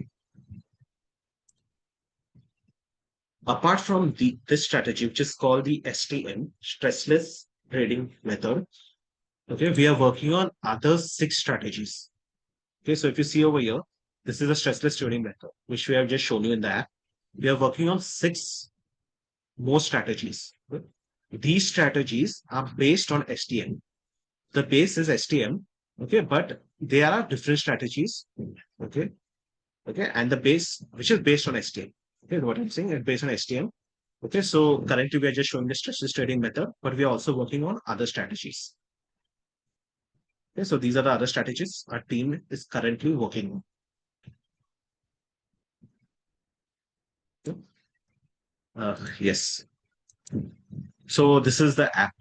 Apart from this strategy, which is called the STM, stressless trading method, okay, we are working on other 6 strategies. Okay, so if you see over here, this is a stressless trading method, which we have just shown you in the app. We are working on 6 more strategies. Okay? These strategies are based on STM. The base is STM, okay, but there are different strategies, okay, and the base, which is based on STM. Okay, what I'm saying is based on STM. Okay, so currently we are just showing the stressless trading method, but we are also working on other strategies. Okay, so these are the other strategies our team is currently working on. Yes. So this is the app.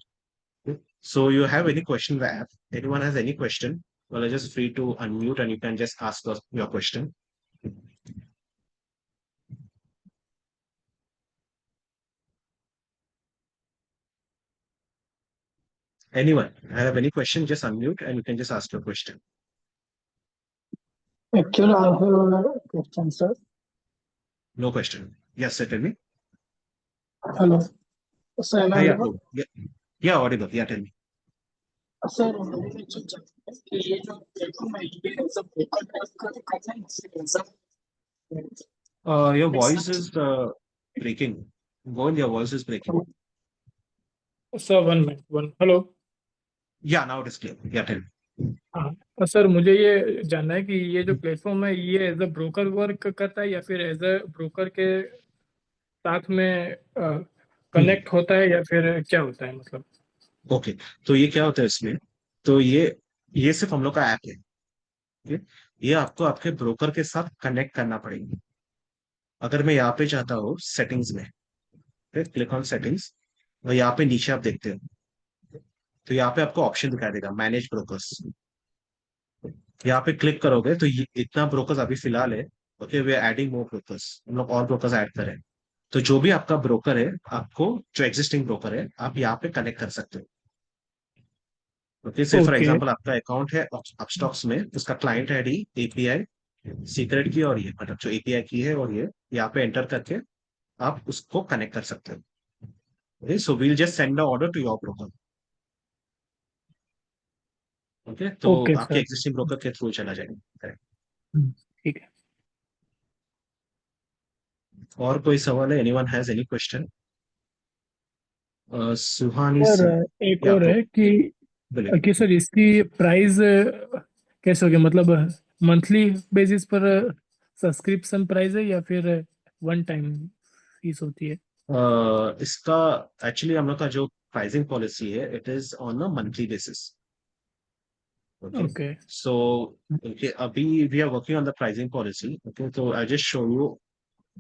Okay. So you have any question in the app? Anyone has any question? Well, I'm just free to unmute and you can just ask us your question. Anyone have any question? Just unmute and you can just ask your question. Actually, I have a question, sir. No question. Yes, sir, tell me. Hello. Sir, am I Yeah, audible? yeah, audible. Yeah, tell me. Sir मैंने जो जाना है कि ये जो platform है ये सब पेपर टास्क करना है इससे सब Your voice is breaking. Govind, your voice is breaking. Sir 1 minute 1 hello Yeah, now it is clear. Yeah, tell me. हाँ सर मुझे ये जानना है कि ये जो प्लेटफॉर्म है ये एज अ ब्रोकर वर्क करता है या फिर एज अ ब्रोकर के साथ में कनेक्ट होता है या फिर क्या होता है मतलब ओके तो ये क्या होता है इसमें तो ये सिर्फ हम लोग का ऐप है okay? ये आपको आपके ब्रोकर के साथ कनेक्ट करना पड़ेगा अगर मैं यहाँ पे चाहता हूँ सेटिंग्स में क्लिक ऑन सेटिंग्स और यहाँ पे नीचे आप देखते हो तो यहाँ पे आपको ऑप्शन दिखाई देगा मैनेज ब्रोकर्स यहाँ पे क्लिक करोगे तो ये इतना ब्रोकर्स अभी फिलहाल है okay we are adding more brokers हम लोग और ब्रोकर्स ऐड करें तो जो भी आपका ब्रोकर है आपको जो एग्जिस्टिंग ब्रोकर है आप यहाँ पे कनेक्ट कर सकते हो ओके से फॉर एग्जांपल आपका अकाउंट है अपस्टॉक्स में उसका क्लाइंट आईडी एपीआई सीक्रेट की और ये मतलब जो एपीआई की है और ये यहाँ पे एंटर करके आप उसको कनेक्ट कर सकते हो okay so we'll just send the order to your broker okay तो आपके एग्जिस्टिंग ब्रोकर के थ्रू चला जाएगा ठीक है और कोई सवाल है anyone has any question Suhani sir एक और है कि सर इसकी प्राइस कैसे होगी मतलब मंथली बेसिस पर सब्सक्रिप्शन प्राइस है या फिर वन टाइम फीस होती है इसका एक्चुअली हम लोग का जो प्राइसिंग पॉलिसी है it is on a monthly basis Okay. So okay, abhi we are working on the pricing policy. Okay, so I'll just show you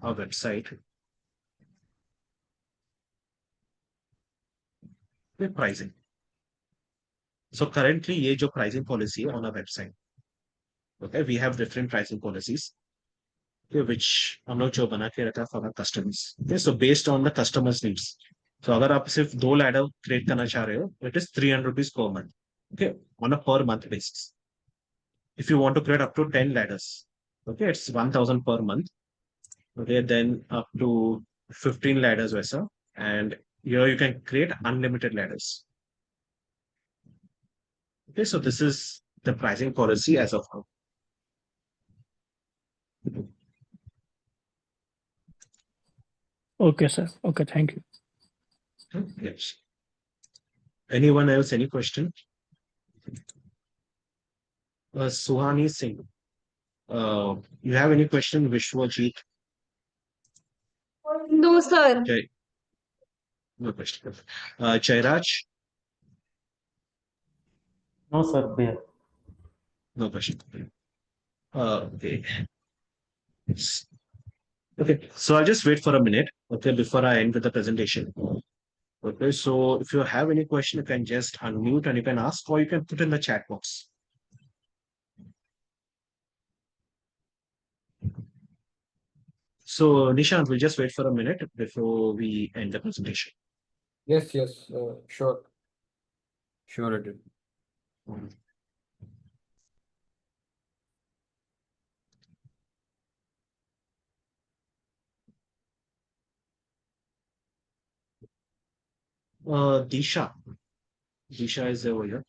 our website. The pricing. So currently, ये जो pricing policy है on our website. Okay, we have different pricing policies. Okay, which हम लोग जो बना के रखा है for our customers. Okay, so based on the customers' needs. So अगर आप सिर्फ 2 लैडर create करना चाह रहे हो, it is 300 rupees per month. Okay, on a per month basis. If you want to create up to 10 ladders, okay, it's 1,000 per month. Okay, then up to 15 ladders वैसा, and here you can create unlimited ladders. Okay, so this is the pricing policy as of now. Okay, sir. Okay, thank you. Yes. Anyone else? Any question? Suhani Singh. You have any question, Vishwajit? No, sir. Jai, no question. Jairaj, No, sir, clear. no question. Okay. Okay, so I'll just wait for a minute, okay, before I end with the presentation. Okay, so if you have any question, you can just unmute and you can ask, or you can put in the chat box. So Nishant, we'll just wait for a minute before we end the presentation. Yes, sure. Sure, it is. Disha is over here.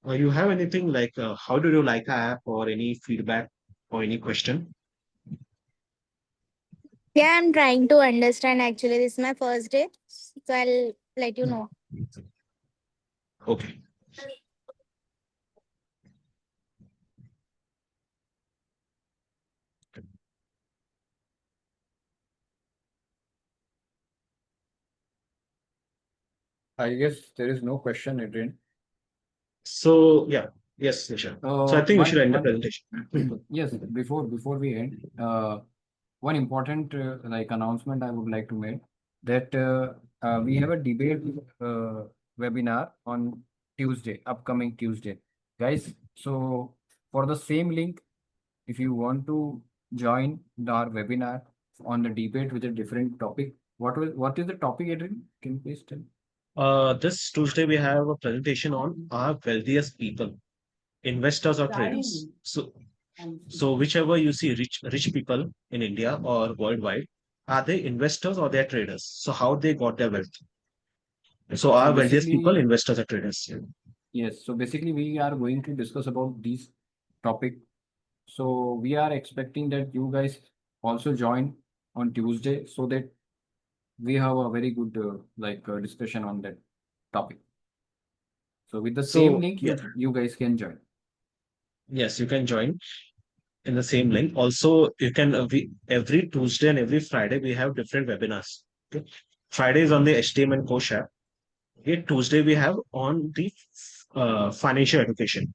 You have anything like how do you like the app, or any feedback or any question? Yeah, I'm trying to understand actually. This is my first day. So I'll let you know. Okay. I guess there is no question, Adrian. So yeah, yes, Nishant. So I think we should end the presentation. Yes, before we end, one important like announcement I would like to make, that we have a debate webinar on Tuesday, upcoming Tuesday, guys. So for the same link, if you want to join our webinar on the debate with a different topic, what is the topic, Adrian? Can you please tell? This Tuesday we have a presentation on our wealthiest people, investors or traders. So whichever you see rich people in India or worldwide, are they investors or they're traders? So how they got their wealth? So our wealthiest people, basically, investors or traders. yes. So basically, we are going to discuss about these topic. So we are expecting that you guys also join on Tuesday, so that we have a very good discussion on that topic. So with the same So link, yeah, you guys can join. yes, you can join in the same link. Also, you can every Tuesday and every Friday we have different webinars. Okay, Friday is on the HTM and Coach app. Okay, Tuesday we have on the financial education.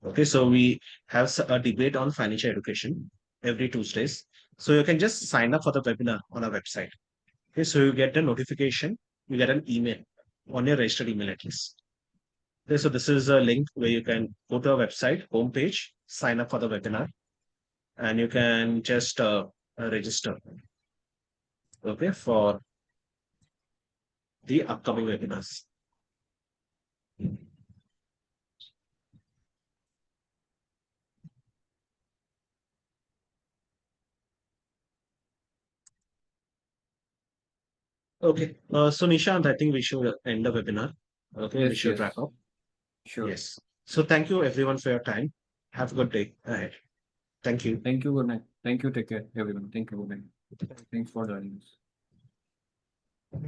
Okay, so we have a debate on financial education every Tuesdays. So you can just sign up for the webinar on our website. Okay, so you get a notification, you get an email on your registered email address. Okay, so this is a link where you can go to our website, homepage, sign up for the webinar, and you can just register, okay, for the upcoming webinars. Okay, so Nishant, I think we should end the webinar. Okay, we Yes, should yes. wrap up. Sure. Yes. So thank you everyone for your time. Have a good day ahead. Thank you. Thank you. Good night. Thank you. Take care, everyone. Thank you. Good night. Thanks for joining us.